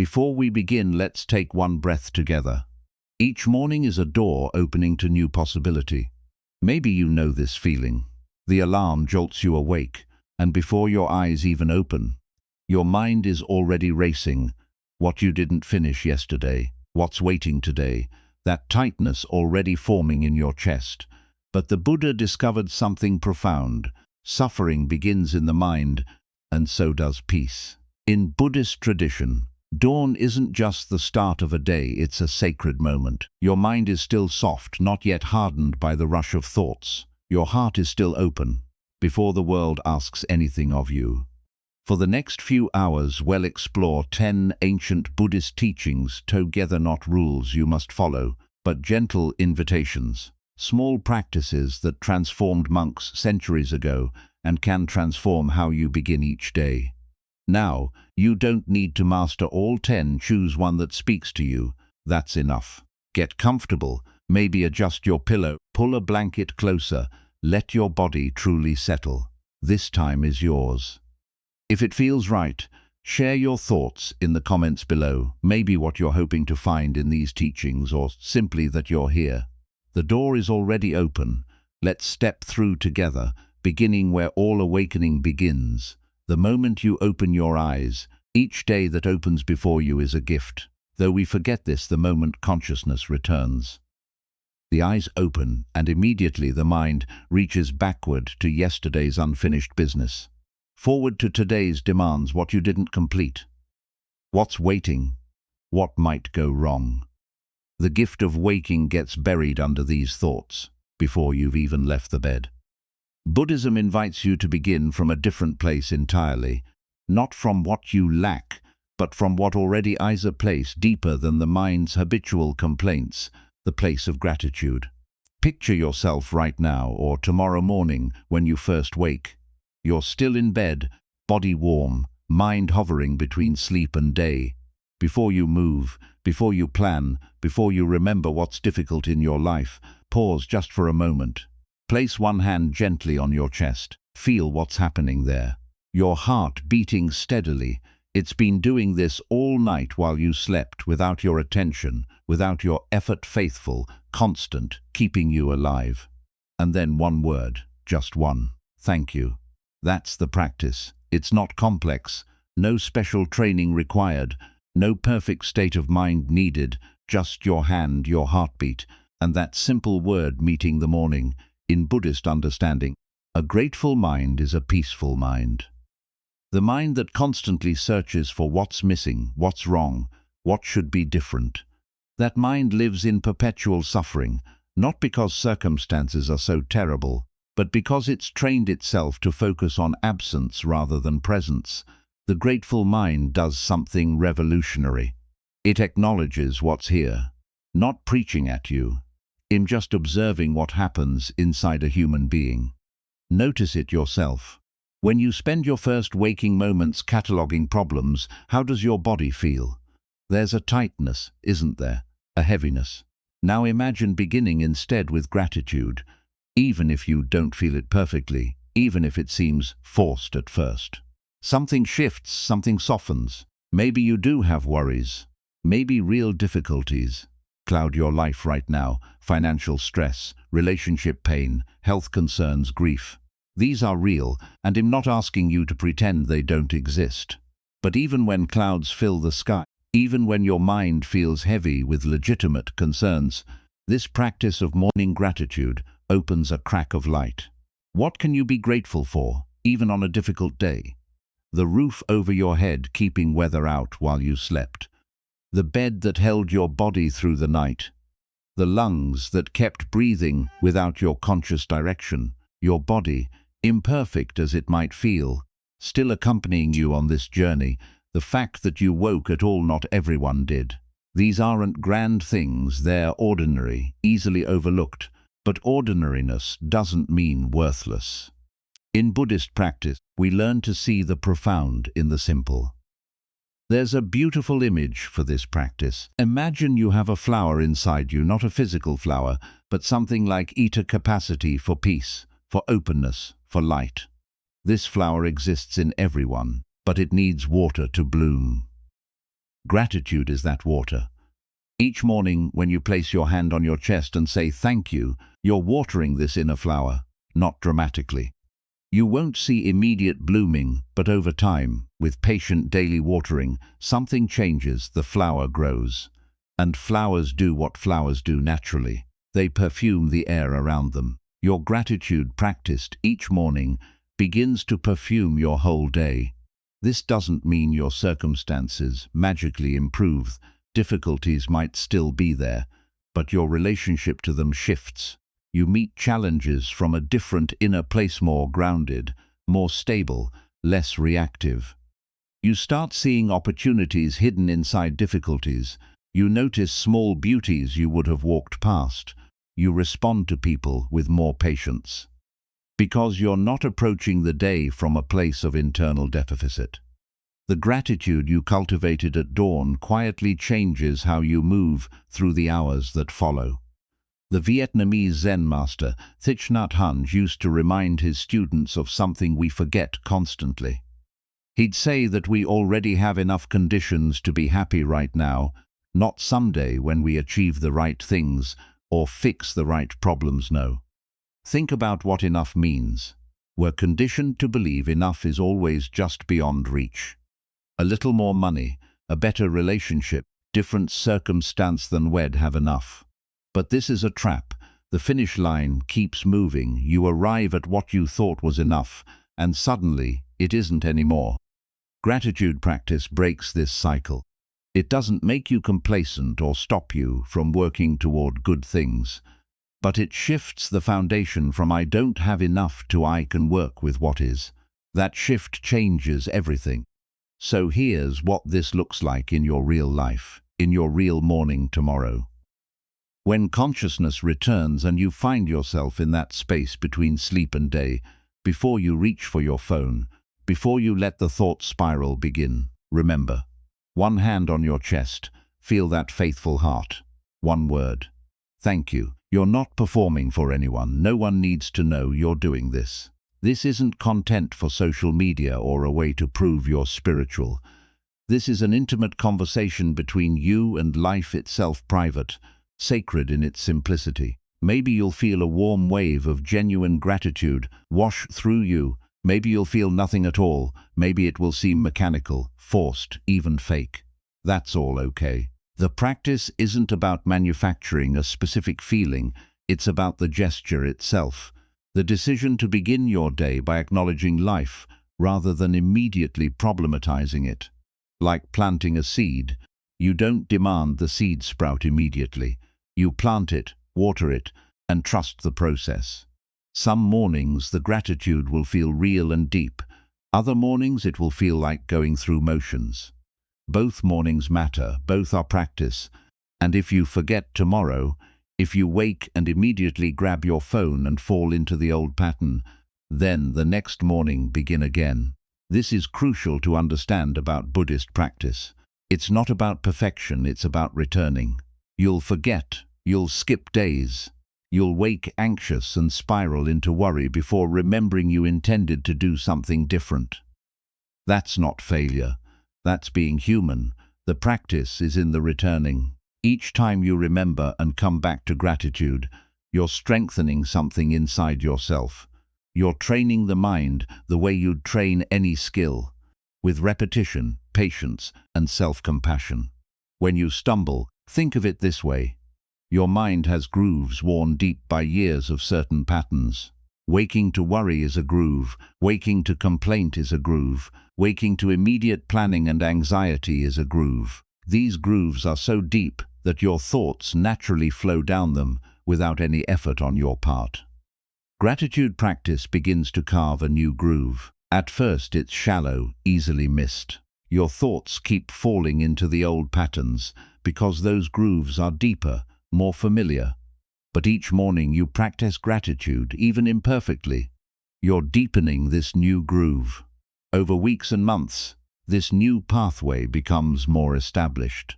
Before we begin, let's take one breath together. Each morning is a door opening to new possibility. Maybe you know this feeling. The alarm jolts you awake, and before your eyes even open, your mind is already racing. What you didn't finish yesterday, what's waiting today, that tightness already forming in your chest. But the Buddha discovered something profound. Suffering begins in the mind, and so does peace. In Buddhist tradition, dawn isn't just the start of a day, it's a sacred moment. Your mind is still soft, not yet hardened by the rush of thoughts. Your heart is still open, before the world asks anything of you. For the next few hours, we'll explore 10 ancient Buddhist teachings, together not rules you must follow, but gentle invitations. Small practices that transformed monks centuries ago and can transform how you begin each day. Now, you don't need to master all 10, choose one that speaks to you. That's enough. Get comfortable, maybe adjust your pillow, pull a blanket closer, let your body truly settle. This time is yours. If it feels right, share your thoughts in the comments below, maybe what you're hoping to find in these teachings or simply that you're here. The door is already open. Let's step through together, beginning where all awakening begins. The moment you open your eyes, each day that opens before you is a gift. Though we forget this the moment consciousness returns. The eyes open, and immediately the mind reaches backward to yesterday's unfinished business. Forward to today's demands what you didn't complete. What's waiting? What might go wrong? The gift of waking gets buried under these thoughts, before you've even left the bed. Buddhism invites you to begin from a different place entirely, not from what you lack, but from what already is a place deeper than the mind's habitual complaints, the place of gratitude. Picture yourself right now or tomorrow morning when you first wake. You're still in bed, body warm, mind hovering between sleep and day. Before you move, before you plan, before you remember what's difficult in your life, pause just for a moment. Place one hand gently on your chest. Feel what's happening there. Your heart beating steadily. It's been doing this all night while you slept, without your attention, without your effort, faithful, constant, keeping you alive. And then one word, just one. Thank you. That's the practice. It's not complex. No special training required. No perfect state of mind needed. Just your hand, your heartbeat, and that simple word meeting the morning. In Buddhist understanding, a grateful mind is a peaceful mind. The mind that constantly searches for what's missing, what's wrong, what should be different. That mind lives in perpetual suffering, not because circumstances are so terrible, but because it's trained itself to focus on absence rather than presence. The grateful mind does something revolutionary. It acknowledges what's here, not preaching at you. In just observing what happens inside a human being. Notice it yourself. When you spend your first waking moments cataloging problems, how does your body feel? There's a tightness, isn't there? A heaviness. Now imagine beginning instead with gratitude, even if you don't feel it perfectly, even if it seems forced at first. Something shifts, something softens. Maybe you do have worries, maybe real difficulties. Cloud your life right now, financial stress, relationship pain, health concerns, grief. These are real, and I'm not asking you to pretend they don't exist. But even when clouds fill the sky, even when your mind feels heavy with legitimate concerns, this practice of morning gratitude opens a crack of light. What can you be grateful for, even on a difficult day? The roof over your head keeping weather out while you slept. The bed that held your body through the night. The lungs that kept breathing without your conscious direction. Your body, imperfect as it might feel, still accompanying you on this journey. The fact that you woke at all, not everyone did. These aren't grand things, they're ordinary, easily overlooked. But ordinariness doesn't mean worthless. In Buddhist practice, we learn to see the profound in the simple. There's a beautiful image for this practice. Imagine you have a flower inside you, not a physical flower, but something like ether capacity for peace, for openness, for light. This flower exists in everyone, but it needs water to bloom. Gratitude is that water. Each morning when you place your hand on your chest and say thank you, you're watering this inner flower, not dramatically. You won't see immediate blooming, but over time, with patient daily watering, something changes, the flower grows. And flowers do what flowers do naturally. They perfume the air around them. Your gratitude practiced each morning begins to perfume your whole day. This doesn't mean your circumstances magically improve. Difficulties might still be there, but your relationship to them shifts. You meet challenges from a different inner place, more grounded, more stable, less reactive. You start seeing opportunities hidden inside difficulties. You notice small beauties you would have walked past. You respond to people with more patience. Because you're not approaching the day from a place of internal deficit. The gratitude you cultivated at dawn quietly changes how you move through the hours that follow. The Vietnamese Zen master Thich Nhat Hanh used to remind his students of something we forget constantly. He'd say that we already have enough conditions to be happy right now, not someday when we achieve the right things or fix the right problems. No. Think about what enough means. We're conditioned to believe enough is always just beyond reach. A little more money, a better relationship, different circumstance than we'd have enough. But this is a trap. The finish line keeps moving. You arrive at what you thought was enough, and suddenly it isn't anymore. Gratitude practice breaks this cycle. It doesn't make you complacent or stop you from working toward good things, but it shifts the foundation from I don't have enough to I can work with what is. That shift changes everything. So here's what this looks like in your real life, in your real morning tomorrow. When consciousness returns and you find yourself in that space between sleep and day, before you reach for your phone, before you let the thought spiral begin, remember, one hand on your chest, feel that faithful heart. One word. Thank you. You're not performing for anyone. No one needs to know you're doing this. This isn't content for social media or a way to prove you're spiritual. This is an intimate conversation between you and life itself, private, sacred in its simplicity. Maybe you'll feel a warm wave of genuine gratitude wash through you. Maybe you'll feel nothing at all. Maybe it will seem mechanical, forced, even fake. That's all okay. The practice isn't about manufacturing a specific feeling. It's about the gesture itself. The decision to begin your day by acknowledging life rather than immediately problematizing it. Like planting a seed, you don't demand the seed sprout immediately. You plant it, water it, and trust the process. Some mornings the gratitude will feel real and deep. Other mornings it will feel like going through motions. Both mornings matter, both are practice. And if you forget tomorrow, if you wake and immediately grab your phone and fall into the old pattern, then the next morning begin again. This is crucial to understand about Buddhist practice. It's not about perfection, it's about returning. You'll forget, you'll skip days. You'll wake anxious and spiral into worry before remembering you intended to do something different. That's not failure. That's being human. The practice is in the returning. Each time you remember and come back to gratitude, you're strengthening something inside yourself. You're training the mind the way you'd train any skill, with repetition, patience, and self-compassion. When you stumble, think of it this way. Your mind has grooves worn deep by years of certain patterns. Waking to worry is a groove. Waking to complaint is a groove. Waking to immediate planning and anxiety is a groove. These grooves are so deep that your thoughts naturally flow down them without any effort on your part. Gratitude practice begins to carve a new groove. At first it's shallow, easily missed. Your thoughts keep falling into the old patterns because those grooves are deeper, more familiar. But each morning you practice gratitude, even imperfectly. You're deepening this new groove. Over weeks and months, this new pathway becomes more established.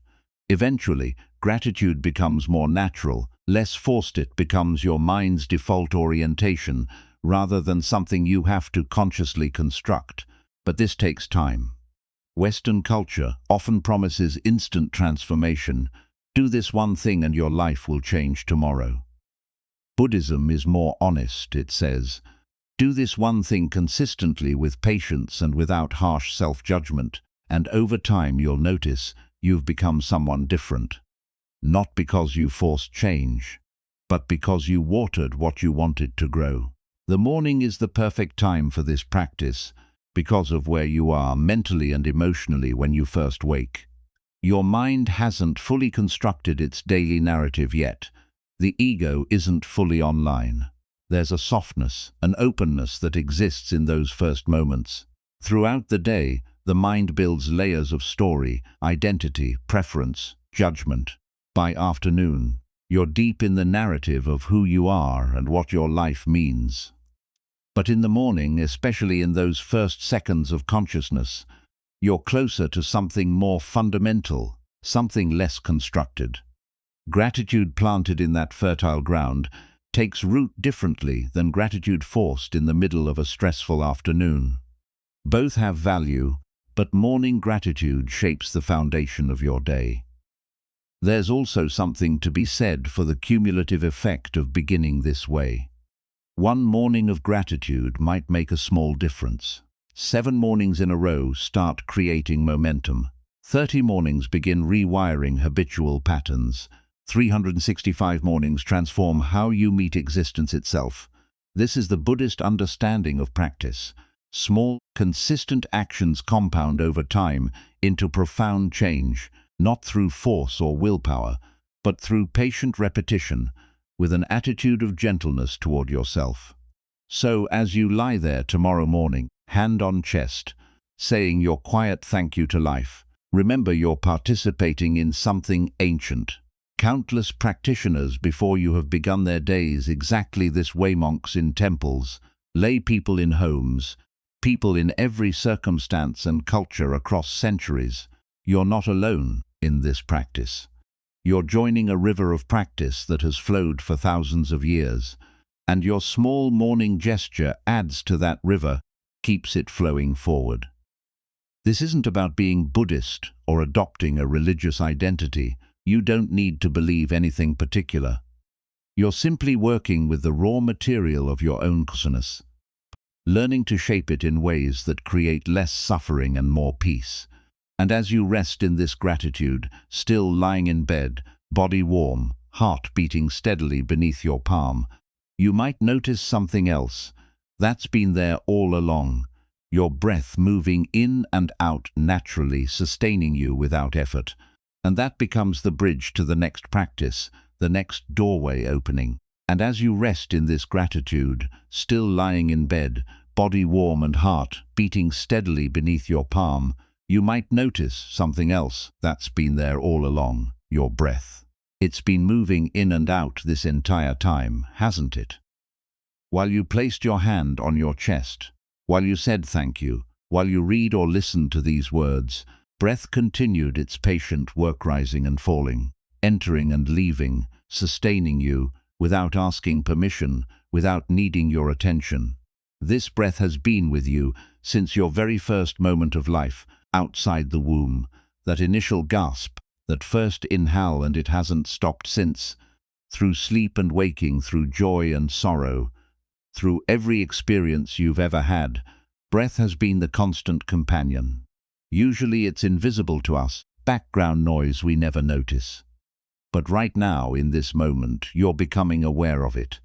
Eventually, gratitude becomes more natural, less forced. It becomes your mind's default orientation, rather than something you have to consciously construct. But this takes time. Western culture often promises instant transformation. Do this one thing and your life will change tomorrow. Buddhism is more honest, it says. Do this one thing consistently with patience and without harsh self-judgment, and over time you'll notice you've become someone different. Not because you forced change, but because you watered what you wanted to grow. The morning is the perfect time for this practice because of where you are mentally and emotionally when you first wake. Your mind hasn't fully constructed its daily narrative yet. The ego isn't fully online. There's a softness, an openness that exists in those first moments. Throughout the day, the mind builds layers of story, identity, preference, judgment. By afternoon, you're deep in the narrative of who you are and what your life means. But in the morning, especially in those first seconds of consciousness, you're closer to something more fundamental, something less constructed. Gratitude planted in that fertile ground takes root differently than gratitude forced in the middle of a stressful afternoon. Both have value, but morning gratitude shapes the foundation of your day. There's also something to be said for the cumulative effect of beginning this way. One morning of gratitude might make a small difference. 7 mornings in a row start creating momentum. 30 mornings begin rewiring habitual patterns. 365 mornings transform how you meet existence itself. This is the Buddhist understanding of practice. Small, consistent actions compound over time into profound change, not through force or willpower, but through patient repetition, with an attitude of gentleness toward yourself. So, as you lie there tomorrow morning, hand on chest, saying your quiet thank you to life, remember you're participating in something ancient. Countless practitioners before you have begun their days exactly this way, monks in temples, lay people in homes, people in every circumstance and culture across centuries. You're not alone in this practice. You're joining a river of practice that has flowed for thousands of years, and your small morning gesture adds to that river, keeps it flowing forward. This isn't about being Buddhist or adopting a religious identity. You don't need to believe anything particular. You're simply working with the raw material of your own consciousness, learning to shape it in ways that create less suffering and more peace. And as you rest in this gratitude, still lying in bed, body warm, heart beating steadily beneath your palm, you might notice something else that's been there all along. Your breath moving in and out naturally, sustaining you without effort. And that becomes the bridge to the next practice, the next doorway opening. And as you rest in this gratitude, still lying in bed, body warm and heart beating steadily beneath your palm, you might notice something else that's been there all along, your breath. It's been moving in and out this entire time, hasn't it? While you placed your hand on your chest, while you said thank you, while you read or listened to these words, breath continued its patient work, rising and falling, entering and leaving, sustaining you, without asking permission, without needing your attention. This breath has been with you since your very first moment of life, outside the womb, that initial gasp, that first inhale, and it hasn't stopped since. Through sleep and waking, through joy and sorrow, through every experience you've ever had, breath has been the constant companion. Usually it's invisible to us, background noise we never notice. But right now, in this moment, you're becoming aware of it,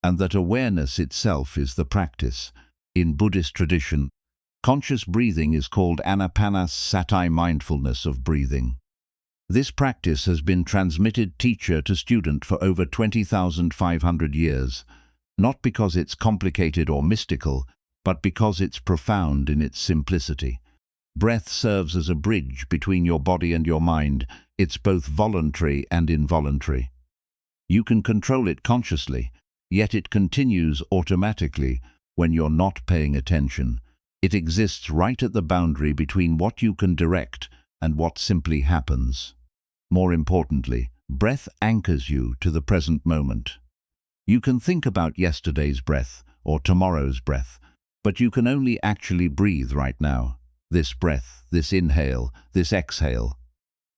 and that awareness itself is the practice. In Buddhist tradition, conscious breathing is called anapanasati, mindfulness of breathing. This practice has been transmitted teacher to student for over 20,500 years, not because it's complicated or mystical, but because it's profound in its simplicity. Breath serves as a bridge between your body and your mind. It's both voluntary and involuntary. You can control it consciously, yet it continues automatically when you're not paying attention. It exists right at the boundary between what you can direct and what simply happens. More importantly, breath anchors you to the present moment. You can think about yesterday's breath or tomorrow's breath, but you can only actually breathe right now. this breath, this inhale, this exhale.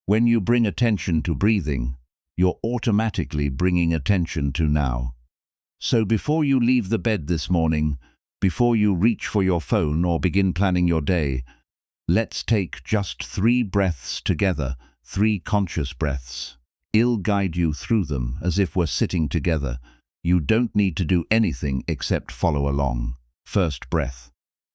When you bring attention to breathing, you're automatically bringing attention to now. So before you leave the bed this morning, before you reach for your phone or begin planning your day, let's take just 3 breaths together, 3 conscious breaths. I'll guide you through them as if we're sitting together. You don't need to do anything except follow along. First breath.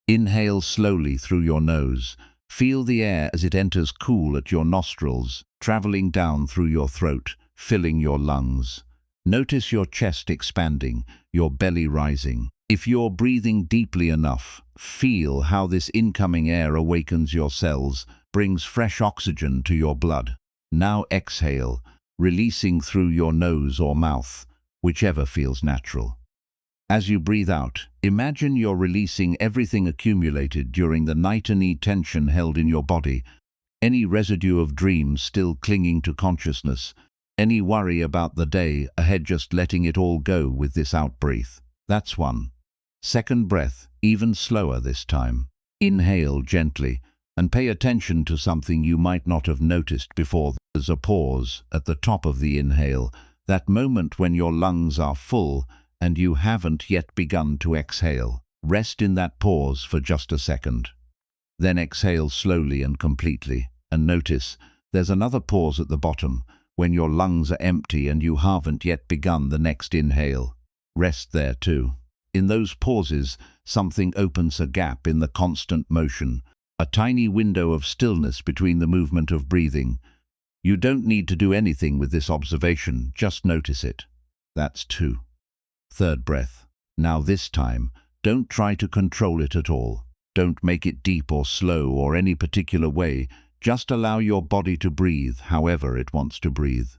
Inhale slowly through your nose. Feel the air as it enters cool at your nostrils, traveling down through your throat, filling your lungs. Notice your chest expanding, your belly rising. If you're breathing deeply enough, feel how this incoming air awakens your cells, brings fresh oxygen to your blood. Now exhale, releasing through your nose or mouth, whichever feels natural. As you breathe out, imagine you're releasing everything accumulated during the night, any tension held in your body, any residue of dreams still clinging to consciousness, any worry about the day ahead, just letting it all go with this out-breath. That's 1. Second breath, even slower this time. Inhale gently and pay attention to something you might not have noticed before. There's a pause at the top of the inhale, that moment when your lungs are full and you haven't yet begun to exhale. Rest in that pause for just a second. Then exhale slowly and completely, and notice there's another pause at the bottom, when your lungs are empty and you haven't yet begun the next inhale. Rest there too. In those pauses, something opens a gap in the constant motion, a tiny window of stillness between the movement of breathing. You don't need to do anything with this observation, just notice it. That's 2. Third breath. Now this time, don't try to control it at all. Don't make it deep or slow or any particular way. Just allow your body to breathe however it wants to breathe.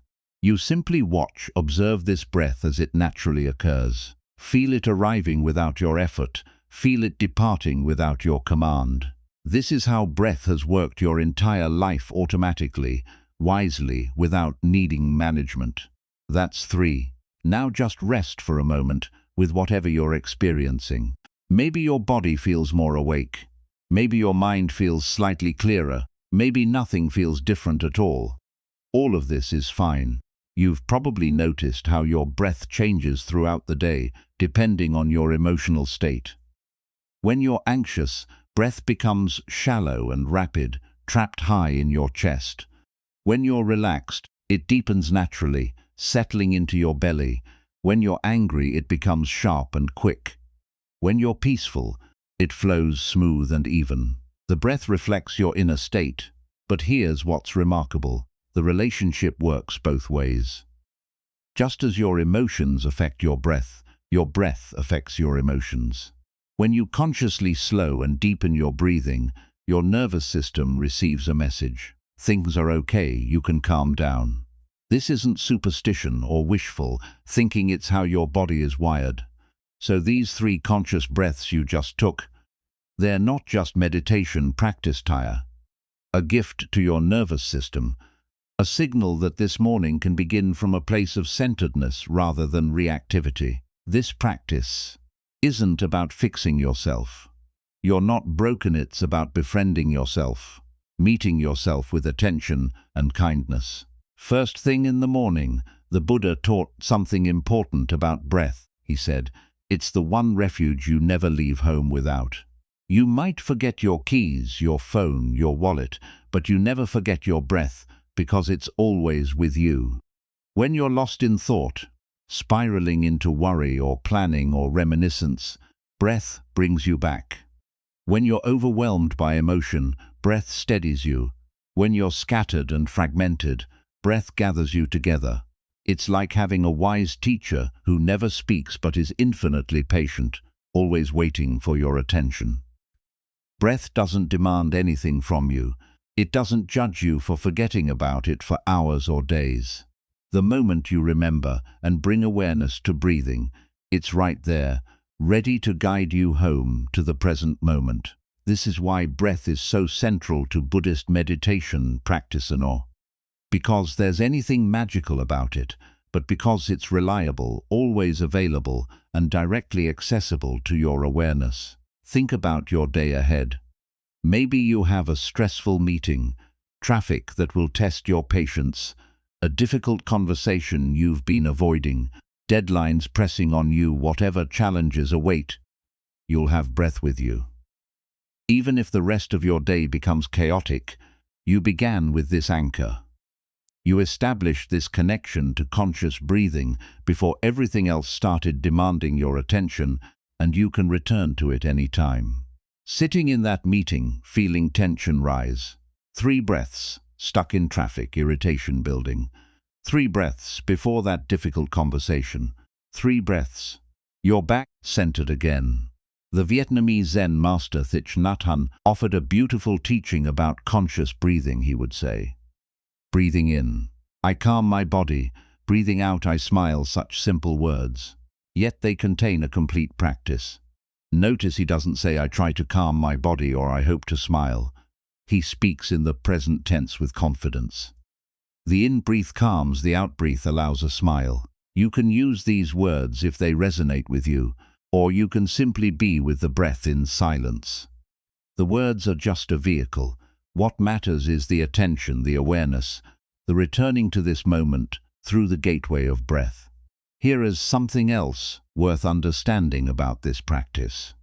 You simply watch, observe this breath as it naturally occurs. Feel it arriving without your effort. Feel it departing without your command. This is how breath has worked your entire life, automatically, wisely, without needing management. That's 3. Now just rest for a moment with whatever you're experiencing. Maybe your body feels more awake. Maybe your mind feels slightly clearer. Maybe nothing feels different at all. All of this is fine. You've probably noticed how your breath changes throughout the day, depending on your emotional state. When you're anxious, breath becomes shallow and rapid, trapped high in your chest. When you're relaxed, it deepens naturally, settling into your belly. When you're angry, it becomes sharp and quick. When you're peaceful, it flows smooth and even. The breath reflects your inner state, but here's what's remarkable. The relationship works both ways. Just as your emotions affect your breath affects your emotions. When you consciously slow and deepen your breathing, your nervous system receives a message. Things are okay, you can calm down. This isn't superstition or wishful thinking, it's how your body is wired. So these 3 conscious breaths you just took, they're not just meditation practice tire, a gift to your nervous system, a signal that this morning can begin from a place of centeredness rather than reactivity. This practice isn't about fixing yourself. You're not broken, it's about befriending yourself, meeting yourself with attention and kindness. First thing in the morning, the Buddha taught something important about breath. He said, it's the one refuge you never leave home without. You might forget your keys, your phone, your wallet, but you never forget your breath, because it's always with you. When you're lost in thought, spiraling into worry or planning or reminiscence, breath brings you back. When you're overwhelmed by emotion, breath steadies you. When you're scattered and fragmented, breath gathers you together. It's like having a wise teacher who never speaks but is infinitely patient, always waiting for your attention. Breath doesn't demand anything from you. It doesn't judge you for forgetting about it for hours or days. The moment you remember and bring awareness to breathing, it's right there, ready to guide you home to the present moment. This is why breath is so central to Buddhist meditation practice and all. Because there's anything magical about it, but because it's reliable, always available, and directly accessible to your awareness. Think about your day ahead. Maybe you have a stressful meeting, traffic that will test your patience, a difficult conversation you've been avoiding, deadlines pressing on you. Whatever challenges await, you'll have breath with you. Even if the rest of your day becomes chaotic, you began with this anchor. You established this connection to conscious breathing before everything else started demanding your attention, and you can return to it any time. Sitting in that meeting, feeling tension rise. 3 breaths, stuck in traffic, irritation building. 3 breaths before that difficult conversation. 3 breaths. You're back, centered again. The Vietnamese Zen master Thich Nhat Hanh offered a beautiful teaching about conscious breathing. He would say, breathing in, I calm my body. Breathing out, I smile. Such simple words, yet they contain a complete practice. Notice he doesn't say, I try to calm my body or I hope to smile. He speaks in the present tense with confidence. The in-breath calms, the out-breath allows a smile. You can use these words if they resonate with you, or you can simply be with the breath in silence. The words are just a vehicle. What matters is the attention, the awareness, the returning to this moment through the gateway of breath. Here is something else worth understanding about this practice.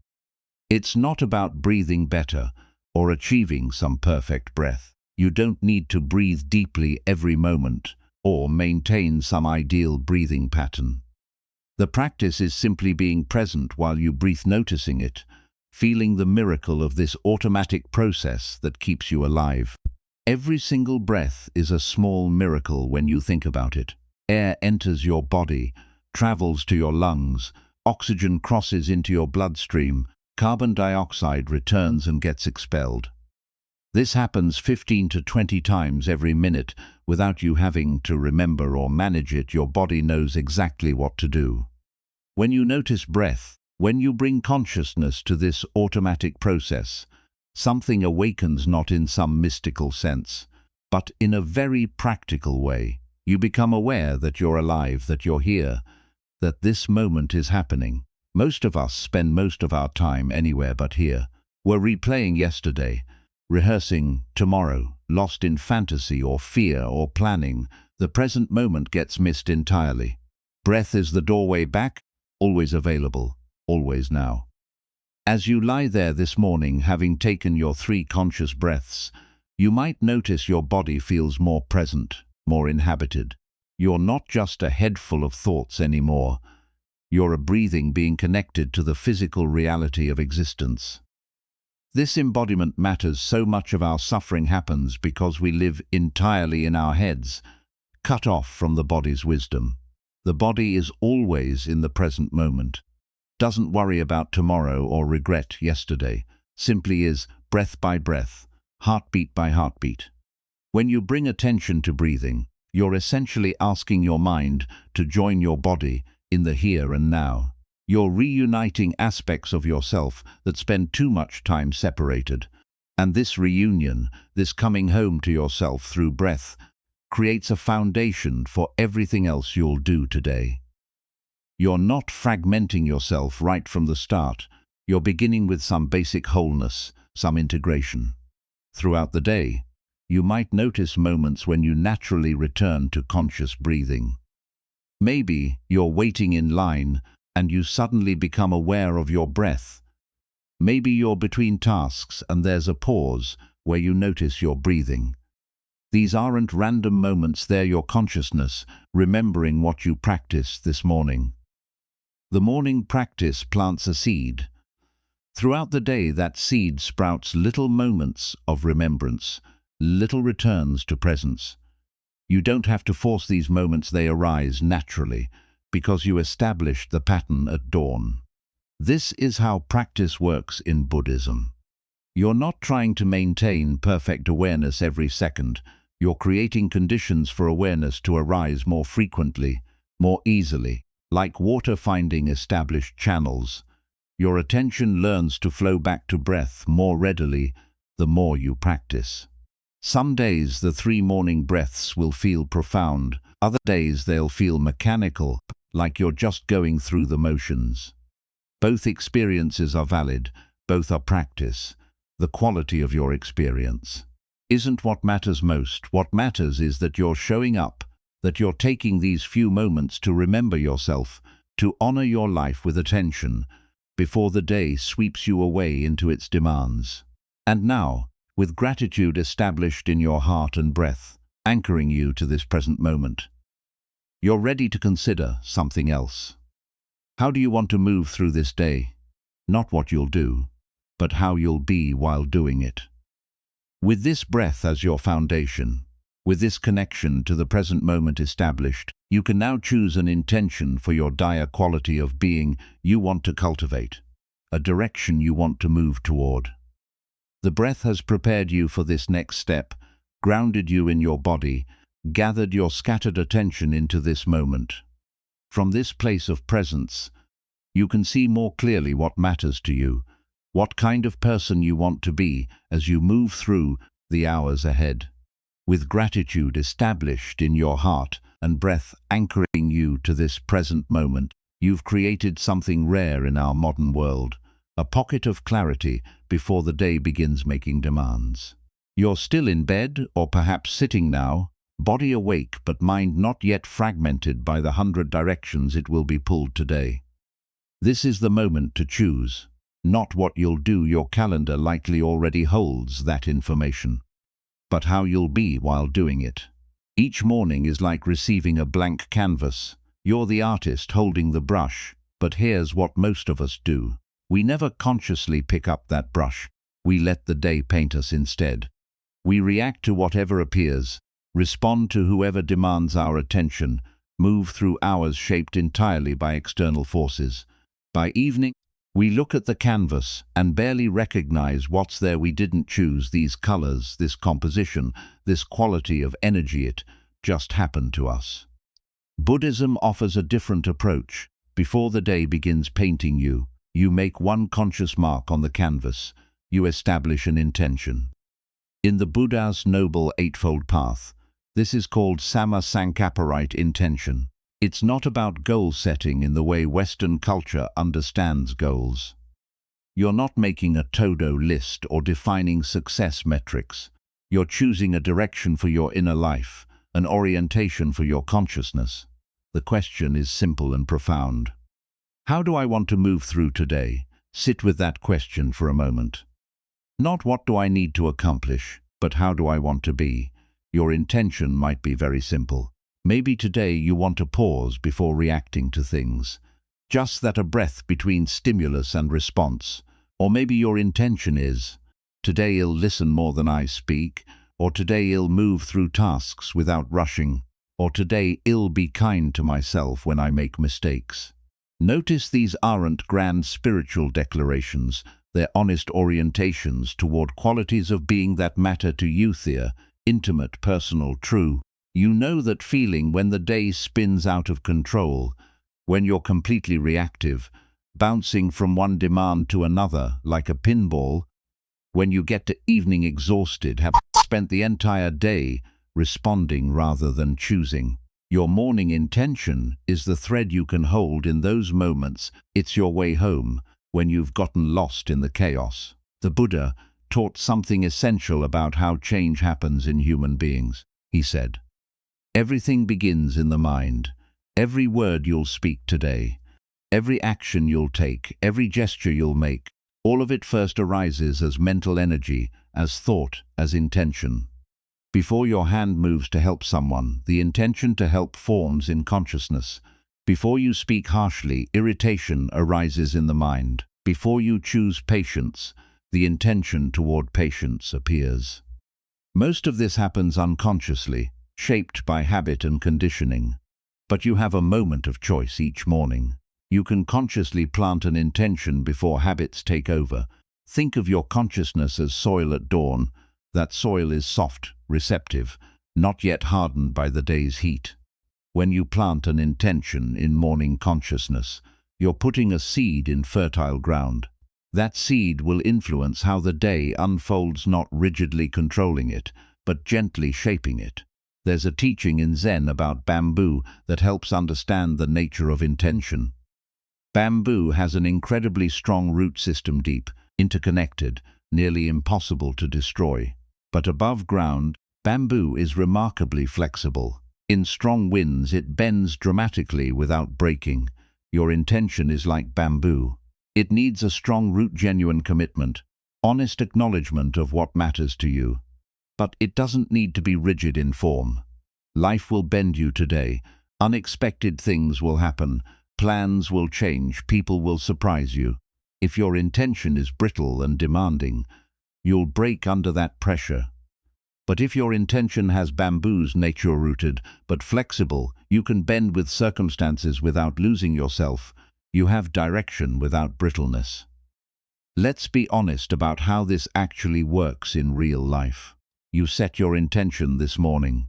It's not about breathing better or achieving some perfect breath. You don't need to breathe deeply every moment or maintain some ideal breathing pattern. The practice is simply being present while you breathe, noticing it, feeling the miracle of this automatic process that keeps you alive. Every single breath is a small miracle when you think about it. Air enters your body, travels to your lungs, oxygen crosses into your bloodstream, carbon dioxide returns and gets expelled. This happens 15 to 20 times every minute without you having to remember or manage it. Your body knows exactly what to do. When you notice breath, when you bring consciousness to this automatic process, something awakens, not in some mystical sense, but in a very practical way. You become aware that you're alive, that you're here, that this moment is happening. Most of us spend most of our time anywhere but here. We're replaying yesterday, rehearsing tomorrow, lost in fantasy or fear or planning. The present moment gets missed entirely. Breath is the doorway back, always available, always now. As you lie there this morning, having taken your 3 conscious breaths, you might notice your body feels more present, more inhabited. You're not just a head full of thoughts anymore. You're a breathing being connected to the physical reality of existence. This embodiment matters. So much of our suffering happens because we live entirely in our heads, cut off from the body's wisdom. The body is always in the present moment, doesn't worry about tomorrow or regret yesterday, simply is, breath by breath, heartbeat by heartbeat. When you bring attention to breathing, you're essentially asking your mind to join your body in the here and now. You're reuniting aspects of yourself that spend too much time separated. And this reunion, this coming home to yourself through breath, creates a foundation for everything else you'll do today. You're not fragmenting yourself right from the start. You're beginning with some basic wholeness, some integration. Throughout the day, you might notice moments when you naturally return to conscious breathing. Maybe you're waiting in line and you suddenly become aware of your breath. Maybe you're between tasks and there's a pause where you notice your breathing. These aren't random moments, they're your consciousness, remembering what you practiced this morning. The morning practice plants a seed. Throughout the day, that seed sprouts little moments of remembrance, little returns to presence. You don't have to force these moments, they arise naturally, because you established the pattern at dawn. This is how practice works in Buddhism. You're not trying to maintain perfect awareness every second. You're creating conditions for awareness to arise more frequently, more easily. Like water finding established channels, your attention learns to flow back to breath more readily the more you practice. Some days the 3 morning breaths will feel profound, other days they'll feel mechanical, like you're just going through the motions. Both experiences are valid, both are practice. the quality of your experience, isn't what matters most. What matters is that you're showing up, that you're taking these few moments to remember yourself, to honor your life with attention, before the day sweeps you away into its demands. And now, with gratitude established in your heart and breath, anchoring you to this present moment, you're ready to consider something else. How do you want to move through this day? Not what you'll do, but how you'll be while doing it. With this breath as your foundation, with this connection to the present moment established, you can now choose an intention for your dire quality of being you want to cultivate, a direction you want to move toward. The breath has prepared you for this next step, grounded you in your body, gathered your scattered attention into this moment. From this place of presence, you can see more clearly what matters to you, what kind of person you want to be as you move through the hours ahead. With gratitude established in your heart and breath anchoring you to this present moment, you've created something rare in our modern world, a pocket of clarity before the day begins making demands. You're still in bed, or perhaps sitting now, body awake but mind not yet fragmented by the 100 directions it will be pulled today. This is the moment to choose, not what you'll do. Your calendar likely already holds that information, but how you'll be while doing it. Each morning is like receiving a blank canvas. You're the artist holding the brush, but here's what most of us do. We never consciously pick up that brush. We let the day paint us instead. We react to whatever appears, respond to whoever demands our attention, move through hours shaped entirely by external forces. By evening, we look at the canvas and barely recognize what's there we didn't choose. These colors, this composition, this quality of energy, it just happened to us. Buddhism offers a different approach. Before the day begins painting you, you make one conscious mark on the canvas. You establish an intention. In the Buddha's Noble Eightfold Path, this is called Samma Sankappa, right intention. It's not about goal setting in the way Western culture understands goals. You're not making a to-do list or defining success metrics. You're choosing a direction for your inner life, an orientation for your consciousness. The question is simple and profound. How do I want to move through today? Sit with that question for a moment. Not what do I need to accomplish, but how do I want to be? Your intention might be very simple. Maybe today you want to pause before reacting to things. Just that, a breath between stimulus and response. Or maybe your intention is, today I'll listen more than I speak, or today I'll move through tasks without rushing, or today I'll be kind to myself when I make mistakes. Notice these aren't grand spiritual declarations. They're honest orientations toward qualities of being that matter to you, intimate, personal, true. You know that feeling when the day spins out of control, when you're completely reactive, bouncing from one demand to another like a pinball, when you get to evening exhausted, have spent the entire day responding rather than choosing. Your morning intention is the thread you can hold in those moments. It's your way home when you've gotten lost in the chaos. The Buddha taught something essential about how change happens in human beings. He said, everything begins in the mind. Every word you'll speak today, every action you'll take, every gesture you'll make, all of it first arises as mental energy, as thought, as intention. Before your hand moves to help someone, the intention to help forms in consciousness. Before you speak harshly, irritation arises in the mind. Before you choose patience, the intention toward patience appears. Most of this happens unconsciously, shaped by habit and conditioning. But you have a moment of choice each morning. You can consciously plant an intention before habits take over. Think of your consciousness as soil at dawn. That soil is soft, receptive, not yet hardened by the day's heat. When you plant an intention in morning consciousness, you're putting a seed in fertile ground. That seed will influence how the day unfolds, not rigidly controlling it, but gently shaping it. There's a teaching in Zen about bamboo that helps understand the nature of intention. Bamboo has an incredibly strong root system, deep, interconnected, nearly impossible to destroy. But above ground, bamboo is remarkably flexible. In strong winds, it bends dramatically without breaking. Your intention is like bamboo. It needs a strong root, genuine commitment, honest acknowledgement of what matters to you. But it doesn't need to be rigid in form. Life will bend you today. Unexpected things will happen. Plans will change. People will surprise you. If your intention is brittle and demanding, you'll break under that pressure. But if your intention has bamboo's nature-rooted, but flexible, you can bend with circumstances without losing yourself. You have direction without brittleness. Let's be honest about how this actually works in real life. You set your intention this morning.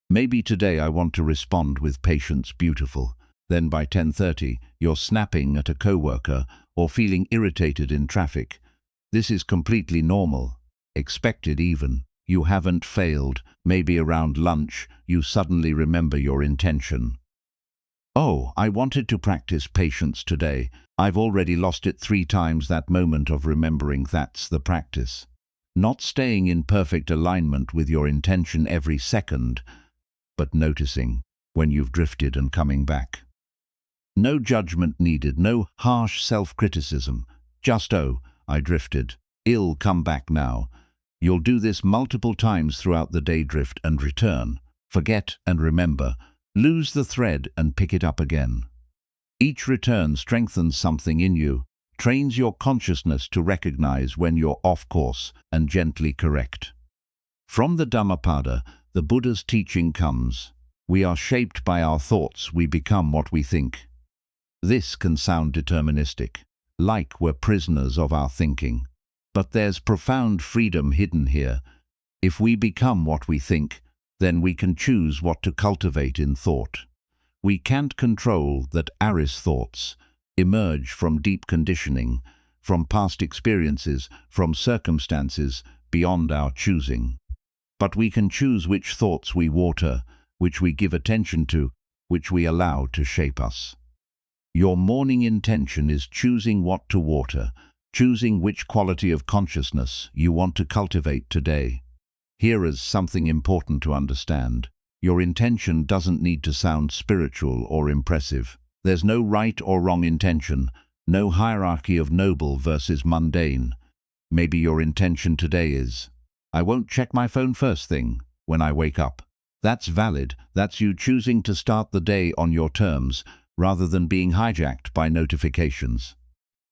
Maybe today I want to respond with patience, beautiful. Then by 10:30, you're snapping at a coworker or feeling irritated in traffic. This is completely normal, expected even. You haven't failed. Maybe around lunch, you suddenly remember your intention. Oh, I wanted to practice patience today. I've already lost it 3 times. That moment of remembering, that's the practice. Not staying in perfect alignment with your intention every second, but noticing when you've drifted and coming back. No judgment needed, no harsh self-criticism. Just, oh, I drifted. I'll come back now. You'll do this multiple times throughout the day. Drift and return. Forget and remember. Lose the thread and pick it up again. Each return strengthens something in you, trains your consciousness to recognize when you're off course and gently correct. From the Dhammapada, the Buddha's teaching comes: we are shaped by our thoughts, we become what we think. This can sound deterministic, like we're prisoners of our thinking. But there's profound freedom hidden here. If we become what we think, then we can choose what to cultivate in thought. We can't control that Aris thoughts emerge from deep conditioning, from past experiences, from circumstances beyond our choosing. But we can choose which thoughts we water, which we give attention to, which we allow to shape us. Your morning intention is choosing what to water, choosing which quality of consciousness you want to cultivate today. Here is something important to understand. Your intention doesn't need to sound spiritual or impressive. There's no right or wrong intention, no hierarchy of noble versus mundane. Maybe your intention today is, I won't check my phone first thing when I wake up. That's valid. That's you choosing to start the day on your terms, rather than being hijacked by notifications.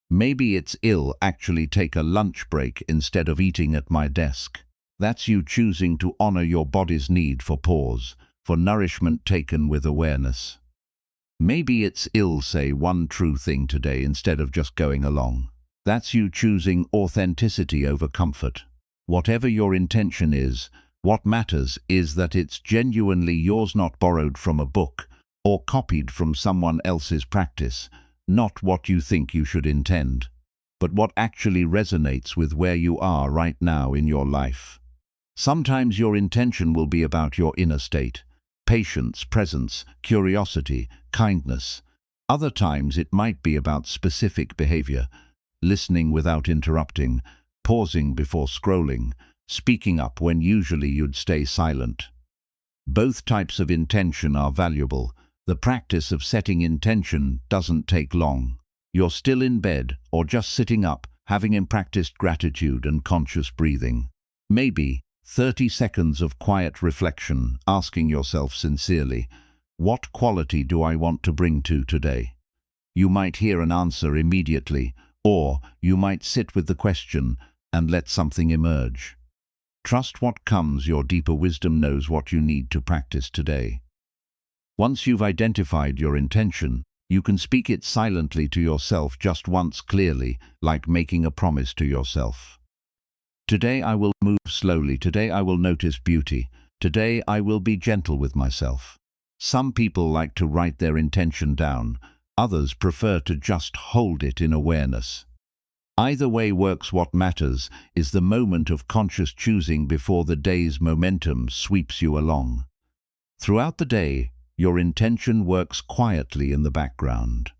Maybe it's I'll actually take a lunch break instead of eating at my desk. That's you choosing to honor your body's need for pause, for nourishment taken with awareness. Maybe it's I'll say one true thing today instead of just going along. That's you choosing authenticity over comfort. Whatever your intention is, what matters is that it's genuinely yours, not borrowed from a book or copied from someone else's practice. Not what you think you should intend, but what actually resonates with where you are right now in your life. Sometimes your intention will be about your inner state, patience, presence, curiosity, kindness. Other times it might be about specific behavior, listening without interrupting, pausing before scrolling, speaking up when usually you'd stay silent. Both types of intention are valuable. The practice of setting intention doesn't take long. You're still in bed or just sitting up, having practiced gratitude and conscious breathing. Maybe 30 seconds of quiet reflection, asking yourself sincerely, what quality do I want to bring to today? You might hear an answer immediately, or you might sit with the question and let something emerge. Trust what comes. Your deeper wisdom knows what you need to practice today. Once you've identified your intention, you can speak it silently to yourself just once clearly, like making a promise to yourself. Today I will move slowly. Today I will notice beauty. Today I will be gentle with myself. Some people like to write their intention down. Others prefer to just hold it in awareness. Either way works. What matters is the moment of conscious choosing before the day's momentum sweeps you along. Throughout the day, your intention works quietly in the background.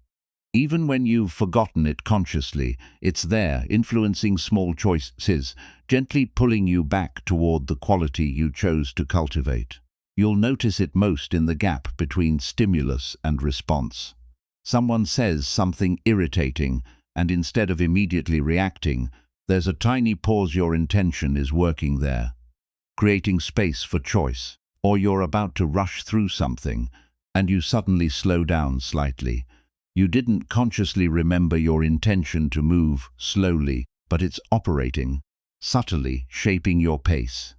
Even when you've forgotten it consciously, it's there, influencing small choices, gently pulling you back toward the quality you chose to cultivate. You'll notice it most in the gap between stimulus and response. Someone says something irritating, and instead of immediately reacting, there's a tiny pause. Your intention is working there, creating space for choice. Or you're about to rush through something, and you suddenly slow down slightly. You didn't consciously remember your intention to move slowly, but it's operating, subtly shaping your pace.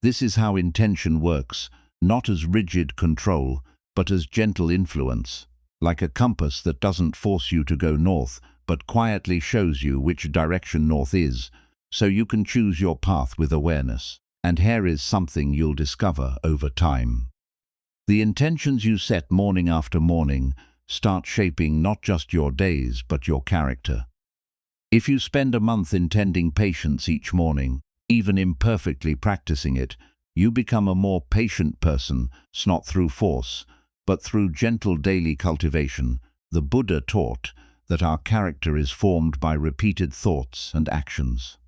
This is how intention works, not as rigid control, but as gentle influence, like a compass that doesn't force you to go north, but quietly shows you which direction north is, so you can choose your path with awareness. And here is something you'll discover over time. The intentions you set morning after morning start shaping not just your days, but your character. If you spend a month intending patience each morning, even imperfectly practicing it, you become a more patient person, not through force, but through gentle daily cultivation. The Buddha taught that our character is formed by repeated thoughts and actions.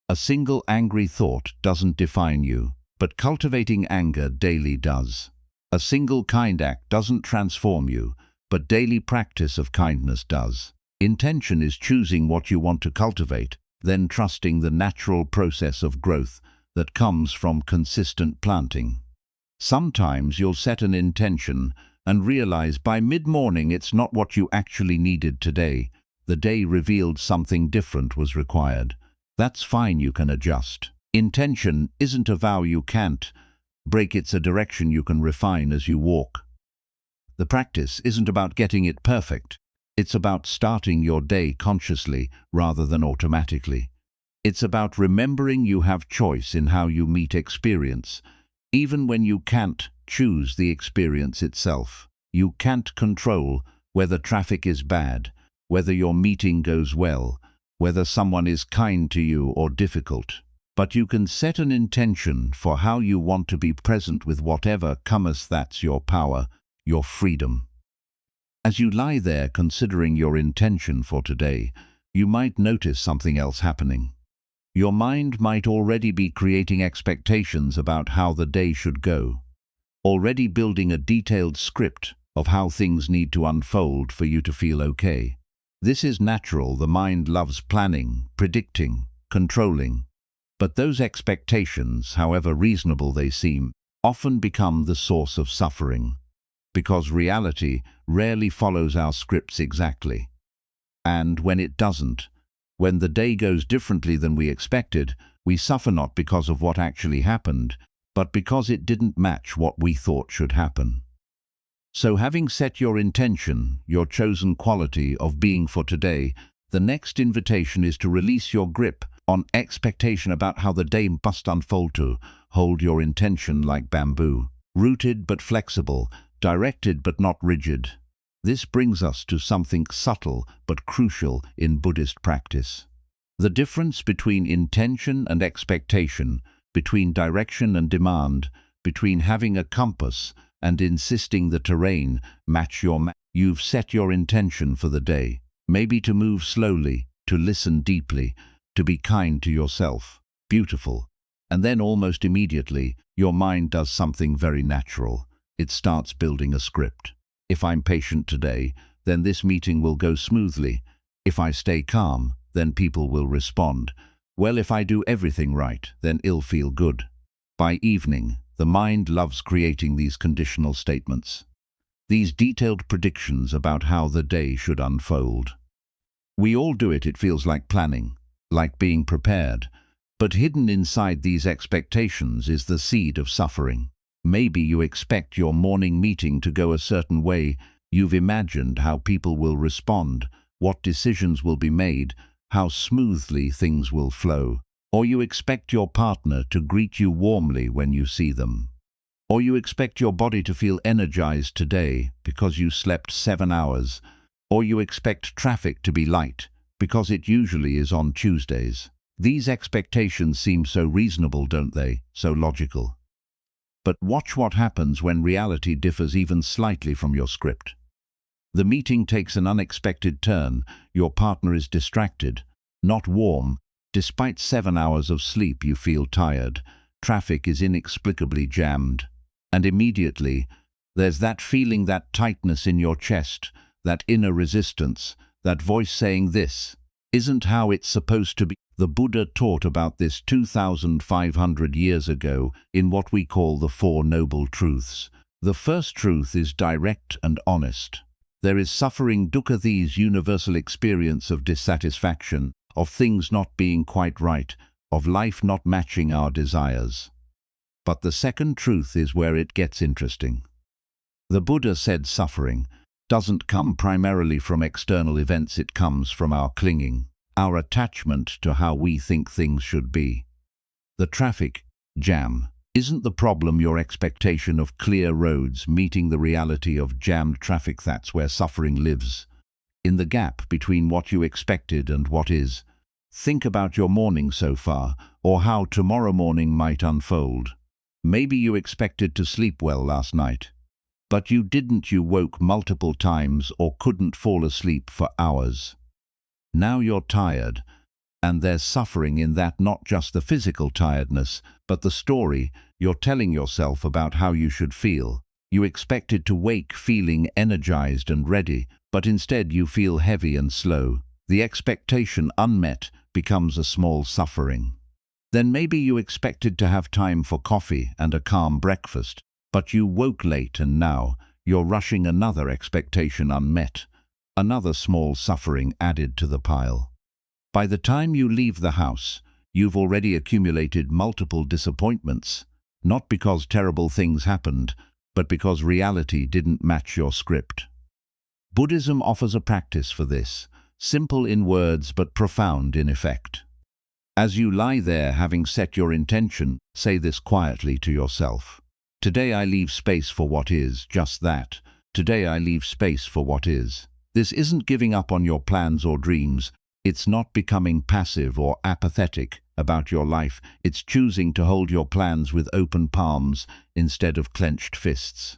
A single angry thought doesn't define you, but cultivating anger daily does. A single kind act doesn't transform you, but daily practice of kindness does. Intention is choosing what you want to cultivate, then trusting the natural process of growth that comes from consistent planting. Sometimes you'll set an intention and realize by mid-morning it's not what you actually needed today. The day revealed something different was required. That's fine, you can adjust. Intention isn't a vow you can't break, it's a direction you can refine as you walk. The practice isn't about getting it perfect. It's about starting your day consciously rather than automatically. It's about remembering you have choice in how you meet experience, even when you can't choose the experience itself. You can't control whether traffic is bad, whether your meeting goes well, whether someone is kind to you or difficult. But you can set an intention for how you want to be present with whatever comes. That's your power, your freedom. As you lie there considering your intention for today, you might notice something else happening. Your mind might already be creating expectations about how the day should go, already building a detailed script of how things need to unfold for you to feel okay. This is natural. The mind loves planning, predicting, controlling. But those expectations, however reasonable they seem, often become the source of suffering, because reality rarely follows our scripts exactly. And when it doesn't, when the day goes differently than we expected, we suffer not because of what actually happened, but because it didn't match what we thought should happen. So having set your intention, your chosen quality of being for today, the next invitation is to release your grip on expectation about how the day must unfold. To hold your intention like bamboo, rooted but flexible, directed but not rigid. This brings us to something subtle but crucial in Buddhist practice. The difference between intention and expectation, between direction and demand, between having a compass and insisting the terrain match your map. You've set your intention for the day, maybe to move slowly, to listen deeply, to be kind to yourself. Beautiful. And then almost immediately, your mind does something very natural. It starts building a script. If I'm patient today, then this meeting will go smoothly. If I stay calm, then people will respond. Well, if I do everything right, then it'll feel good. By evening, the mind loves creating these conditional statements, these detailed predictions about how the day should unfold. We all do it. It feels like planning, like being prepared. But hidden inside these expectations is the seed of suffering. Maybe you expect your morning meeting to go a certain way. You've imagined how people will respond, what decisions will be made, how smoothly things will flow. Or you expect your partner to greet you warmly when you see them. Or you expect your body to feel energized today because you slept 7 hours. Or you expect traffic to be light because it usually is on Tuesdays. These expectations seem so reasonable, don't they? So logical. But watch what happens when reality differs even slightly from your script. The meeting takes an unexpected turn. Your partner is distracted, not warm. Despite 7 hours of sleep, you feel tired. Traffic is inexplicably jammed. And immediately, there's that feeling, that tightness in your chest, that inner resistance, that voice saying, "This isn't how it's supposed to be." The Buddha taught about this 2,500 years ago in what we call the Four Noble Truths. The first truth is direct and honest. There is suffering, dukkha, these universal experience of dissatisfaction, of things not being quite right, of life not matching our desires. But the second truth is where it gets interesting. The Buddha said suffering doesn't come primarily from external events, it comes from our clinging, our attachment to how we think things should be. The traffic jam isn't the problem, your expectation of clear roads meeting the reality of jammed traffic. That's where suffering lives, in the gap between what you expected and what is. Think about your morning so far, or how tomorrow morning might unfold. Maybe you expected to sleep well last night, but you didn't. You woke multiple times or couldn't fall asleep for hours. Now you're tired, and there's suffering in that, not just the physical tiredness, but the story you're telling yourself about how you should feel. You expected to wake feeling energized and ready, but instead you feel heavy and slow. The expectation unmet becomes a small suffering. Then maybe you expected to have time for coffee and a calm breakfast, but you woke late and now you're rushing. Another expectation unmet, another small suffering added to the pile. By the time you leave the house, you've already accumulated multiple disappointments, not because terrible things happened, but because reality didn't match your script. Buddhism offers a practice for this, simple in words but profound in effect. As you lie there having set your intention, say this quietly to yourself. Today I leave space for what is, just that. Today I leave space for what is. This isn't giving up on your plans or dreams. It's not becoming passive or apathetic about your life. It's choosing to hold your plans with open palms instead of clenched fists.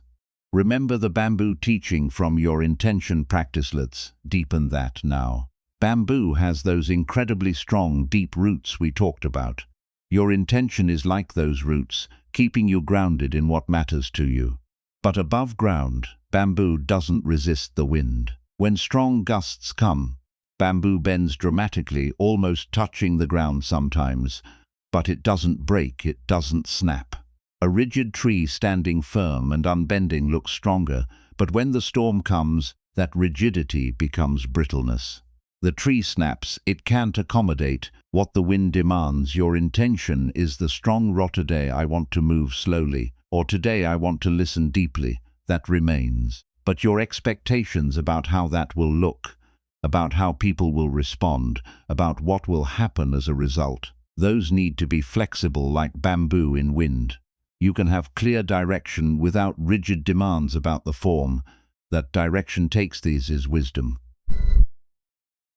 Remember the bamboo teaching from your intention practice. Let's deepen that now. Bamboo has those incredibly strong, deep roots we talked about. Your intention is like those roots, keeping you grounded in what matters to you. But above ground, bamboo doesn't resist the wind. When strong gusts come, bamboo bends dramatically, almost touching the ground sometimes, but it doesn't break, it doesn't snap. A rigid tree standing firm and unbending looks stronger, but when the storm comes, that rigidity becomes brittleness. The tree snaps, it can't accommodate what the wind demands. Your intention is the strong rock. Today I want to move slowly, or today I want to listen deeply. That remains. But your expectations about how that will look, about how people will respond, about what will happen as a result, those need to be flexible like bamboo in wind. You can have clear direction without rigid demands about the form that direction takes. These is wisdom.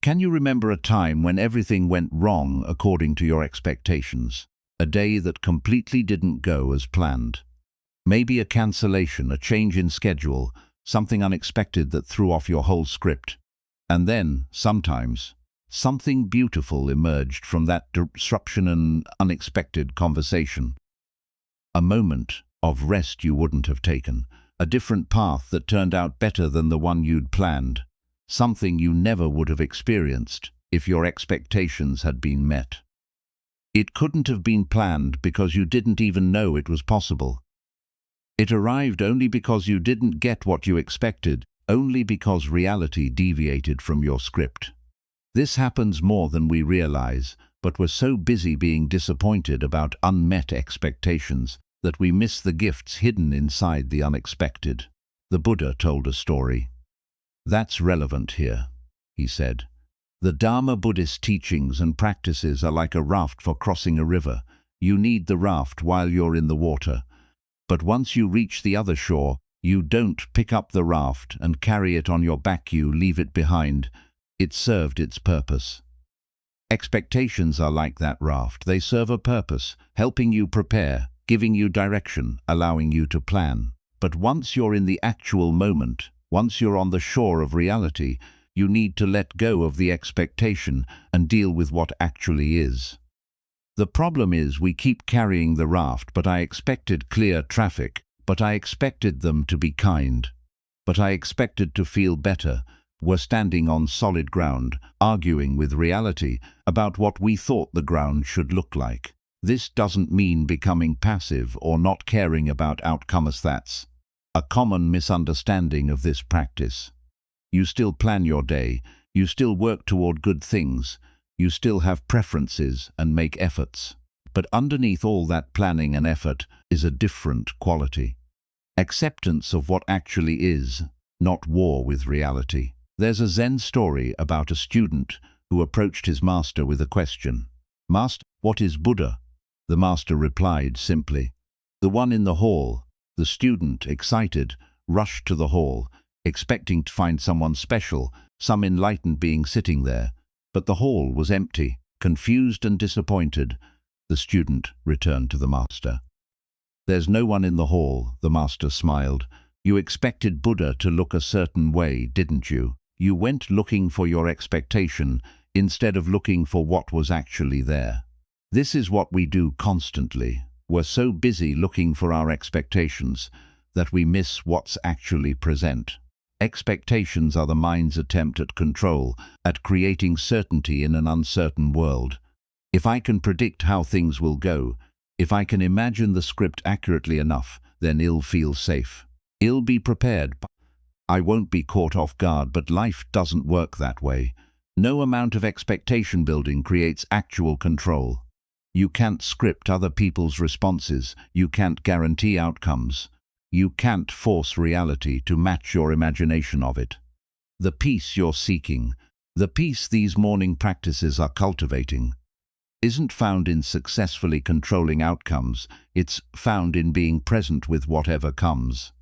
Can you remember a time when everything went wrong according to your expectations? A day that completely didn't go as planned? Maybe a cancellation, a change in schedule, something unexpected that threw off your whole script. And then, sometimes, something beautiful emerged from that disruption, an unexpected conversation. A moment of rest you wouldn't have taken, a different path that turned out better than the one you'd planned, something you never would have experienced if your expectations had been met. It couldn't have been planned because you didn't even know it was possible. It arrived only because you didn't get what you expected, only because reality deviated from your script. This happens more than we realize, but we're so busy being disappointed about unmet expectations that we miss the gifts hidden inside the unexpected. The Buddha told a story. That's relevant here, he said. The Dharma Buddhist teachings and practices are like a raft for crossing a river. You need the raft while you're in the water. But once you reach the other shore, you don't pick up the raft and carry it on your back, you leave it behind. It served its purpose. Expectations are like that raft. They serve a purpose, helping you prepare, giving you direction, allowing you to plan. But once you're in the actual moment, Once you're on the shore of reality, you need to let go of the expectation and deal with what actually is. The problem is we keep carrying the raft, but I expected clear traffic, but I expected them to be kind, but I expected to feel better. We're standing on solid ground, arguing with reality about what we thought the ground should look like. This doesn't mean becoming passive or not caring about outcomes. That's a common misunderstanding of this practice. You still plan your day, you still work toward good things, you still have preferences and make efforts. But underneath all that planning and effort is a different quality. Acceptance of what actually is, not war with reality. There's a Zen story about a student who approached his master with a question. "Master, what is Buddha?" The master replied simply, "The one in the hall." The student, excited, rushed to the hall, expecting to find someone special, some enlightened being sitting there. But the hall was empty. Confused and disappointed, the student returned to the master. "There's no one in the hall," the master smiled. "You expected Buddha to look a certain way, didn't you? You went looking for your expectation instead of looking for what was actually there." This is what we do constantly. We're so busy looking for our expectations that we miss what's actually present. Expectations are the mind's attempt at control, at creating certainty in an uncertain world. If I can predict how things will go, if I can imagine the script accurately enough, then I'll feel safe. I'll be prepared. I won't be caught off guard, but life doesn't work that way. No amount of expectation building creates actual control. You can't script other people's responses. You can't guarantee outcomes. You can't force reality to match your imagination of it. The peace you're seeking, the peace these morning practices are cultivating, isn't found in successfully controlling outcomes. It's found in being present with whatever comes.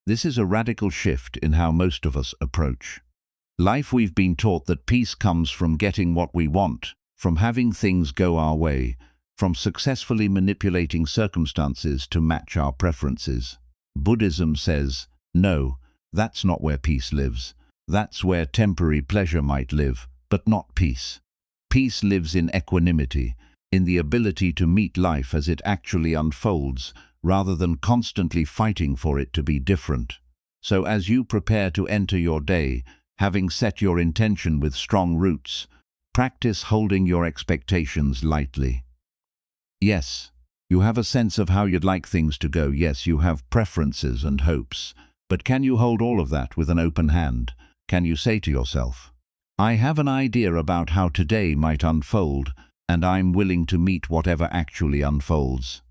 This is a radical shift in how most of us approach life. We've been taught that peace comes from getting what we want, from having things go our way, from successfully manipulating circumstances to match our preferences. Buddhism says, no, that's not where peace lives. That's where temporary pleasure might live, but not peace. Peace lives in equanimity, in the ability to meet life as it actually unfolds, rather than constantly fighting for it to be different. So as you prepare to enter your day, having set your intention with strong roots, practice holding your expectations lightly. Yes, you have a sense of how you'd like things to go. Yes, you have preferences and hopes. But can you hold all of that with an open hand? Can you say to yourself, I have an idea about how today might unfold, and I'm willing to meet whatever actually unfolds?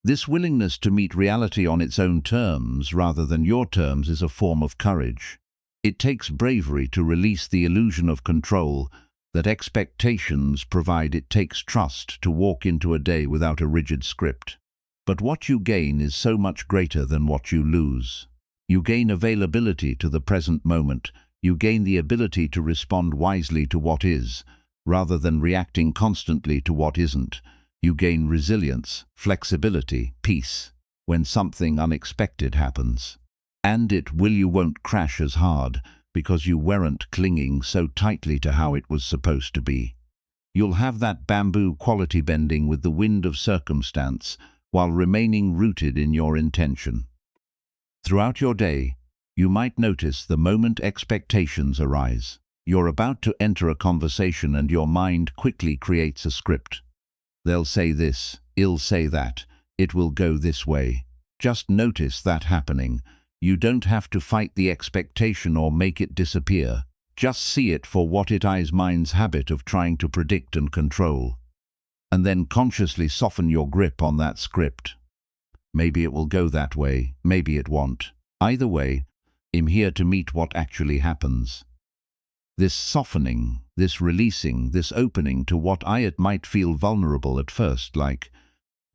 This willingness to meet reality on its own terms rather than your terms is a form of courage. It takes bravery to release the illusion of control that expectations provide. It takes trust to walk into a day without a rigid script. But what you gain is so much greater than what you lose. You gain availability to the present moment. You gain the ability to respond wisely to what is, rather than reacting constantly to what isn't. You gain resilience, flexibility, peace, when something unexpected happens. And you won't crash as hard, because you weren't clinging so tightly to how it was supposed to be. You'll have that bamboo quality, bending with the wind of circumstance, while remaining rooted in your intention. Throughout your day, you might notice the moment expectations arise. You're about to enter a conversation and your mind quickly creates a script. They'll say this, he'll say that, it will go this way. Just notice that happening. You don't have to fight the expectation or make it disappear. Just see it for what it is, mind's habit of trying to predict and control. And then consciously soften your grip on that script. Maybe it will go that way, maybe it won't. Either way, I'm here to meet what actually happens. This softening, this releasing, this opening to what it might feel vulnerable at first, like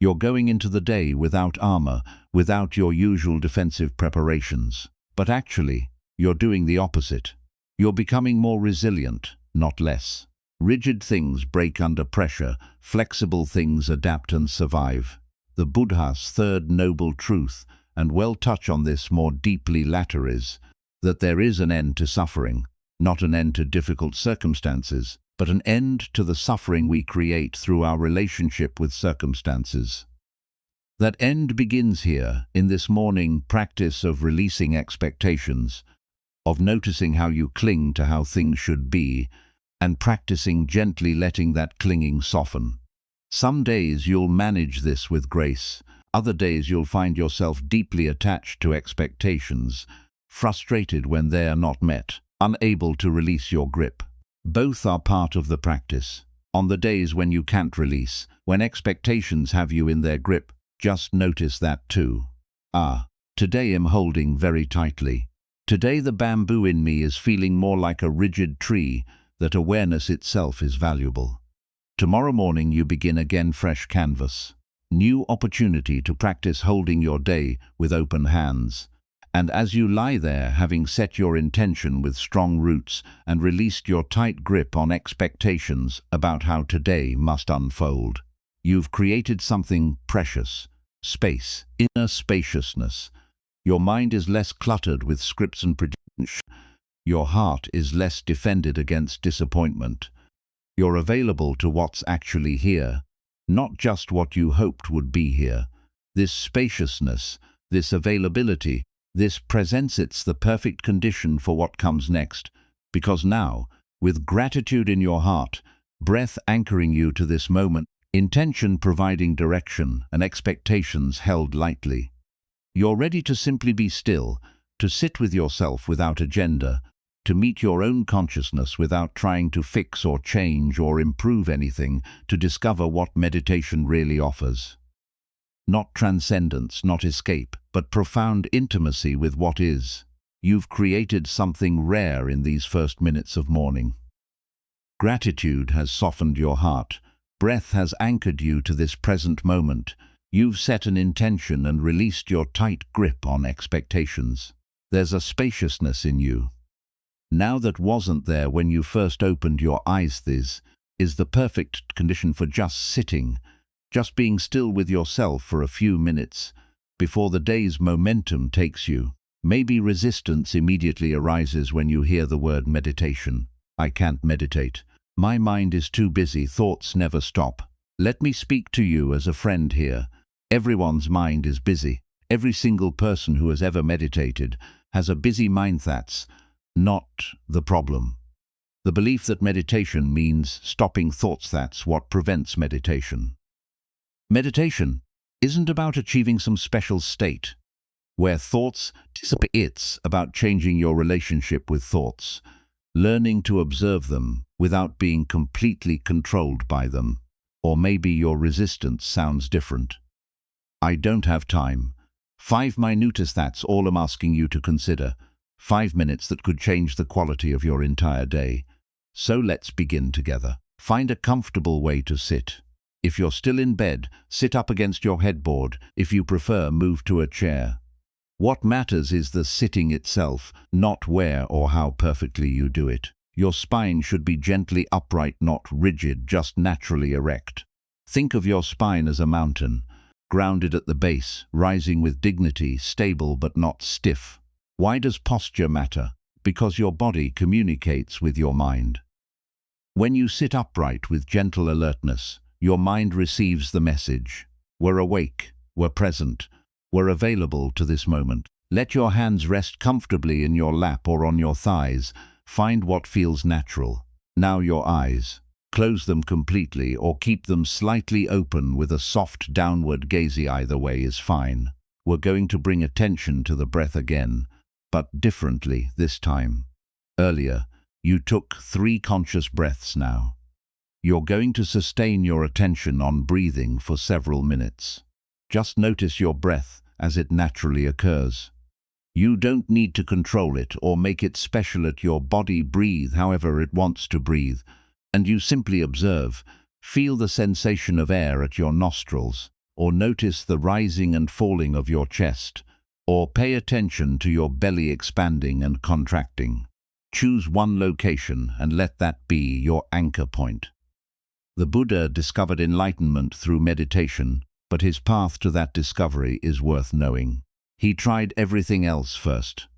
you're going into the day without armor, without your usual defensive preparations. But actually, you're doing the opposite. You're becoming more resilient, not less. Rigid things break under pressure, flexible things adapt and survive. The Buddha's third noble truth, and we'll touch on this more deeply later, is that there is an end to suffering, not an end to difficult circumstances, but an end to the suffering we create through our relationship with circumstances. That end begins here, in this morning practice of releasing expectations, of noticing how you cling to how things should be, and practicing gently letting that clinging soften. Some days you'll manage this with grace. Other days you'll find yourself deeply attached to expectations, frustrated when they are not met, unable to release your grip. Both are part of the practice. On the days when you can't release, when expectations have you in their grip, just notice that too. Today I'm holding very tightly. Today the bamboo in me is feeling more like a rigid tree, that awareness itself is valuable. Tomorrow morning you begin again, fresh canvas. New opportunity to practice holding your day with open hands. And as you lie there, having set your intention with strong roots and released your tight grip on expectations about how today must unfold, you've created something precious. Space, inner spaciousness. Your mind is less cluttered with scripts and predictions. Your heart is less defended against disappointment. You're available to what's actually here, not just what you hoped would be here. This spaciousness, this availability, this presents it's the perfect condition for what comes next, because now, with gratitude in your heart, breath anchoring you to this moment, intention providing direction, and expectations held lightly, you're ready to simply be still, to sit with yourself without agenda, to meet your own consciousness without trying to fix or change or improve anything, to discover what meditation really offers. Not transcendence, not escape, but profound intimacy with what is. You've created something rare in these first minutes of morning. Gratitude has softened your heart. Breath has anchored you to this present moment. You've set an intention and released your tight grip on expectations. There's a spaciousness in you. Now that wasn't there when you first opened your eyes. This is the perfect condition for just sitting, just being still with yourself for a few minutes, before the day's momentum takes you. Maybe resistance immediately arises when you hear the word meditation. I can't meditate. My mind is too busy, thoughts never stop. Let me speak to you as a friend here. Everyone's mind is busy. Every single person who has ever meditated has a busy mind. That's not the problem. The belief that meditation means stopping thoughts, that's what prevents meditation. Meditation isn't about achieving some special state where thoughts disappear. It's about changing your relationship with thoughts, learning to observe them without being completely controlled by them. Or maybe your resistance sounds different. I don't have time. 5 minutes, that's all I'm asking you to consider. 5 minutes that could change the quality of your entire day. So let's begin together. Find a comfortable way to sit. If you're still in bed, sit up against your headboard. If you prefer, move to a chair. What matters is the sitting itself, not where or how perfectly you do it. Your spine should be gently upright, not rigid, just naturally erect. Think of your spine as a mountain, grounded at the base, rising with dignity, stable but not stiff. Why does posture matter? Because your body communicates with your mind. When you sit upright with gentle alertness, your mind receives the message. We're awake, we're present, we're available to this moment. Let your hands rest comfortably in your lap or on your thighs. Find what feels natural. Now your eyes. Close them completely or keep them slightly open with a soft downward gaze. Either way is fine. We're going to bring attention to the breath again, but differently this time. Earlier, you took 3 conscious breaths now. You're going to sustain your attention on breathing for several minutes. Just notice your breath as it naturally occurs. You don't need to control it or make it special. At your body breathe however it wants to breathe, and you simply observe. Feel the sensation of air at your nostrils, or notice the rising and falling of your chest, or pay attention to your belly expanding and contracting. Choose one location and let that be your anchor point. The Buddha discovered enlightenment through meditation, but his path to that discovery is worth knowing. He tried everything else first.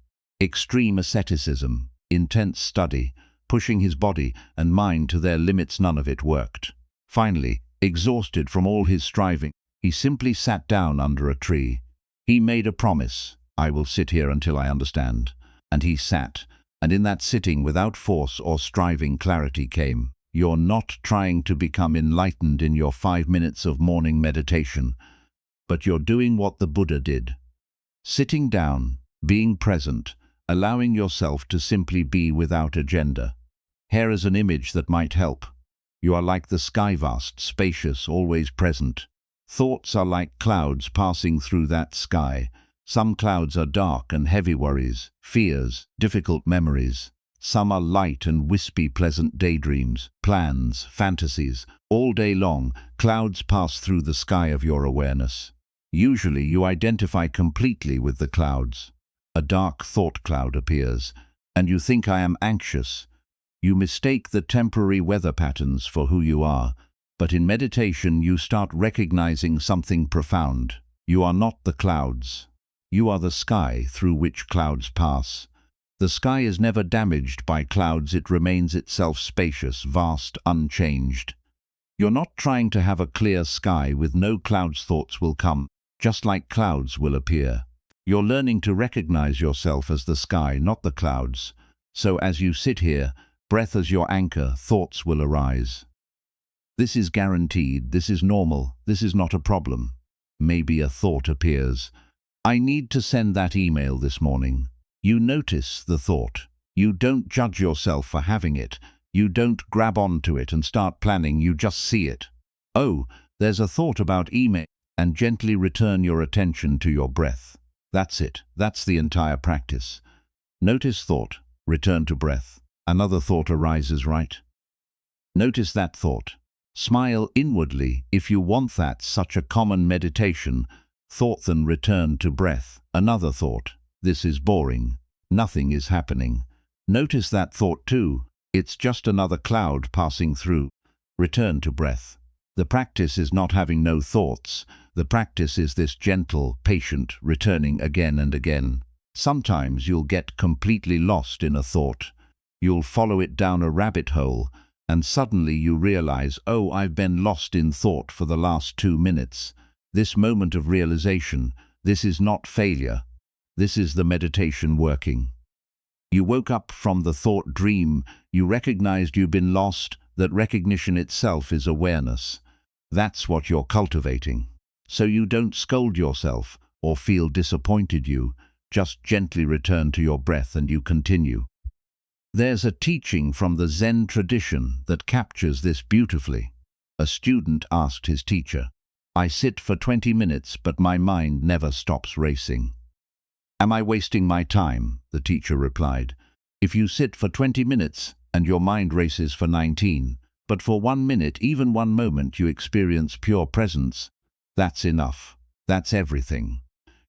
extreme asceticism, intense study, pushing his body and mind to their limits. None of it worked. Finally, exhausted from all his striving, he simply sat down under a tree. He made a promise: I will sit here until I understand. And he sat, and in that sitting, without force or striving, clarity came. You're not trying to become enlightened in your 5 minutes of morning meditation, but you're doing what the Buddha did. Sitting down, being present, allowing yourself to simply be without agenda. Here is an image that might help. You are like the sky, vast, spacious, always present. Thoughts are like clouds passing through that sky. Some clouds are dark and heavy worries, fears, difficult memories. Some are light and wispy, pleasant daydreams, plans, fantasies. All day long, clouds pass through the sky of your awareness. Usually you identify completely with the clouds. A dark thought cloud appears, and you think, I am anxious. You mistake the temporary weather patterns for who you are, but in meditation you start recognizing something profound. You are not the clouds. You are the sky through which clouds pass. The sky is never damaged by clouds. It remains itself, spacious, vast, unchanged. You're not trying to have a clear sky with no clouds. Thoughts will come, just like clouds will appear. You're learning to recognize yourself as the sky, not the clouds. So as you sit here, breath as your anchor, thoughts will arise. This is guaranteed. This is normal. This is not a problem. Maybe a thought appears. I need to send that email this morning. You notice the thought. You don't judge yourself for having it. You don't grab onto it and start planning. You just see it. Oh, there's a thought about email, and gently return your attention to your breath. That's it. That's the entire practice. Notice thought. Return to breath. Another thought arises, right? Notice that thought. Smile inwardly if you want that. Such a common meditation. Thought, then return to breath. Another thought. This is boring. Nothing is happening. Notice that thought too. It's just another cloud passing through. Return to breath. The practice is not having no thoughts. The practice is this gentle, patient, returning again and again. Sometimes you'll get completely lost in a thought. You'll follow it down a rabbit hole, and suddenly you realize, oh, I've been lost in thought for the last 2 minutes. This moment of realization, this is not failure. This is the meditation working. You woke up from the thought dream. You recognized you've been lost. That recognition itself is awareness. That's what you're cultivating. So you don't scold yourself or feel disappointed. You just gently return to your breath and you continue. There's a teaching from the Zen tradition that captures this beautifully. A student asked his teacher, I sit for 20 minutes, but my mind never stops racing. Am I wasting my time? The teacher replied. If you sit for 20 minutes and your mind races for 19, but for 1 minute, even 1 moment, you experience pure presence, that's enough. That's everything.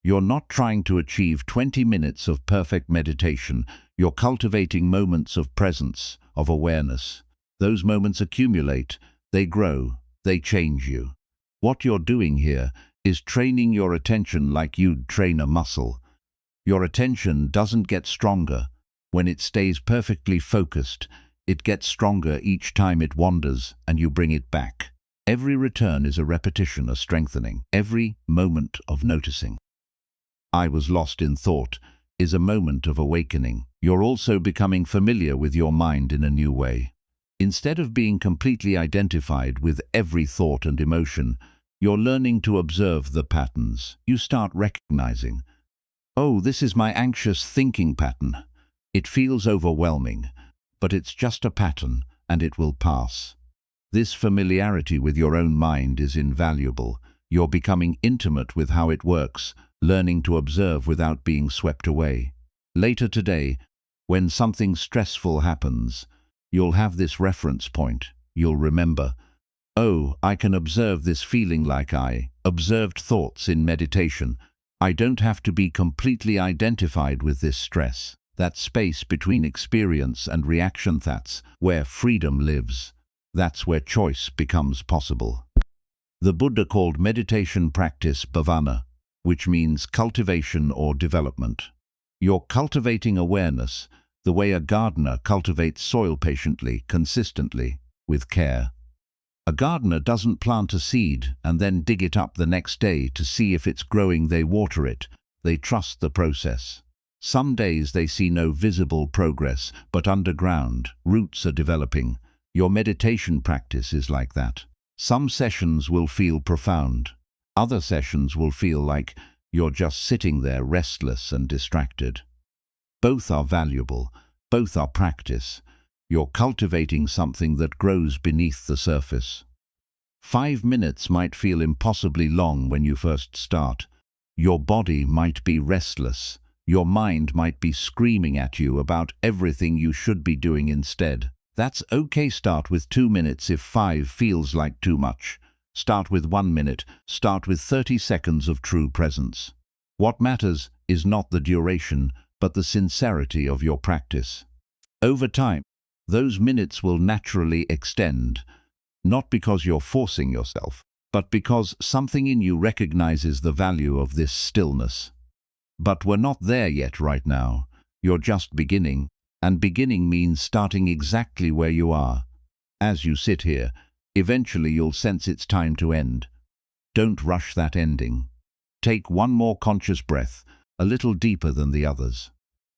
You're not trying to achieve 20 minutes of perfect meditation. You're cultivating moments of presence, of awareness. Those moments accumulate, they grow, they change you. What you're doing here is training your attention like you'd train a muscle. Your attention doesn't get stronger when it stays perfectly focused. It gets stronger each time it wanders and you bring it back. Every return is a repetition, a strengthening. Every moment of noticing. I was lost in thought is a moment of awakening. You're also becoming familiar with your mind in a new way. Instead of being completely identified with every thought and emotion, you're learning to observe the patterns. You start recognizing, oh, this is my anxious thinking pattern. It feels overwhelming, but it's just a pattern and it will pass. This familiarity with your own mind is invaluable. You're becoming intimate with how it works, learning to observe without being swept away. Later today, when something stressful happens, you'll have this reference point. You'll remember, oh, I can observe this feeling like I observed thoughts in meditation. I don't have to be completely identified with this stress. That space between experience and reaction, that's where freedom lives. That's where choice becomes possible. The Buddha called meditation practice bhavana, which means cultivation or development. You're cultivating awareness, the way a gardener cultivates soil patiently, consistently, with care. A gardener doesn't plant a seed and then dig it up the next day to see if it's growing. They water it. They trust the process. Some days they see no visible progress, but underground, roots are developing. Your meditation practice is like that. Some sessions will feel profound. Other sessions will feel like you're just sitting there restless and distracted. Both are valuable. Both are practice. You're cultivating something that grows beneath the surface. 5 minutes might feel impossibly long when you first start. Your body might be restless. Your mind might be screaming at you about everything you should be doing instead. That's okay. Start with 2 minutes if 5 feels like too much. Start with 1 minute. Start with 30 seconds of true presence. What matters is not the duration, but the sincerity of your practice. Over time, those minutes will naturally extend, not because you're forcing yourself, but because something in you recognizes the value of this stillness. But we're not there yet right now. You're just beginning, and beginning means starting exactly where you are. As you sit here, eventually you'll sense it's time to end. Don't rush that ending. Take one more conscious breath, a little deeper than the others.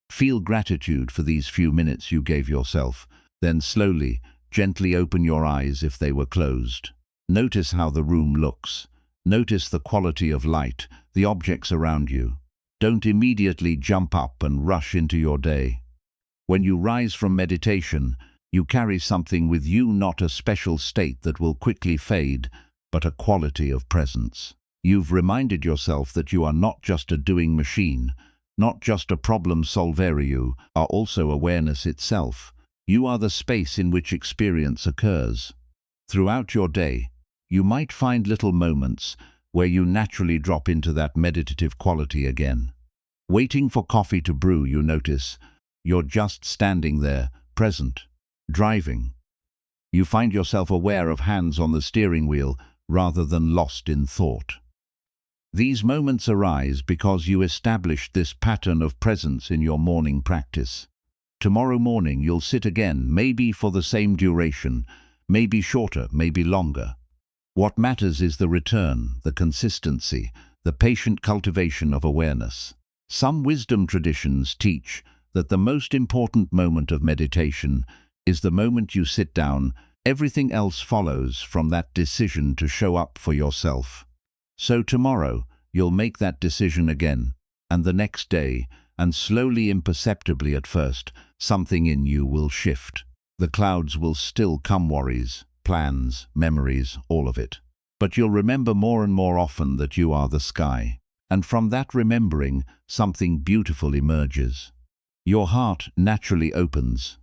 Feel gratitude for these few minutes you gave yourself, then slowly, gently open your eyes if they were closed. Notice how the room looks. Notice the quality of light, the objects around you. Don't immediately jump up and rush into your day. When you rise from meditation, you carry something with you, not a special state that will quickly fade, but a quality of presence. You've reminded yourself that you are not just a doing machine, not just a problem solver. You are also awareness itself. You are the space in which experience occurs. Throughout your day, you might find little moments where you naturally drop into that meditative quality again. Waiting for coffee to brew, you notice you're just standing there, present. Driving, you find yourself aware of hands on the steering wheel rather than lost in thought. These moments arise because you established this pattern of presence in your morning practice. Tomorrow morning you'll sit again, maybe for the same duration, maybe shorter, maybe longer. What matters is the return, the consistency, the patient cultivation of awareness. Some wisdom traditions teach that the most important moment of meditation is the moment you sit down. Everything else follows from that decision to show up for yourself. So tomorrow, you'll make that decision again, and the next day, and slowly, imperceptibly at first, something in you will shift. The clouds will still come, worries, plans, memories, all of it. But you'll remember more and more often that you are the sky. And from that remembering, something beautiful emerges. Your heart naturally opens.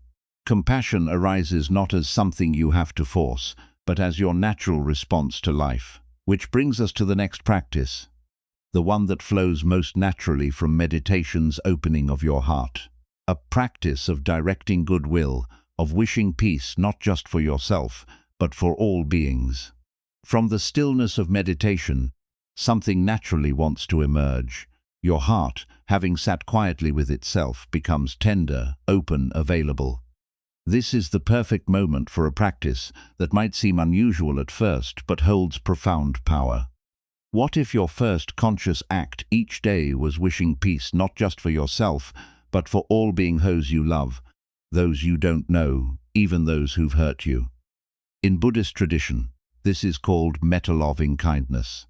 Compassion arises not as something you have to force, but as your natural response to life. Which brings us to the next practice, the one that flows most naturally from meditation's opening of your heart. A practice of directing goodwill, of wishing peace not just for yourself, but for all beings. From the stillness of meditation, something naturally wants to emerge. Your heart, having sat quietly with itself, becomes tender, open, available. This is the perfect moment for a practice that might seem unusual at first, but holds profound power. What if your first conscious act each day was wishing peace not just for yourself, but for all beings you love, those you don't know, even those who've hurt you? In Buddhist tradition, this is called metta-loving kindness.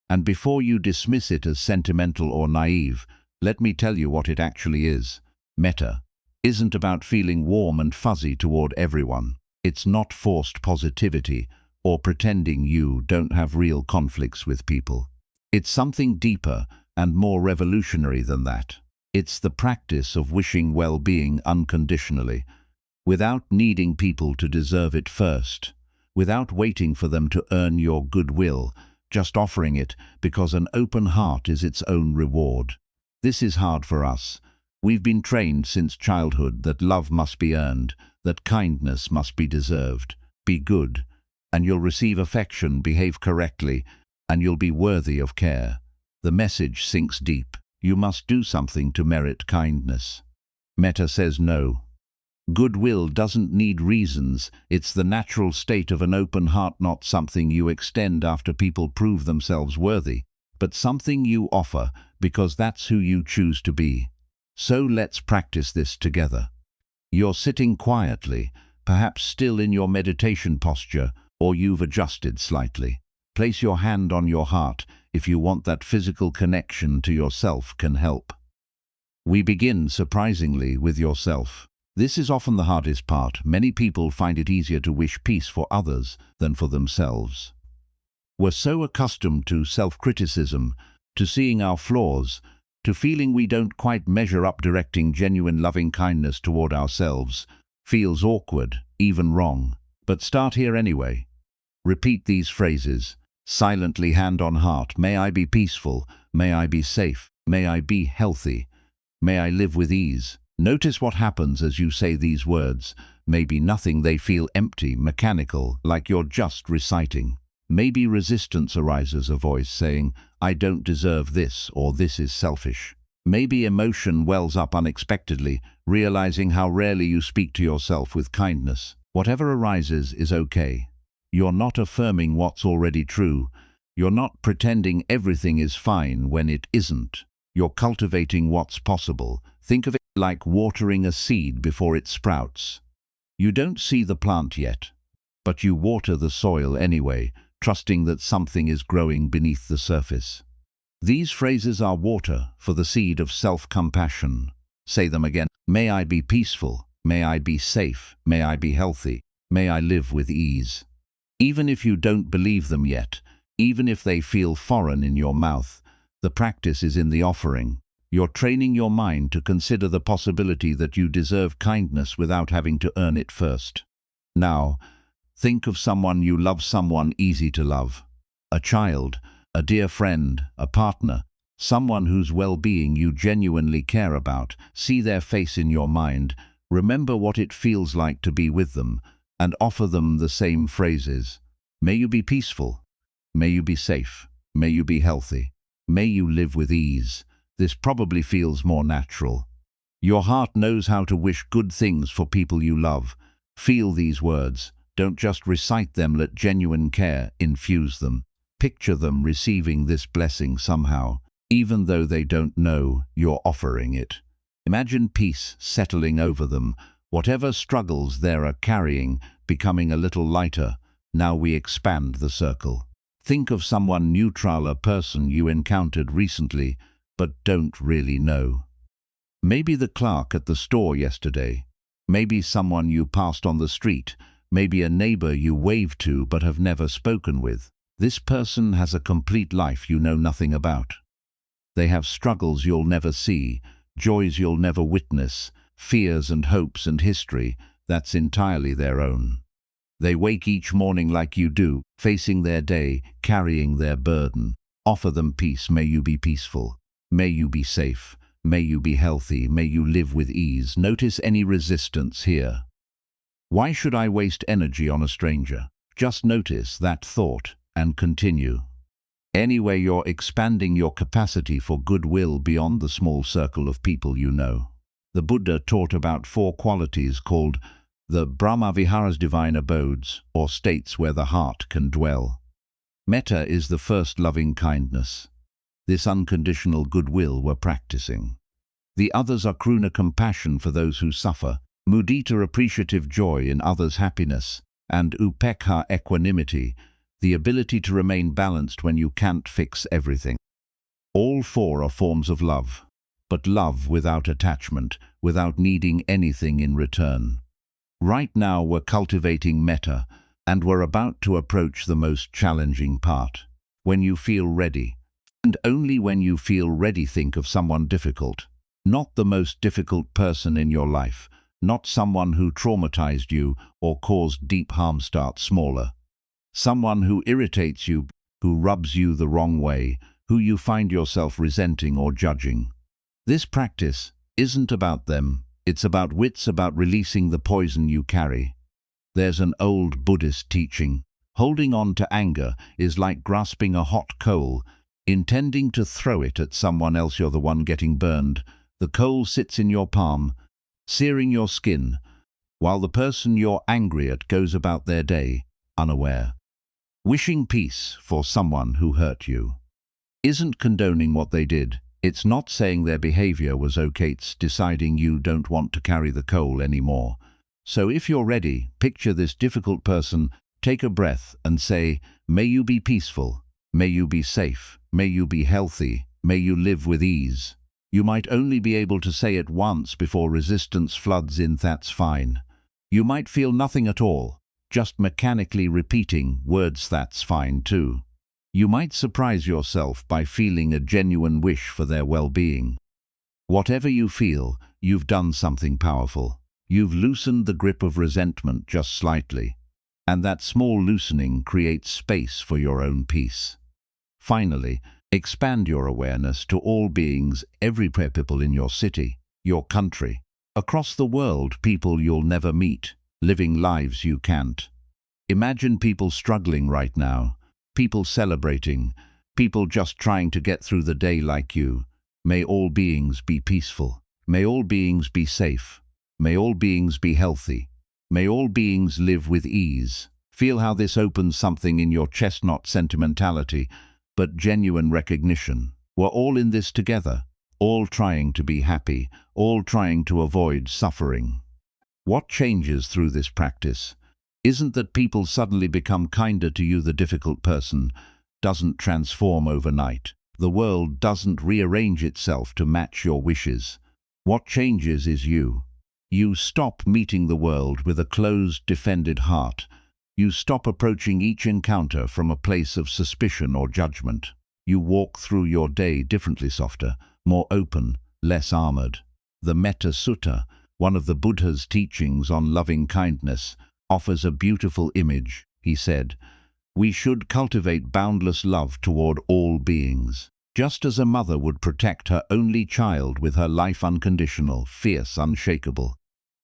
And before you dismiss it as sentimental or naive, let me tell you what it actually is. Metta isn't about feeling warm and fuzzy toward everyone. It's not forced positivity or pretending you don't have real conflicts with people. It's something deeper and more revolutionary than that. It's the practice of wishing well-being unconditionally, without needing people to deserve it first, without waiting for them to earn your goodwill, just offering it because an open heart is its own reward. This is hard for us. We've been trained since childhood that love must be earned, that kindness must be deserved. Be good, and you'll receive affection. Behave correctly, and you'll be worthy of care. The message sinks deep. You must do something to merit kindness. Metta says no. Goodwill doesn't need reasons. It's the natural state of an open heart, not something you extend after people prove themselves worthy, but something you offer because that's who you choose to be. So let's practice this together. You're sitting quietly, perhaps still in your meditation posture, or you've adjusted slightly. Place your hand on your heart if you want that physical connection to yourself can help. We begin, surprisingly, with yourself. This is often the hardest part. Many people find it easier to wish peace for others than for themselves. We're so accustomed to self-criticism, to seeing our flaws, to feeling we don't quite measure up. Directing genuine loving kindness toward ourselves feels awkward, even wrong. But start here anyway. Repeat these phrases, silently, hand on heart. May I be peaceful. May I be safe. May I be healthy. May I live with ease. Notice what happens as you say these words. Maybe nothing. They feel empty, mechanical, like you're just reciting. Maybe resistance arises, a voice saying, I don't deserve this, or this is selfish. Maybe emotion wells up unexpectedly, realizing how rarely you speak to yourself with kindness. Whatever arises is okay. You're not affirming what's already true. You're not pretending everything is fine when it isn't. You're cultivating what's possible. Think of it like watering a seed before it sprouts. You don't see the plant yet, but you water the soil anyway, trusting that something is growing beneath the surface. These phrases are water for the seed of self-compassion. Say them again. May I be peaceful. May I be safe. May I be healthy. May I live with ease. Even if you don't believe them yet, even if they feel foreign in your mouth, the practice is in the offering. You're training your mind to consider the possibility that you deserve kindness without having to earn it first. Now, think of someone you love, someone easy to love. A child, a dear friend, a partner, someone whose well-being you genuinely care about. See their face in your mind, remember what it feels like to be with them, and offer them the same phrases. May you be peaceful. May you be safe. May you be healthy. May you live with ease. This probably feels more natural. Your heart knows how to wish good things for people you love. Feel these words. Don't just recite them, let genuine care infuse them. Picture them receiving this blessing somehow, even though they don't know you're offering it. Imagine peace settling over them, whatever struggles they are carrying becoming a little lighter. Now we expand the circle. Think of someone neutral, a person you encountered recently but don't really know. Maybe the clerk at the store yesterday, maybe someone you passed on the street, maybe a neighbor you waved to but have never spoken with. This person has a complete life you know nothing about. They have struggles you'll never see, joys you'll never witness, fears and hopes and history that's entirely their own. They wake each morning like you do, facing their day, carrying their burden. Offer them peace. May you be peaceful. May you be safe. May you be healthy. May you live with ease. Notice any resistance here. Why should I waste energy on a stranger? Just notice that thought and continue. Anyway, you're expanding your capacity for goodwill beyond the small circle of people you know. The Buddha taught about 4 qualities called the Brahma-viharas, divine abodes, or states where the heart can dwell. Metta is the first, loving kindness. This unconditional goodwill we're practicing. The others are kruna, compassion for those who suffer, mudita, appreciative joy in others' happiness, and upekkha, equanimity, the ability to remain balanced when you can't fix everything. All 4 are forms of love, but love without attachment, without needing anything in return. Right now we're cultivating metta, and we're about to approach the most challenging part. When you feel ready, and only when you feel ready, think of someone difficult. Not the most difficult person in your life, not someone who traumatized you or caused deep harm. Start smaller. Someone who irritates you, who rubs you the wrong way, who you find yourself resenting or judging. This practice isn't about them. It's about wits, about releasing the poison you carry. There's an old Buddhist teaching. Holding on to anger is like grasping a hot coal. intending to throw it at someone else. You're the one getting burned. The coal sits in your palm, searing your skin, while the person you're angry at goes about their day, unaware. Wishing peace for someone who hurt you isn't condoning what they did. It's not saying their behavior was okay. It's deciding you don't want to carry the coal anymore. So if you're ready, picture this difficult person, take a breath and say, may you be peaceful, may you be safe, may you be healthy, may you live with ease. You might only be able to say it once before resistance floods in. That's fine. You might feel nothing at all, just mechanically repeating words. That's fine too. You might surprise yourself by feeling a genuine wish for their well-being. Whatever you feel, you've done something powerful. You've loosened the grip of resentment just slightly, and that small loosening creates space for your own peace. Finally, expand your awareness to all beings, every people in your city, your country, across the world, people you'll never meet, living lives you can't. Imagine people struggling right now, people celebrating, people just trying to get through the day like you. May all beings be peaceful. May all beings be safe. May all beings be healthy. May all beings live with ease. Feel how this opens something in your chest, not sentimentality, but genuine recognition. We're all in this together, all trying to be happy, all trying to avoid suffering. What changes through this practice isn't that people suddenly become kinder to you. The difficult person doesn't transform overnight. The world doesn't rearrange itself to match your wishes. What changes is you. You stop meeting the world with a closed, defended heart. You stop approaching each encounter from a place of suspicion or judgment. You walk through your day differently, softer, more open, less armored. The Metta Sutta, one of the Buddha's teachings on loving kindness, offers a beautiful image. He said, we should cultivate boundless love toward all beings, just as a mother would protect her only child with her life unconditional, fierce, unshakable.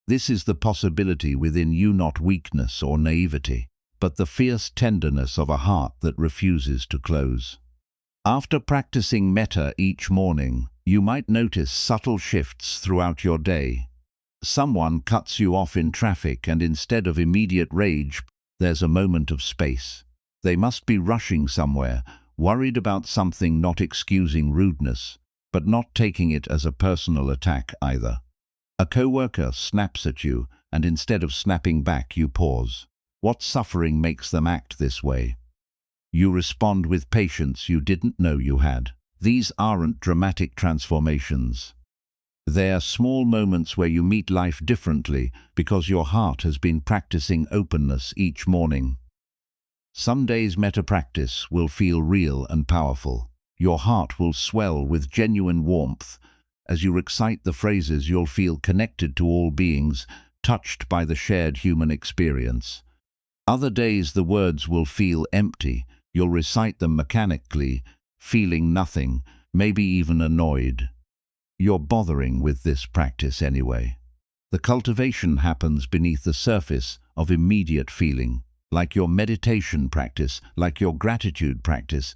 This is the possibility within you, not weakness or naivety, but the fierce tenderness of a heart that refuses to close. After practicing metta each morning, you might notice subtle shifts throughout your day. Someone cuts you off in traffic, and instead of immediate rage, there's a moment of space. They must be rushing somewhere, worried about something, not excusing rudeness, but not taking it as a personal attack either. A coworker snaps at you, and instead of snapping back, you pause. What suffering makes them act this way? You respond with patience you didn't know you had. These aren't dramatic transformations. They're small moments where you meet life differently because your heart has been practicing openness each morning. Some days metta practice will feel real and powerful. Your heart will swell with genuine warmth. As you recite the phrases, you'll feel connected to all beings, touched by the shared human experience. Other days the words will feel empty. You'll recite them mechanically, feeling nothing, maybe even annoyed. You're bothering with this practice anyway. The cultivation happens beneath the surface of immediate feeling, like your meditation practice, like your gratitude practice.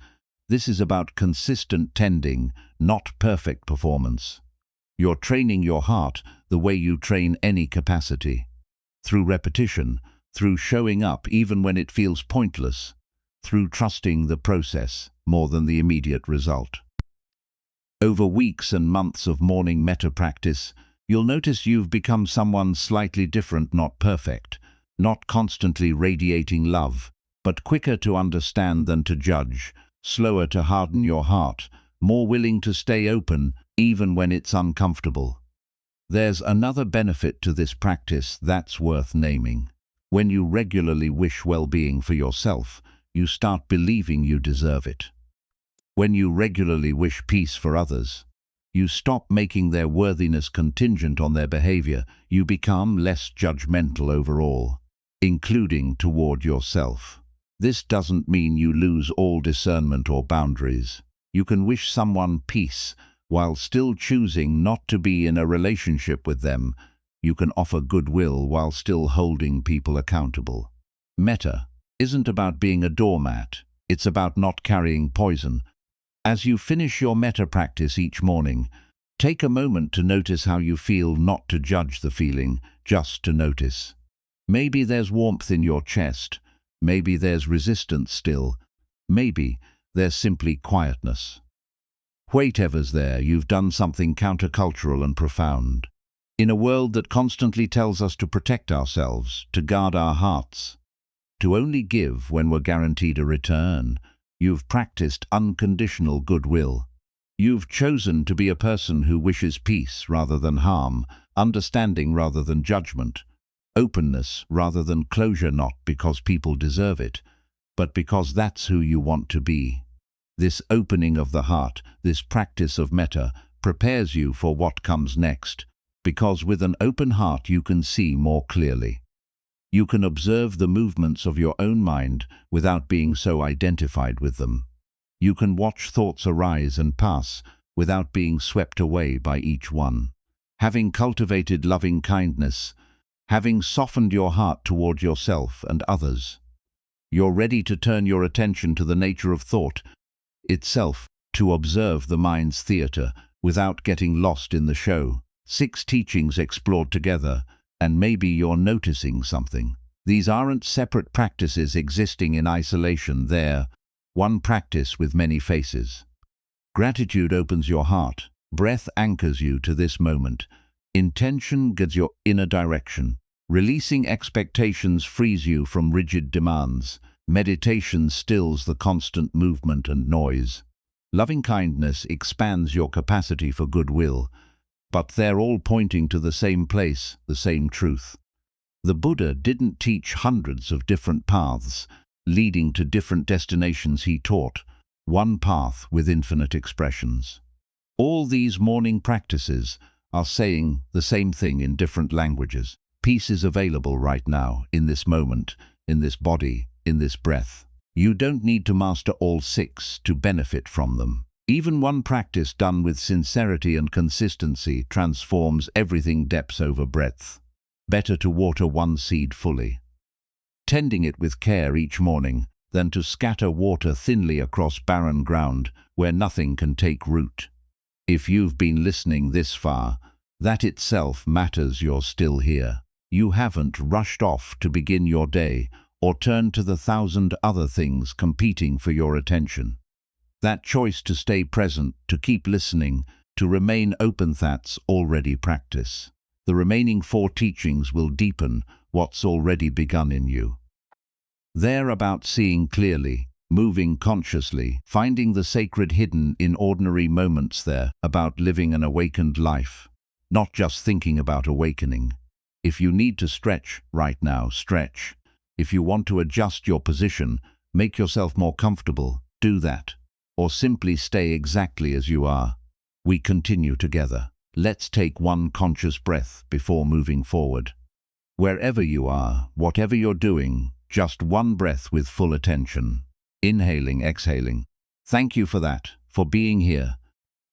This is about consistent tending, not perfect performance. You're training your heart the way you train any capacity. Through repetition, through showing up even when it feels pointless, through trusting the process more than the immediate result. Over weeks and months of morning metta practice, you'll notice you've become someone slightly different, not perfect, not constantly radiating love, but quicker to understand than to judge, slower to harden your heart, more willing to stay open even when it's uncomfortable. There's another benefit to this practice that's worth naming. When you regularly wish well-being for yourself, you start believing you deserve it. When you regularly wish peace for others, you stop making their worthiness contingent on their behavior. You become less judgmental overall, including toward yourself. This doesn't mean you lose all discernment or boundaries. You can wish someone peace while still choosing not to be in a relationship with them. You can offer goodwill while still holding people accountable. Metta isn't about being a doormat. It's about not carrying poison. As you finish your metta practice each morning, take a moment to notice how you feel, not to judge the feeling, just to notice. Maybe there's warmth in your chest, maybe there's resistance still, maybe there's simply quietness. Whatever's there, you've done something countercultural and profound. In a world that constantly tells us to protect ourselves, to guard our hearts, to only give when we're guaranteed a return, you've practiced unconditional goodwill. You've chosen to be a person who wishes peace rather than harm, understanding rather than judgment, openness rather than closure, not because people deserve it, but because that's who you want to be. This opening of the heart, this practice of metta, prepares you for what comes next, because with an open heart you can see more clearly. You can observe the movements of your own mind without being so identified with them. You can watch thoughts arise and pass without being swept away by each one. Having cultivated loving kindness, having softened your heart toward yourself and others, you're ready to turn your attention to the nature of thought itself, to observe the mind's theater without getting lost in the show. 6 teachings explored together, and maybe you're noticing something. These aren't separate practices existing in isolation. They're one practice with many faces. Gratitude opens your heart. Breath anchors you to this moment. Intention guides your inner direction. Releasing expectations frees you from rigid demands. Meditation stills the constant movement and noise. Loving kindness expands your capacity for goodwill. But they're all pointing to the same place, the same truth. The Buddha didn't teach hundreds of different paths, leading to different destinations. He taught one path with infinite expressions. All these morning practices are saying the same thing in different languages. Peace is available right now, in this moment, in this body, in this breath. You don't need to master all 6 to benefit from them. Even one practice done with sincerity and consistency transforms everything. Depth over breadth. Better to water one seed fully, tending it with care each morning, than to scatter water thinly across barren ground where nothing can take root. If you've been listening this far, that itself matters. You're still here. You haven't rushed off to begin your day or turned to the 1,000 other things competing for your attention. That choice to stay present, to keep listening, to remain open, that's already practice. The remaining 4 teachings will deepen what's already begun in you. They're about seeing clearly, moving consciously, finding the sacred hidden in ordinary moments. They're about living an awakened life, not just thinking about awakening. If you need to stretch right now, stretch. If you want to adjust your position, make yourself more comfortable, do that. Or simply stay exactly as you are. We continue together. Let's take one conscious breath before moving forward. Wherever you are, whatever you're doing, just one breath with full attention. Inhaling, exhaling. Thank you for that, for being here,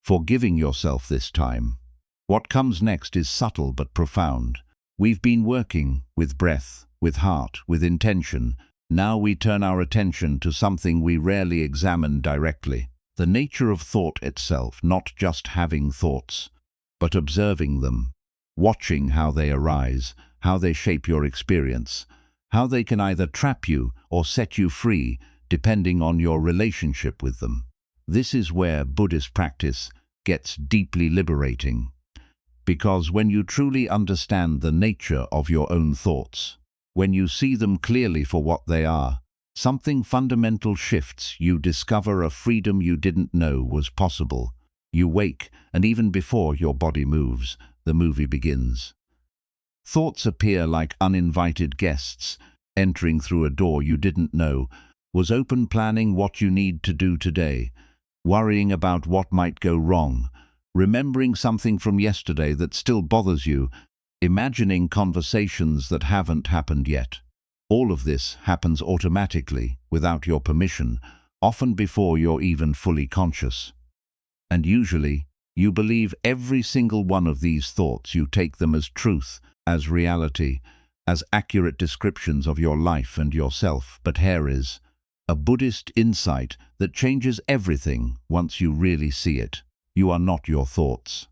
for giving yourself this time. What comes next is subtle but profound. We've been working with breath, with heart, with intention. Now we turn our attention to something we rarely examine directly. The nature of thought itself, not just having thoughts, but observing them, watching how they arise, how they shape your experience, how they can either trap you or set you free, depending on your relationship with them. This is where Buddhist practice gets deeply liberating, because when you truly understand the nature of your own thoughts, when you see them clearly for what they are, something fundamental shifts. You discover a freedom you didn't know was possible. You wake, and even before your body moves, the movie begins. Thoughts appear like uninvited guests, entering through a door you didn't know was open, planning what you need to do today, worrying about what might go wrong, remembering something from yesterday that still bothers you, imagining conversations that haven't happened yet. All of this happens automatically, without your permission, often before you're even fully conscious. And usually, you believe every single one of these thoughts. You take them as truth, as reality, as accurate descriptions of your life and yourself. But here is a Buddhist insight that changes everything once you really see it. You are not your thoughts.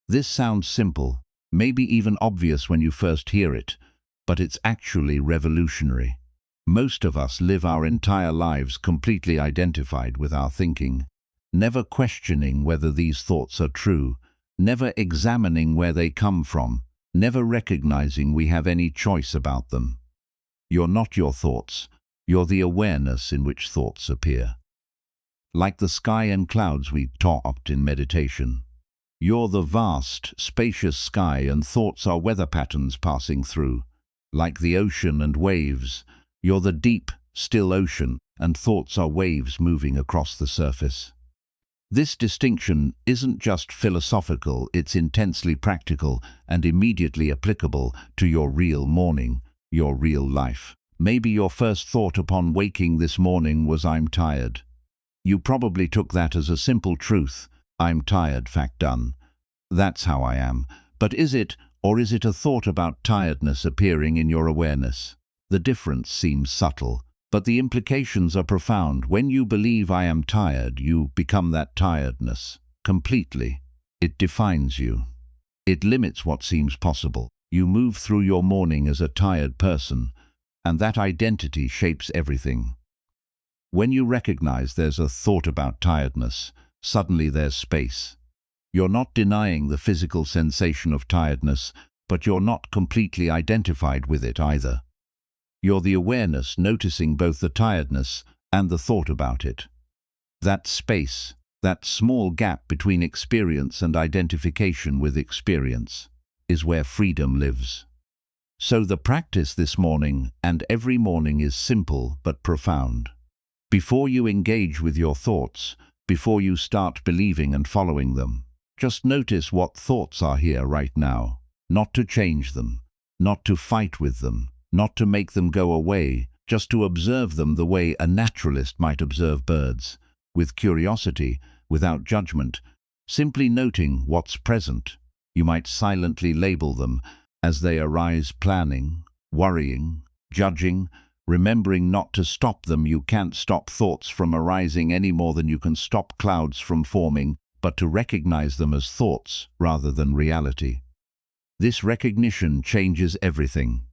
This sounds simple, maybe even obvious when you first hear it, but it's actually revolutionary. Most of us live our entire lives completely identified with our thinking, never questioning whether these thoughts are true, never examining where they come from, never recognizing we have any choice about them. You're not your thoughts, you're the awareness in which thoughts appear. Like the sky and clouds we taught in meditation. You're the vast, spacious sky and thoughts are weather patterns passing through. Like the ocean and waves, you're the deep, still ocean and thoughts are waves moving across the surface. This distinction isn't just philosophical, it's intensely practical and immediately applicable to your real morning, your real life. Maybe your first thought upon waking this morning was "I'm tired." You probably took that as a simple truth. I'm tired, fact done. That's how I am. But is it, or is it a thought about tiredness appearing in your awareness? The difference seems subtle, but the implications are profound. When you believe "I am tired," you become that tiredness, completely. It defines you. It limits what seems possible. You move through your morning as a tired person, and that identity shapes everything. When you recognize there's a thought about tiredness, suddenly there's space. You're not denying the physical sensation of tiredness, but you're not completely identified with it either. You're the awareness noticing both the tiredness and the thought about it. That space, that small gap between experience and identification with experience, is where freedom lives. So the practice this morning and every morning is simple but profound. Before you engage with your thoughts, before you start believing and following them, just notice what thoughts are here right now. Not to change them, not to fight with them, not to make them go away, just to observe them the way a naturalist might observe birds, with curiosity, without judgment, simply noting what's present. You might silently label them as they arise, planning, worrying, judging, remembering not to stop them. You can't stop thoughts from arising any more than you can stop clouds from forming, but to recognize them as thoughts rather than reality. This recognition changes everything.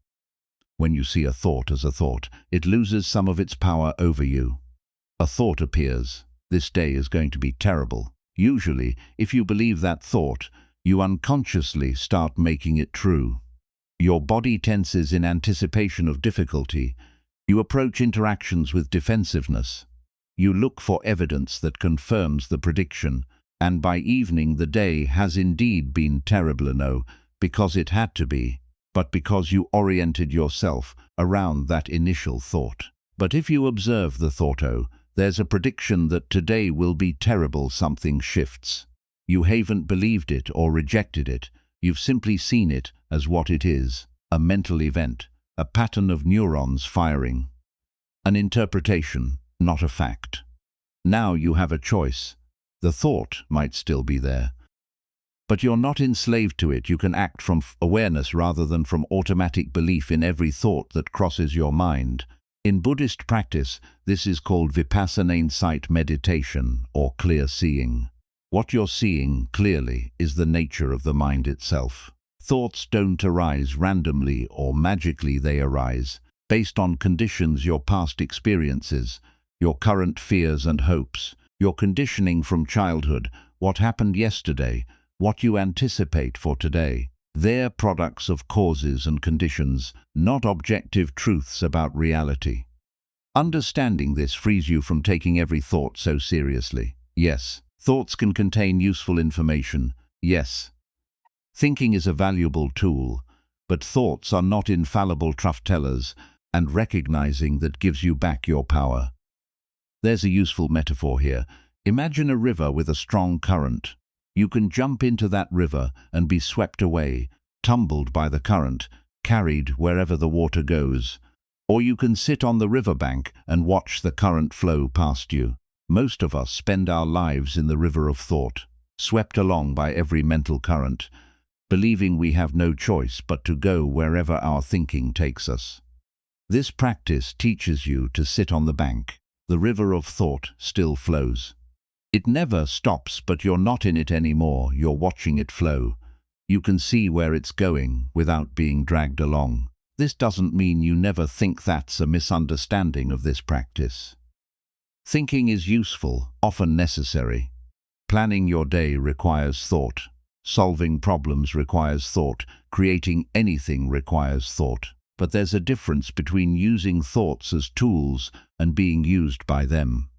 When you see a thought as a thought, it loses some of its power over you. A thought appears, "This day is going to be terrible." Usually, if you believe that thought, you unconsciously start making it true. Your body tenses in anticipation of difficulty. You approach interactions with defensiveness. You look for evidence that confirms the prediction, and by evening the day has indeed been terrible, no, because it had to be, but because you oriented yourself around that initial thought. But if you observe the thought, "Oh, there's a prediction that today will be terrible," something shifts. You haven't believed it or rejected it. You've simply seen it as what it is, a mental event, a pattern of neurons firing. An interpretation, not a fact. Now you have a choice. The thought might still be there, but you're not enslaved to it. You can act from awareness rather than from automatic belief in every thought that crosses your mind. In Buddhist practice, this is called vipassana insight meditation, or clear seeing. What you're seeing clearly is the nature of the mind itself. Thoughts don't arise randomly or magically. They arise based on conditions, your past experiences, your current fears and hopes, your conditioning from childhood, what happened yesterday, what you anticipate for today. They're products of causes and conditions, not objective truths about reality. Understanding this frees you from taking every thought so seriously. Yes, thoughts can contain useful information. Yes, thinking is a valuable tool, but thoughts are not infallible truth-tellers, and recognizing that gives you back your power. There's a useful metaphor here. Imagine a river with a strong current. You can jump into that river and be swept away, tumbled by the current, carried wherever the water goes. Or you can sit on the riverbank and watch the current flow past you. Most of us spend our lives in the river of thought, swept along by every mental current, believing we have no choice but to go wherever our thinking takes us. This practice teaches you to sit on the bank. the river of thought still flows. It never stops, but you're not in it anymore, you're watching it flow. You can see where it's going without being dragged along. This doesn't mean you never think. That's a misunderstanding of this practice. Thinking is useful, often necessary. Planning your day requires thought. Solving problems requires thought. Creating anything requires thought. But there's a difference between using thoughts as tools and being used by them.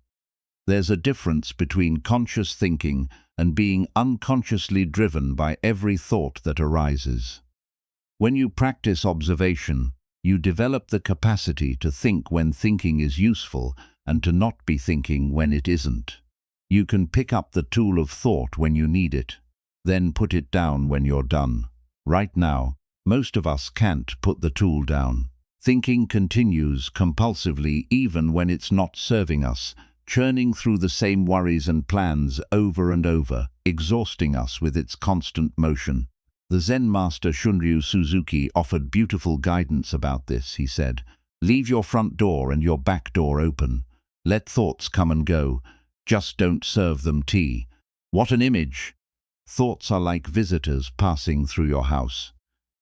There's a difference between conscious thinking and being unconsciously driven by every thought that arises. When you practice observation, you develop the capacity to think when thinking is useful and to not be thinking when it isn't. You can pick up the tool of thought when you need it, then put it down when you're done. Right now, most of us can't put the tool down. Thinking continues compulsively even when it's not serving us, churning through the same worries and plans over and over, exhausting us with its constant motion. The Zen master Shunryu Suzuki offered beautiful guidance about this. He said, "Leave your front door and your back door open. Let thoughts come and go. Just don't serve them tea." What an image! Thoughts are like visitors passing through your house.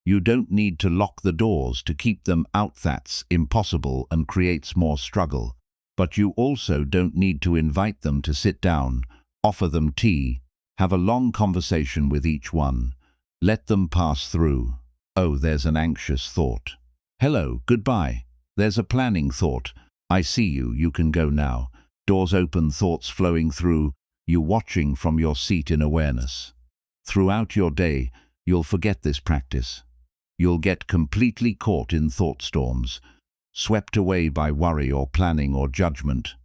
You don't need to lock the doors to keep them out. That's impossible and creates more struggle. But you also don't need to invite them to sit down, offer them tea, have a long conversation with each one. Let them pass through. Oh, there's an anxious thought. Hello, goodbye. There's a planning thought. I see you, you can go now. Doors open, thoughts flowing through, you watching from your seat in awareness. Throughout your day, you'll forget this practice. You'll get completely caught in thought storms, swept away by worry or planning or judgment,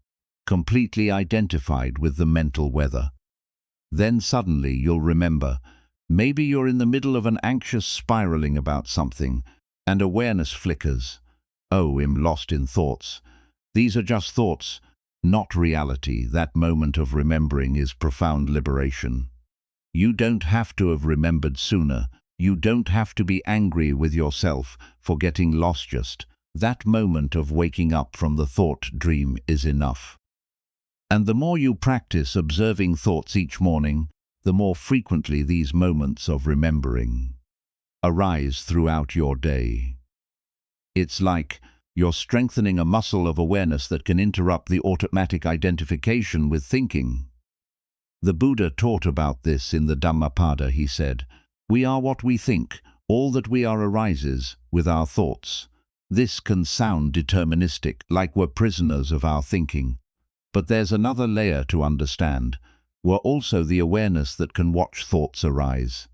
completely identified with the mental weather. Then suddenly you'll remember, maybe you're in the middle of an anxious spiraling about something, and awareness flickers. Oh, I'm lost in thoughts. These are just thoughts, not reality. That moment of remembering is profound liberation. You don't have to have remembered sooner. You don't have to be angry with yourself for getting lost. Just that moment of waking up from the thought dream is enough. And the more you practice observing thoughts each morning, the more frequently these moments of remembering arise throughout your day. It's like you're strengthening a muscle of awareness that can interrupt the automatic identification with thinking. The Buddha taught about this in the Dhammapada. He said, "We are what we think. All that we are arises with our thoughts." This can sound deterministic, like we're prisoners of our thinking. But there's another layer to understand. We're also the awareness that can watch thoughts arise.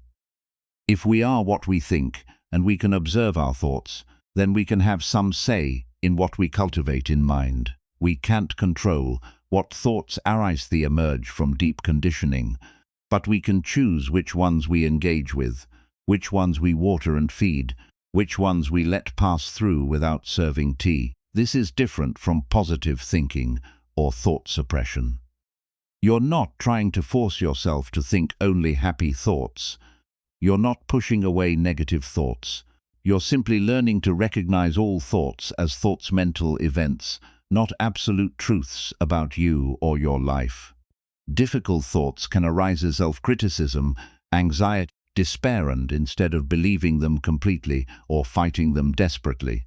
If we are what we think, and we can observe our thoughts, then we can have some say in what we cultivate in mind. We can't control what thoughts arise. They emerge from deep conditioning, but we can choose which ones we engage with, which ones we water and feed, which ones we let pass through without serving tea. This is different from positive thinking or thought suppression. You're not trying to force yourself to think only happy thoughts. You're not pushing away negative thoughts. You're simply learning to recognize all thoughts as thoughts, mental events, not absolute truths about you or your life. Difficult thoughts can arise as self-criticism, anxiety, despair, and instead of believing them completely or fighting them desperately,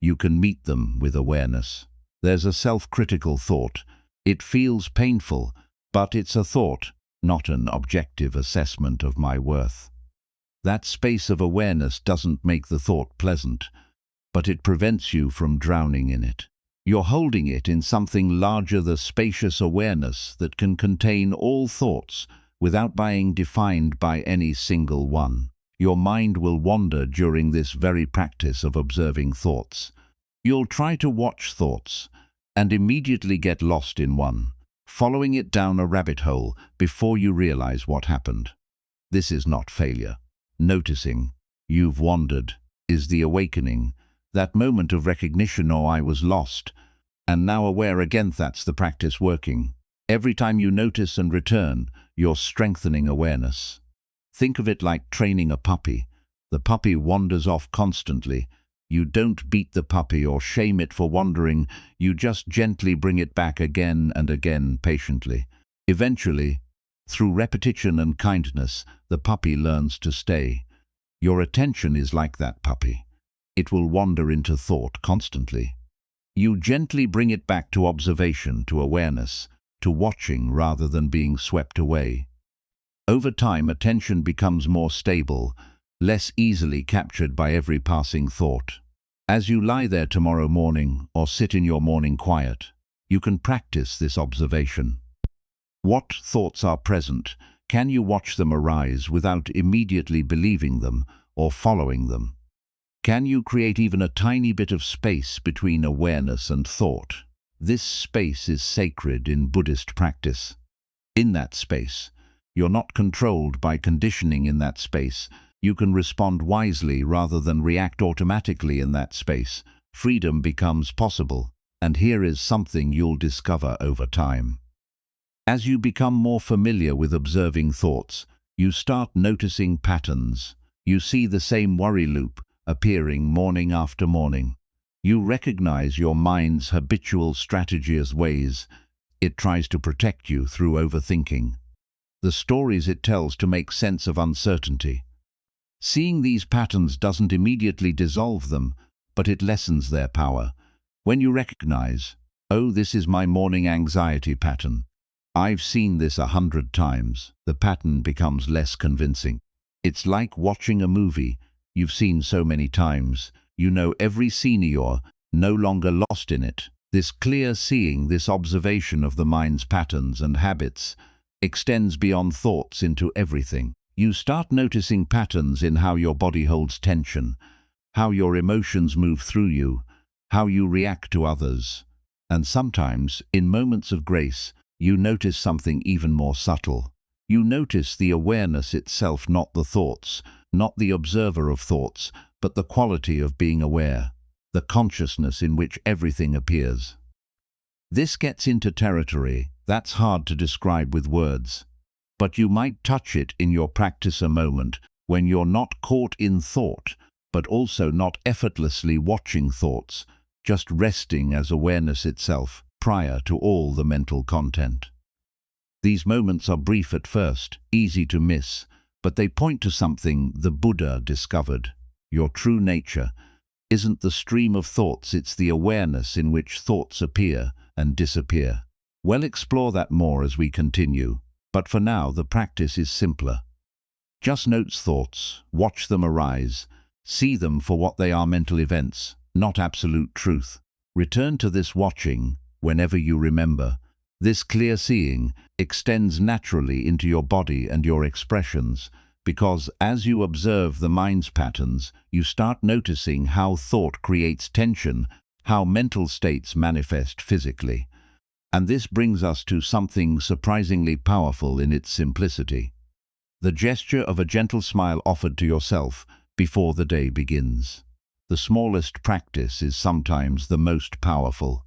you can meet them with awareness. There's a self-critical thought. It feels painful, but it's a thought, not an objective assessment of my worth. That space of awareness doesn't make the thought pleasant, but it prevents you from drowning in it. You're holding it in something larger, the spacious awareness that can contain all thoughts without being defined by any single one. Your mind will wander during this very practice of observing thoughts. You'll try to watch thoughts and immediately get lost in one, following it down a rabbit hole before you realize what happened. This is not failure. Noticing you've wandered is the awakening, that moment of recognition, "Oh, I was lost, and now aware again." That's the practice working. Every time you notice and return, you're strengthening awareness. Think of it like training a puppy. The puppy wanders off constantly, You don't beat the puppy or shame it for wandering, you just gently bring it back again and again patiently. Eventually, through repetition and kindness, the puppy learns to stay. Your attention is like that puppy. It will wander into thought constantly. You gently bring it back to observation, to awareness, to watching rather than being swept away. Over time, attention becomes more stable, less easily captured by every passing thought. As you lie there tomorrow morning or sit in your morning quiet, you can practice this observation. What thoughts are present? Can you watch them arise without immediately believing them or following them? Can you create even a tiny bit of space between awareness and thought? This space is sacred in Buddhist practice. In that space, you're not controlled by conditioning. In that space, you can respond wisely rather than react automatically. In that space, freedom becomes possible, and here is something you'll discover over time. As you become more familiar with observing thoughts, you start noticing patterns. You see the same worry loop appearing morning after morning. You recognize your mind's habitual strategy as ways it tries to protect you through overthinking. The stories it tells to make sense of uncertainty. Seeing these patterns doesn't immediately dissolve them, but it lessens their power. When you recognize, oh, this is my morning anxiety pattern. I've seen this 100 times. The pattern becomes less convincing. It's like watching a movie you've seen so many times. You know every scene. You're no longer lost in it. This clear seeing, this observation of the mind's patterns and habits, extends beyond thoughts into everything. You start noticing patterns in how your body holds tension, how your emotions move through you, how you react to others. And sometimes, in moments of grace, you notice something even more subtle. You notice the awareness itself, not the thoughts, not the observer of thoughts, but the quality of being aware, the consciousness in which everything appears. This gets into territory that's hard to describe with words, but you might touch it in your practice a moment when you're not caught in thought, but also not effortlessly watching thoughts, just resting as awareness itself, prior to all the mental content. These moments are brief at first, easy to miss, but they point to something the Buddha discovered. Your true nature isn't the stream of thoughts, it's the awareness in which thoughts appear and disappear. We'll explore that more as we continue, but for now the practice is simpler. Just note thoughts, watch them arise, see them for what they are, mental events, not absolute truth. Return to this watching whenever you remember. This clear seeing extends naturally into your body and your expressions, because as you observe the mind's patterns, you start noticing how thought creates tension, how mental states manifest physically. And this brings us to something surprisingly powerful in its simplicity. The gesture of a gentle smile offered to yourself before the day begins. The smallest practice is sometimes the most powerful.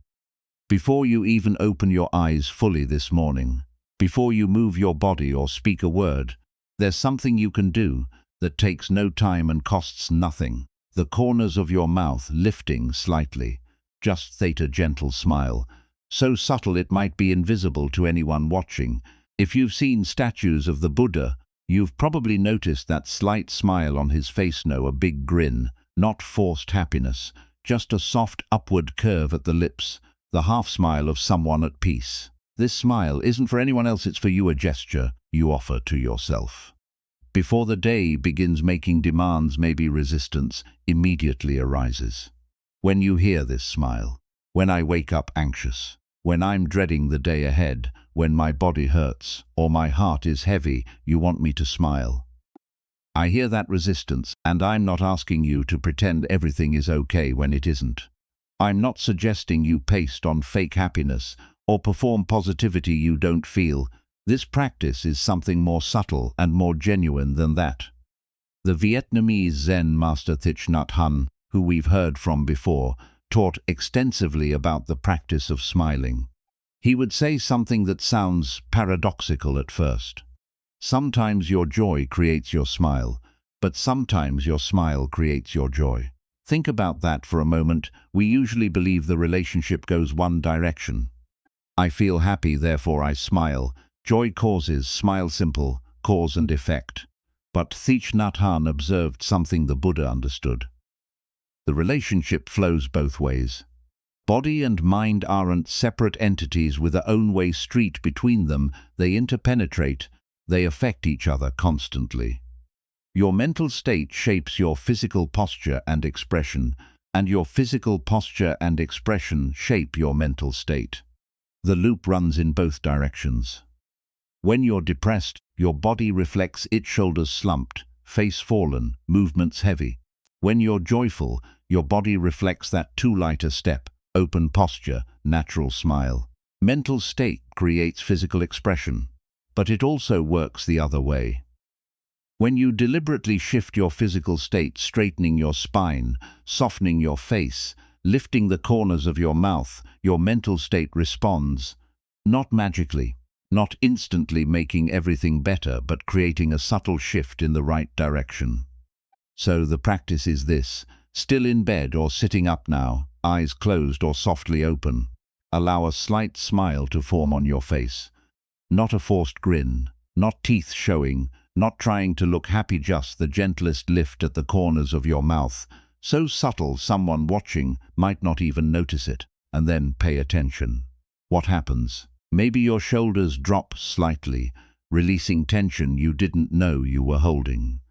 Before you even open your eyes fully this morning, before you move your body or speak a word, there's something you can do that takes no time and costs nothing. The corners of your mouth lifting slightly, just theta gentle smile, so subtle it might be invisible to anyone watching. If you've seen statues of the Buddha, you've probably noticed that slight smile on his face. No, a big grin, not forced happiness, just a soft upward curve at the lips, the half-smile of someone at peace. This smile isn't for anyone else, it's for you, a gesture you offer to yourself. Before the day begins making demands, maybe resistance immediately arises. When you hear this smile, when I wake up anxious, when I'm dreading the day ahead, when my body hurts or my heart is heavy, you want me to smile. I hear that resistance, and I'm not asking you to pretend everything is okay when it isn't. I'm not suggesting you paste on fake happiness or perform positivity you don't feel. This practice is something more subtle and more genuine than that. The Vietnamese Zen master Thich Nhat Hanh, who we've heard from before, taught extensively about the practice of smiling. He would say something that sounds paradoxical at first. Sometimes your joy creates your smile, but sometimes your smile creates your joy. Think about that for a moment. We usually believe the relationship goes one direction. I feel happy, therefore I smile. Joy causes, smile simple, cause and effect. But Thich Nhat Hanh observed something the Buddha understood. The relationship flows both ways. Body and mind aren't separate entities with their own way street between them. They interpenetrate. They affect each other constantly. Your mental state shapes your physical posture and expression, and your physical posture and expression shape your mental state. The loop runs in both directions. When you're depressed, your body reflects it, shoulders slumped, face fallen, movements heavy. When you're joyful, your body reflects that too light a step, open posture, natural smile. Mental state creates physical expression, but it also works the other way. When you deliberately shift your physical state, straightening your spine, softening your face, lifting the corners of your mouth, your mental state responds, not magically, not instantly making everything better, but creating a subtle shift in the right direction. So the practice is this: still in bed or sitting up now, eyes closed or softly open. Allow a slight smile to form on your face. Not a forced grin, not teeth showing, not trying to look happy, just the gentlest lift at the corners of your mouth, so subtle someone watching might not even notice it. And then pay attention. What happens? Maybe your shoulders drop slightly, releasing tension you didn't know you were holding.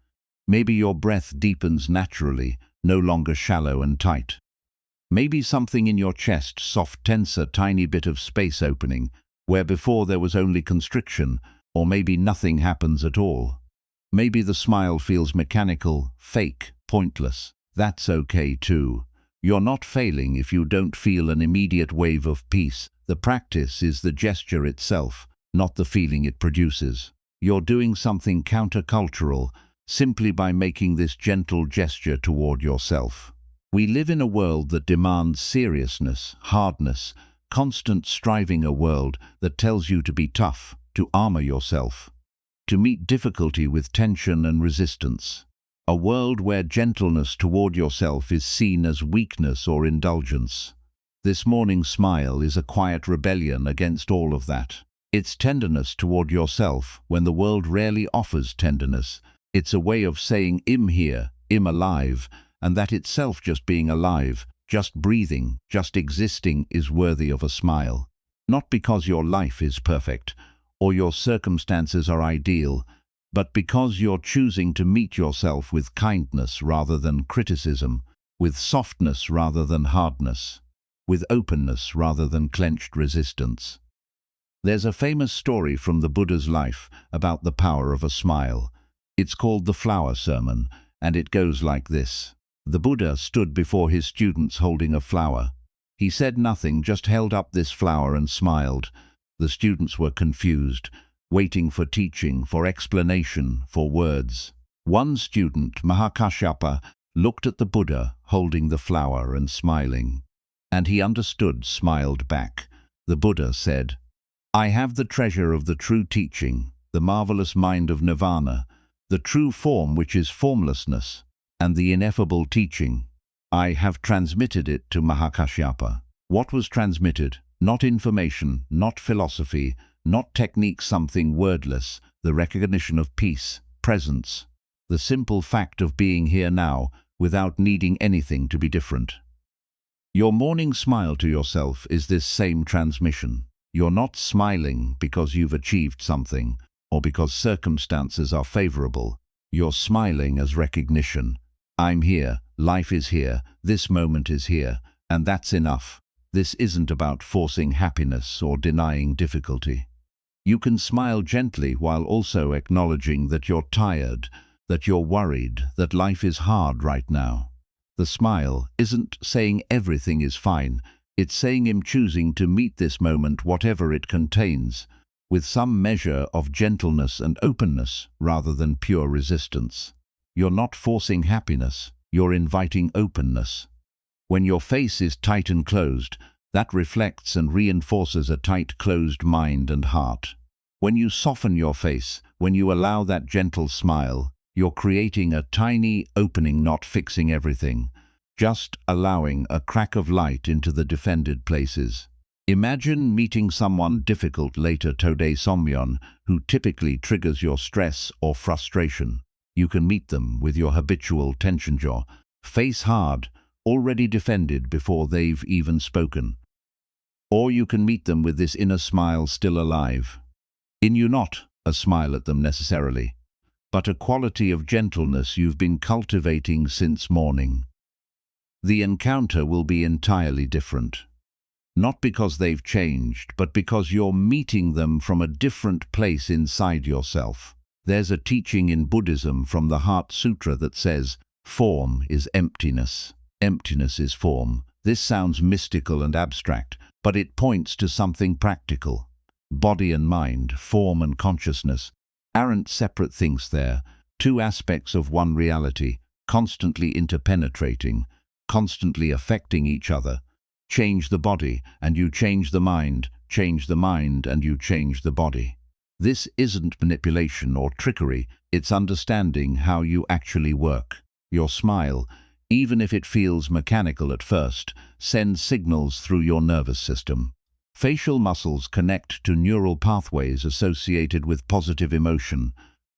Maybe your breath deepens naturally, no longer shallow and tight. Maybe something in your chest soft tense, a tiny bit of space opening, where before there was only constriction, or maybe nothing happens at all. Maybe the smile feels mechanical, fake, pointless. That's okay too. You're not failing if you don't feel an immediate wave of peace. The practice is the gesture itself, not the feeling it produces. You're doing something countercultural simply by making this gentle gesture toward yourself. We live in a world that demands seriousness, hardness, constant striving, a world that tells you to be tough, to armor yourself, to meet difficulty with tension and resistance. A world where gentleness toward yourself is seen as weakness or indulgence. This morning smile is a quiet rebellion against all of that. It's tenderness toward yourself when the world rarely offers tenderness. It's a way of saying, I'm here, I'm alive, and that itself, just being alive, just breathing, just existing, is worthy of a smile. Not because your life is perfect, or your circumstances are ideal, but because you're choosing to meet yourself with kindness rather than criticism, with softness rather than hardness, with openness rather than clenched resistance. There's a famous story from the Buddha's life about the power of a smile. It's called the Flower Sermon, and it goes like this. The Buddha stood before his students holding a flower. He said nothing, just held up this flower and smiled. The students were confused, waiting for teaching, for explanation, for words. One student, Mahakashyapa, looked at the Buddha holding the flower and smiling. And he understood, smiled back. The Buddha said, I have the treasure of the true teaching, the marvelous mind of nirvana, the true form which is formlessness, and the ineffable teaching. I have transmitted it to Mahakashyapa. What was transmitted? Not information, not philosophy, not technique, something wordless, the recognition of peace, presence, the simple fact of being here now without needing anything to be different. Your morning smile to yourself is this same transmission. You're not smiling because you've achieved something or because circumstances are favorable. You're smiling as recognition. I'm here, life is here, this moment is here, and that's enough. This isn't about forcing happiness or denying difficulty. You can smile gently while also acknowledging that you're tired, that you're worried, that life is hard right now. The smile isn't saying everything is fine. It's saying I'm choosing to meet this moment, whatever it contains, with some measure of gentleness and openness rather than pure resistance. You're not forcing happiness, you're inviting openness. When your face is tight and closed, that reflects and reinforces a tight, closed mind and heart. When you soften your face, when you allow that gentle smile, you're creating a tiny opening, not fixing everything, just allowing a crack of light into the defended places. Imagine meeting someone difficult later Tode Somyeon who typically triggers your stress or frustration. You can meet them with your habitual tension jaw, face hard, already defended before they've even spoken. Or you can meet them with this inner smile still alive. In you, not a smile at them necessarily, but a quality of gentleness you've been cultivating since morning. The encounter will be entirely different. Not because they've changed, but because you're meeting them from a different place inside yourself. There's a teaching in Buddhism from the Heart Sutra that says, form is emptiness. Emptiness is form. This sounds mystical and abstract, but it points to something practical. Body and mind, form and consciousness, aren't separate things there, two aspects of one reality, constantly interpenetrating, constantly affecting each other. Change the body, and you change the mind. Change the mind, and you change the body. This isn't manipulation or trickery, it's understanding how you actually work. Your smile, even if it feels mechanical at first, sends signals through your nervous system. Facial muscles connect to neural pathways associated with positive emotion.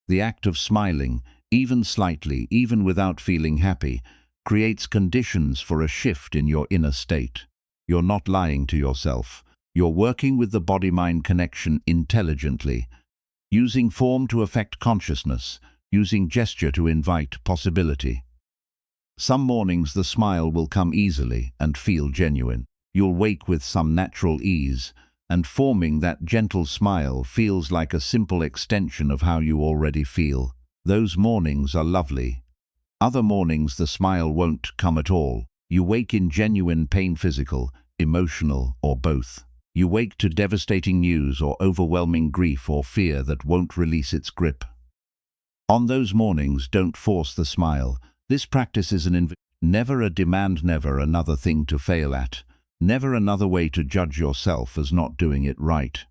The act of smiling, even slightly, even without feeling happy, creates conditions for a shift in your inner state. You're not lying to yourself. You're working with the body-mind connection intelligently, using form to affect consciousness, using gesture to invite possibility. Some mornings the smile will come easily and feel genuine. You'll wake with some natural ease, and forming that gentle smile feels like a simple extension of how you already feel. Those mornings are lovely. Other mornings the smile won't come at all. You wake in genuine pain, physical, emotional, or both. You wake to devastating news or overwhelming grief or fear that won't release its grip. On those mornings, don't force the smile. This practice is never a demand, never another thing to fail at, never another way to judge yourself as not doing it right.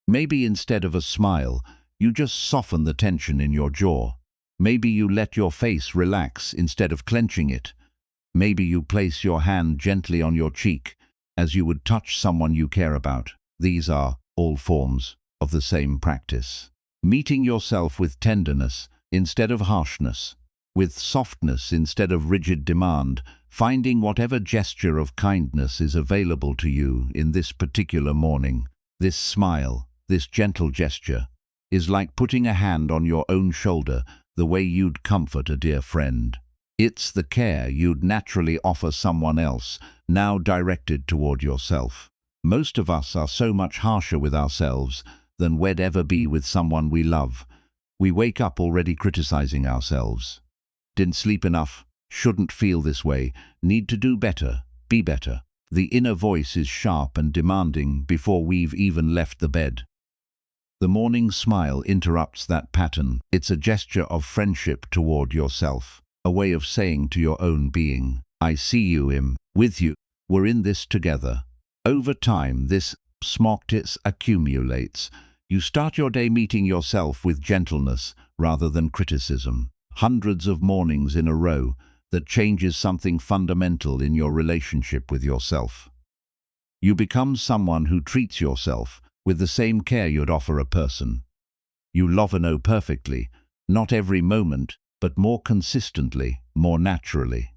Maybe instead of a smile, you just soften the tension in your jaw. Maybe you let your face relax instead of clenching it. Maybe you place your hand gently on your cheek, as you would touch someone you care about. These are all forms of the same practice. Meeting yourself with tenderness instead of harshness, with softness instead of rigid demand, finding whatever gesture of kindness is available to you in this particular morning. This smile, this gentle gesture, is like putting a hand on your own shoulder the way you'd comfort a dear friend. It's the care you'd naturally offer someone else, now directed toward yourself. Most of us are so much harsher with ourselves than we'd ever be with someone we love. We wake up already criticizing ourselves. Didn't sleep enough, shouldn't feel this way, need to do better, be better. The inner voice is sharp and demanding before we've even left the bed. The morning smile interrupts that pattern. It's a gesture of friendship toward yourself. A way of saying to your own being, I see you, I'm with you, we're in this together. Over time, this smartness accumulates. You start your day meeting yourself with gentleness rather than criticism. Hundreds of mornings in a row that changes something fundamental in your relationship with yourself. You become someone who treats yourself with the same care you'd offer a person. You love and know perfectly, not every moment, but more consistently, more naturally.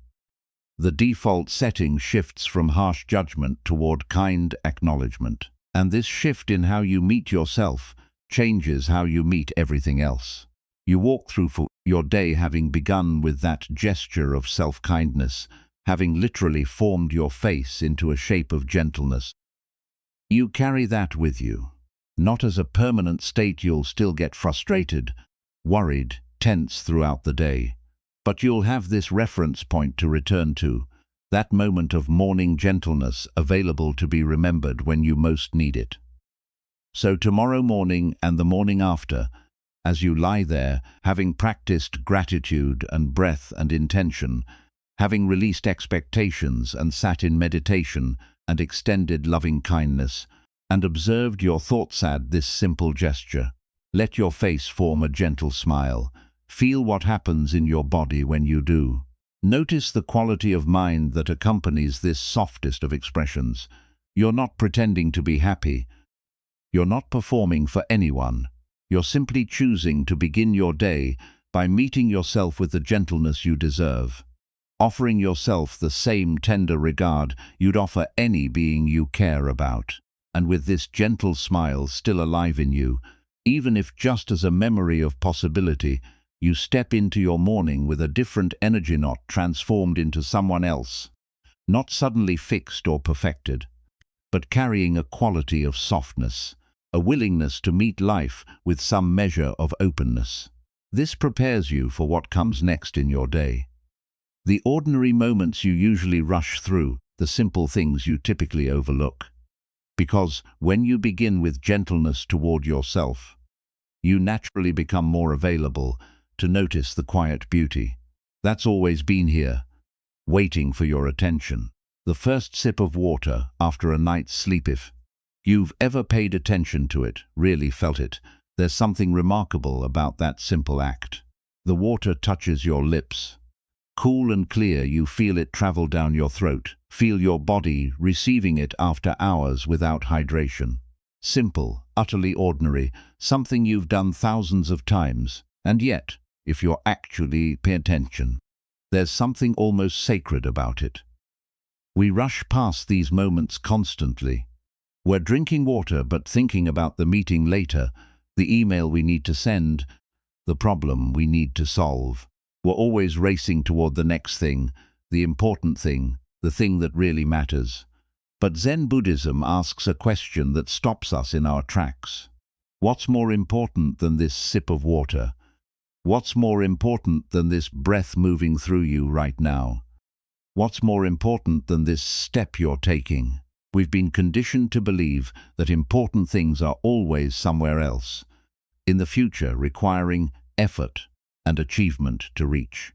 The default setting shifts from harsh judgment toward kind acknowledgement. And this shift in how you meet yourself changes how you meet everything else. You walk through your day having begun with that gesture of self-kindness, having literally formed your face into a shape of gentleness. You carry that with you, not as a permanent state you'll still get frustrated, worried, tense throughout the day, but you'll have this reference point to return to, that moment of morning gentleness available to be remembered when you most need it. So tomorrow morning and the morning after, as you lie there, having practiced gratitude and breath and intention, having released expectations and sat in meditation and extended loving kindness, and observed your thoughts, add this simple gesture. Let your face form a gentle smile. Feel what happens in your body when you do. Notice the quality of mind that accompanies this softest of expressions. You're not pretending to be happy. You're not performing for anyone. You're simply choosing to begin your day by meeting yourself with the gentleness you deserve, offering yourself the same tender regard you'd offer any being you care about. And with this gentle smile still alive in you, even if just as a memory of possibility, you step into your morning with a different energy, not transformed into someone else, not suddenly fixed or perfected, but carrying a quality of softness, a willingness to meet life with some measure of openness. This prepares you for what comes next in your day. The ordinary moments you usually rush through, the simple things you typically overlook. Because when you begin with gentleness toward yourself, you naturally become more available to notice the quiet beauty that's always been here, waiting for your attention. The first sip of water after a night's sleep, if you've ever paid attention to it, really felt it, there's something remarkable about that simple act. The water touches your lips. Cool and clear, you feel it travel down your throat, feel your body receiving it after hours without hydration. Simple, utterly ordinary, something you've done thousands of times, and yet, if you're actually paying attention, there's something almost sacred about it. We rush past these moments constantly. We're drinking water but thinking about the meeting later, the email we need to send, the problem we need to solve. We're always racing toward the next thing, the important thing, the thing that really matters. But Zen Buddhism asks a question that stops us in our tracks. What's more important than this sip of water? What's more important than this breath moving through you right now? What's more important than this step you're taking? We've been conditioned to believe that important things are always somewhere else, in the future, requiring effort and achievement to reach.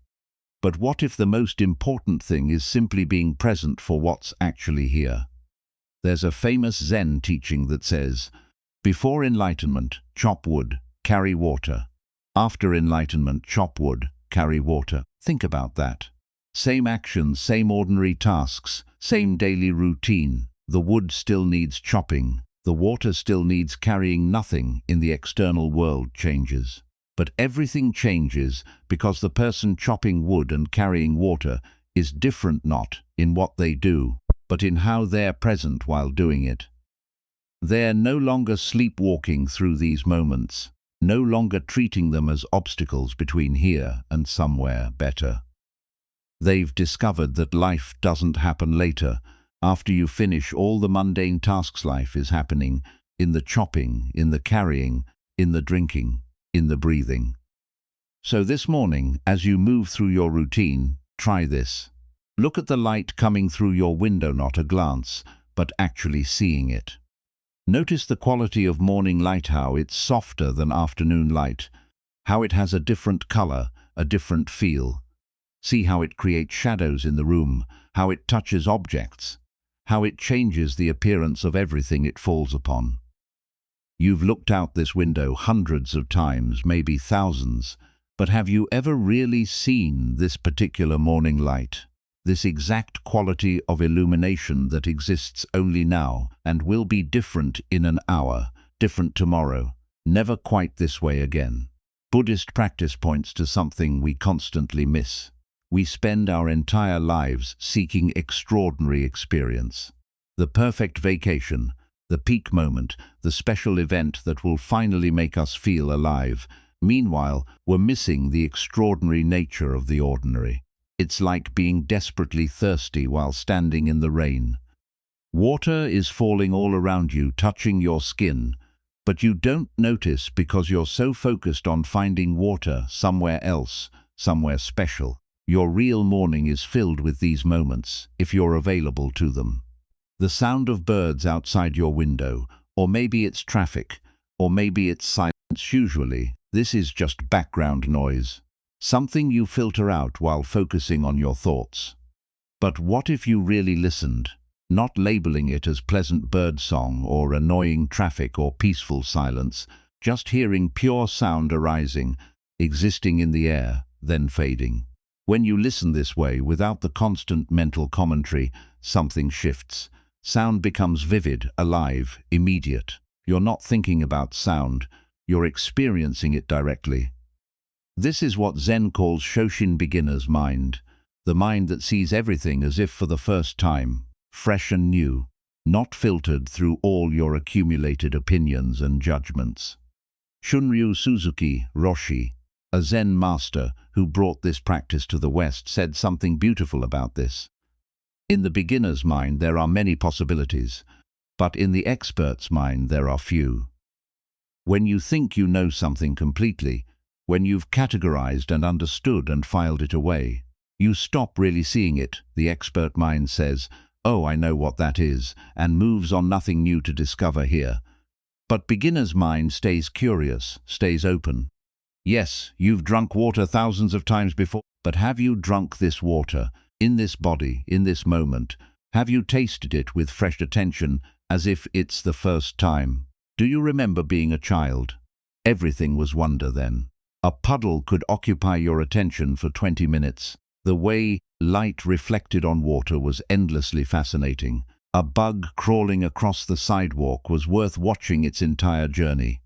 But what if the most important thing is simply being present for what's actually here? There's a famous Zen teaching that says, before enlightenment, chop wood, carry water. After enlightenment, chop wood, carry water. Think about that. Same actions, same ordinary tasks, same daily routine. The wood still needs chopping. The water still needs carrying. Nothing in the external world changes. But everything changes because the person chopping wood and carrying water is different, not in what they do, but in how they're present while doing it. They're no longer sleepwalking through these moments, no longer treating them as obstacles between here and somewhere better. They've discovered that life doesn't happen later, after you finish all the mundane tasks. Life is happening in the chopping, in the carrying, in the drinking, in the breathing. So this morning, as you move through your routine, try this. Look at the light coming through your window, not a glance, but actually seeing it. Notice the quality of morning light, how it's softer than afternoon light, how it has a different color, a different feel. See how it creates shadows in the room, how it touches objects, how it changes the appearance of everything it falls upon. You've looked out this window hundreds of times, maybe thousands, but have you ever really seen this particular morning light? This exact quality of illumination that exists only now and will be different in an hour, different tomorrow, never quite this way again. Buddhist practice points to something we constantly miss. We spend our entire lives seeking extraordinary experience. The perfect vacation, the peak moment, the special event that will finally make us feel alive. Meanwhile, we're missing the extraordinary nature of the ordinary. It's like being desperately thirsty while standing in the rain. Water is falling all around you, touching your skin, but you don't notice because you're so focused on finding water somewhere else, somewhere special. Your real morning is filled with these moments, if you're available to them. The sound of birds outside your window, or maybe it's traffic, or maybe it's silence. Usually, this is just background noise. Something you filter out while focusing on your thoughts. But what if you really listened, not labeling it as pleasant birdsong or annoying traffic or peaceful silence, just hearing pure sound arising, existing in the air, then fading? When you listen this way, without the constant mental commentary, something shifts. Sound becomes vivid, alive, immediate. You're not thinking about sound, you're experiencing it directly. This is what Zen calls Shoshin beginner's mind, the mind that sees everything as if for the first time, fresh and new, not filtered through all your accumulated opinions and judgments. Shunryu Suzuki Roshi, a Zen master who brought this practice to the West, said something beautiful about this. In the beginner's mind there are many possibilities, but in the expert's mind there are few. When you think you know something completely, when you've categorized and understood and filed it away, you stop really seeing it. The expert mind says, "Oh, I know what that is," and moves on, nothing new to discover here. But beginner's mind stays curious, stays open. Yes, you've drunk water thousands of times before, but have you drunk this water, in this body, in this moment? Have you tasted it with fresh attention, as if it's the first time? Do you remember being a child? Everything was wonder then. A puddle could occupy your attention for 20 minutes. The way light reflected on water was endlessly fascinating. A bug crawling across the sidewalk was worth watching its entire journey.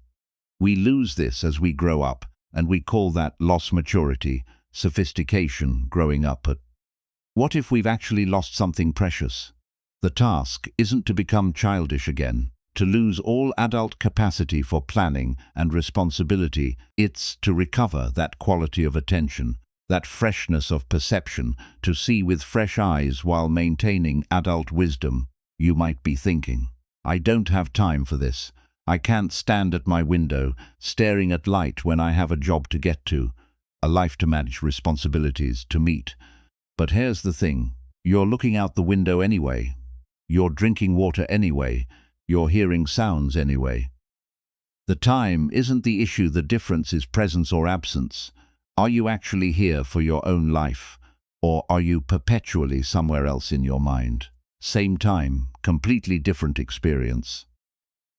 We lose this as we grow up, and we call that lost maturity, sophistication, growing up. What if we've actually lost something precious? The task isn't to become childish again, to lose all adult capacity for planning and responsibility. It's to recover that quality of attention, that freshness of perception, to see with fresh eyes while maintaining adult wisdom. You might be thinking, "I don't have time for this. I can't stand at my window, staring at light when I have a job to get to, a life to manage, responsibilities to meet." But here's the thing, you're looking out the window anyway. You're drinking water anyway. You're hearing sounds anyway. The time isn't the issue, the difference is presence or absence. Are you actually here for your own life, or are you perpetually somewhere else in your mind? Same time, completely different experience.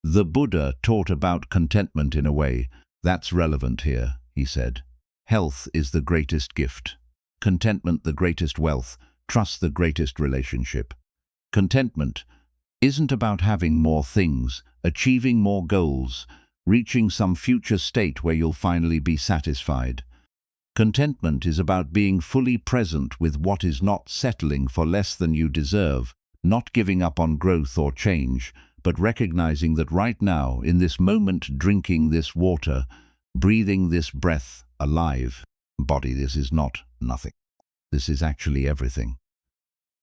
The Buddha taught about contentment in a way that's relevant here, he said. Health is the greatest gift. Contentment the greatest wealth. Trust the greatest relationship. Contentment isn't about having more things, achieving more goals, reaching some future state where you'll finally be satisfied. Contentment is about being fully present with what is, not settling for less than you deserve, not giving up on growth or change, but recognizing that right now, in this moment, drinking this water, breathing this breath, alive, body, this is not nothing. This is actually everything.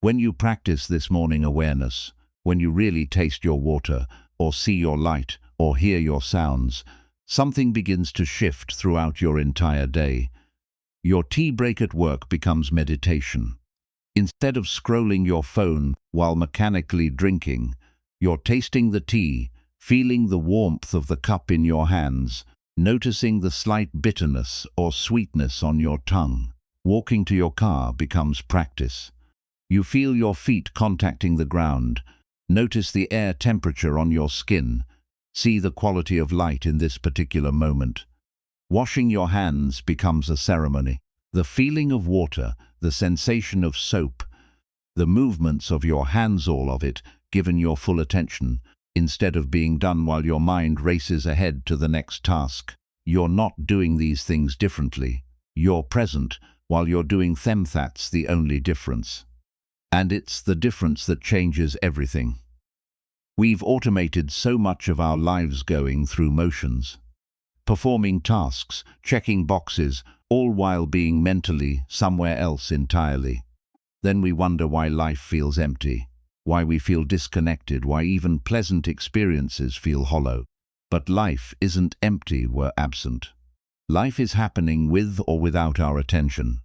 When you practice this morning awareness, when you really taste your water, or see your light, or hear your sounds, something begins to shift throughout your entire day. Your tea break at work becomes meditation. Instead of scrolling your phone while mechanically drinking, you're tasting the tea, feeling the warmth of the cup in your hands, noticing the slight bitterness or sweetness on your tongue. Walking to your car becomes practice. You feel your feet contacting the ground, notice the air temperature on your skin, see the quality of light in this particular moment. Washing your hands becomes a ceremony. The feeling of water, the sensation of soap, the movements of your hands, all of it, given your full attention, instead of being done while your mind races ahead to the next task. You're not doing these things differently. You're present while you're doing them. That's the only difference. And it's the difference that changes everything. We've automated so much of our lives, going through motions, performing tasks, checking boxes, all while being mentally somewhere else entirely. Then we wonder why life feels empty, why we feel disconnected, why even pleasant experiences feel hollow. But life isn't empty, we're absent. Life is happening with or without our attention.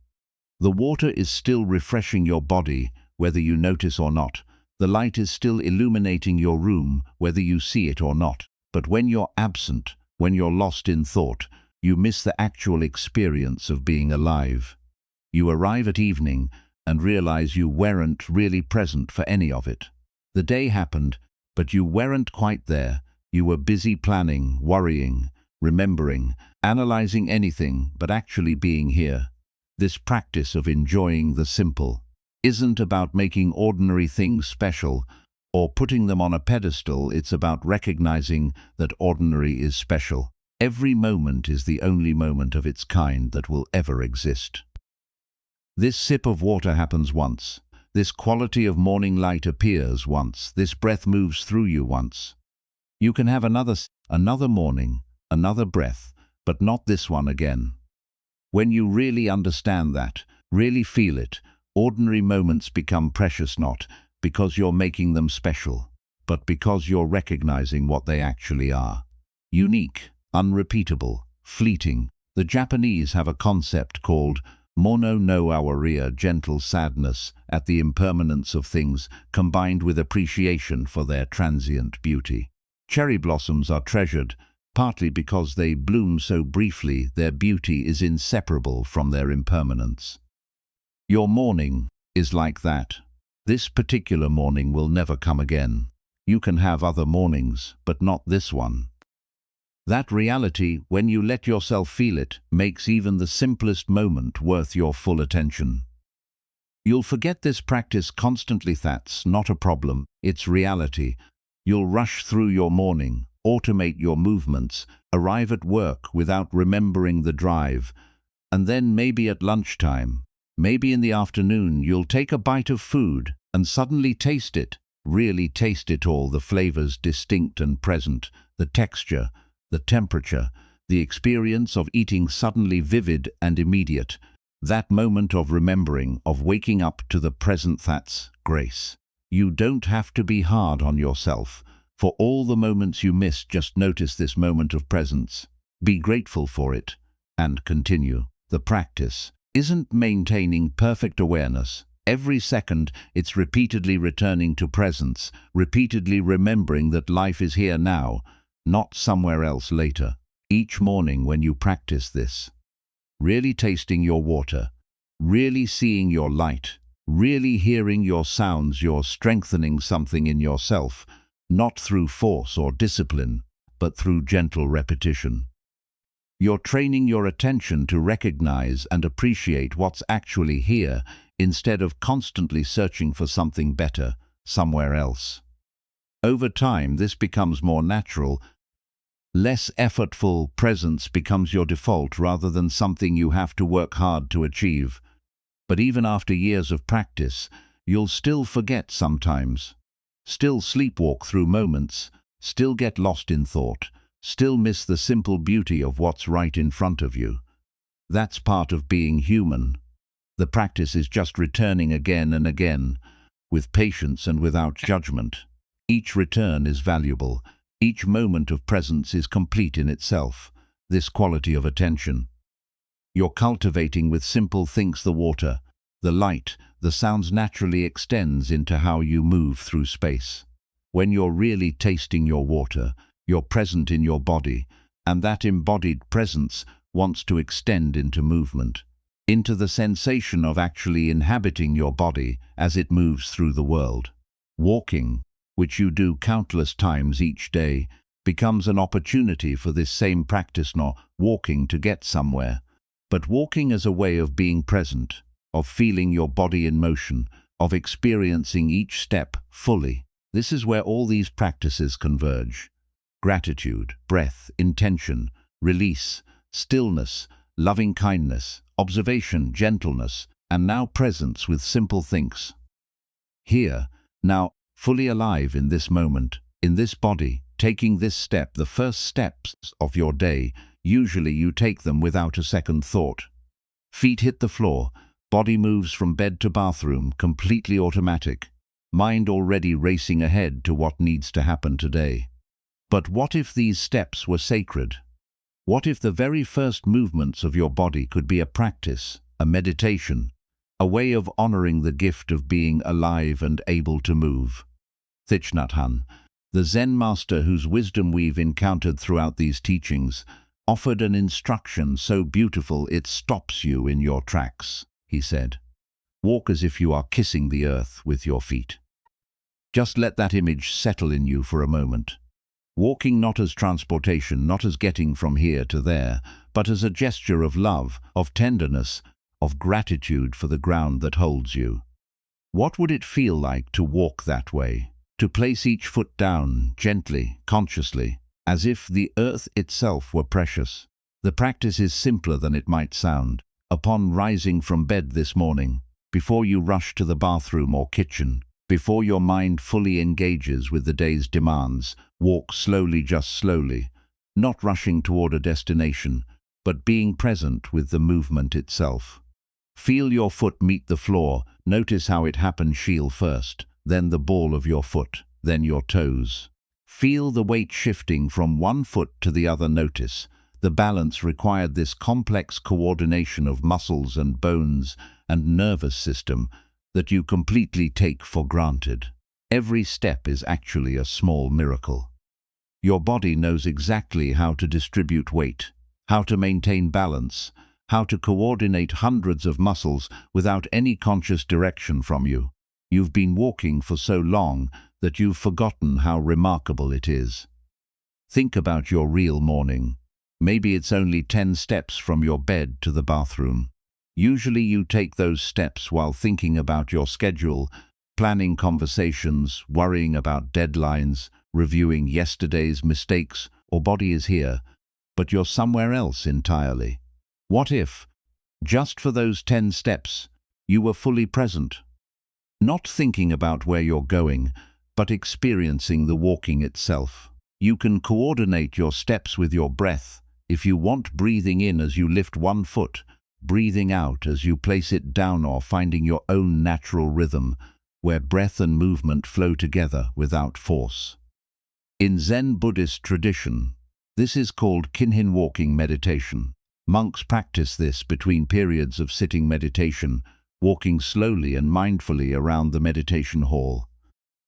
The water is still refreshing your body, whether you notice or not. The light is still illuminating your room, whether you see it or not. But when you're absent, when you're lost in thought, you miss the actual experience of being alive. You arrive at evening and realize you weren't really present for any of it. The day happened, but you weren't quite there. You were busy planning, worrying, remembering, analyzing anything but actually being here. This practice of enjoying the simple isn't about making ordinary things special or putting them on a pedestal. It's about recognizing that ordinary is special. Every moment is the only moment of its kind that will ever exist. This sip of water happens once. This quality of morning light appears once. This breath moves through you once. You can have another morning, another breath, but not this one again. When you really understand that, really feel it, ordinary moments become precious, not because you're making them special, but because you're recognizing what they actually are. Unique, unrepeatable, fleeting. The Japanese have a concept called mono no awaria, gentle sadness at the impermanence of things, combined with appreciation for their transient beauty. Cherry blossoms are treasured, partly because they bloom so briefly. Their beauty is inseparable from their impermanence. Your morning is like that. This particular morning will never come again. You can have other mornings, but not this one. That reality, when you let yourself feel it, makes even the simplest moment worth your full attention. You'll forget this practice constantly. That's not a problem, it's reality. You'll rush through your morning, automate your movements, arrive at work without remembering the drive, and then maybe at lunchtime, maybe in the afternoon, you'll take a bite of food and suddenly taste it, really taste it all, the flavors distinct and present, the texture, the temperature, the experience of eating suddenly vivid and immediate. That moment of remembering, of waking up to the present, that's grace. You don't have to be hard on yourself. For all the moments you miss, just notice this moment of presence. Be grateful for it and continue. The practice isn't maintaining perfect awareness. Every second, it's repeatedly returning to presence, repeatedly remembering that life is here now, not somewhere else later. Each morning when you practice this, really tasting your water, really seeing your light, really hearing your sounds, you're strengthening something in yourself, not through force or discipline, but through gentle repetition. You're training your attention to recognize and appreciate what's actually here, instead of constantly searching for something better somewhere else. Over time, this becomes more natural. Less effortful. Presence becomes your default rather than something you have to work hard to achieve. But even after years of practice, you'll still forget sometimes, still sleepwalk through moments, still get lost in thought, still miss the simple beauty of what's right in front of you. That's part of being human. The practice is just returning again and again, with patience and without judgment. Each return is valuable. Each moment of presence is complete in itself. This quality of attention you're cultivating with simple things, the water, the light, the sounds, naturally extends into how you move through space. When you're really tasting your water, you're present in your body, and that embodied presence wants to extend into movement, into the sensation of actually inhabiting your body as it moves through the world. Walking, which you do countless times each day, becomes an opportunity for this same practice, not walking to get somewhere, but walking as a way of being present, of feeling your body in motion, of experiencing each step fully. This is where all these practices converge. Gratitude, breath, intention, release, stillness, loving kindness, observation, gentleness, and now presence with simple things. Here, now, fully alive in this moment, in this body, taking this step, the first steps of your day. Usually you take them without a second thought. Feet hit the floor, body moves from bed to bathroom, completely automatic. Mind already racing ahead to what needs to happen today. But what if these steps were sacred? What if the very first movements of your body could be a practice, a meditation, a way of honoring the gift of being alive and able to move? Thich Nhat Hanh, the Zen master whose wisdom we've encountered throughout these teachings, offered an instruction so beautiful it stops you in your tracks. He said, "Walk as if you are kissing the earth with your feet." Just let that image settle in you for a moment. Walking not as transportation, not as getting from here to there, but as a gesture of love, of tenderness, of gratitude for the ground that holds you. What would it feel like to walk that way? To place each foot down, gently, consciously, as if the earth itself were precious. The practice is simpler than it might sound. Upon rising from bed this morning, before you rush to the bathroom or kitchen, before your mind fully engages with the day's demands, walk slowly, just slowly, not rushing toward a destination, but being present with the movement itself. Feel your foot meet the floor. Notice how it happens: heel first, then the ball of your foot, then your toes. Feel the weight shifting from one foot to the other. Notice the balance required, this complex coordination of muscles and bones and nervous system that you completely take for granted. Every step is actually a small miracle. Your body knows exactly how to distribute weight, how to maintain balance, how to coordinate hundreds of muscles without any conscious direction from you. You've been walking for so long that you've forgotten how remarkable it is. Think about your real morning. Maybe it's only 10 steps from your bed to the bathroom. Usually you take those steps while thinking about your schedule, planning conversations, worrying about deadlines, reviewing yesterday's mistakes. Or body is here, but you're somewhere else entirely. What if, just for those 10 steps, you were fully present? Not thinking about where you're going, but experiencing the walking itself. You can coordinate your steps with your breath. If you want, breathing in as you lift one foot, breathing out as you place it down, or finding your own natural rhythm, where breath and movement flow together without force. In Zen Buddhist tradition, this is called Khenchen walking meditation. Monks practice this between periods of sitting meditation, walking slowly and mindfully around the meditation hall.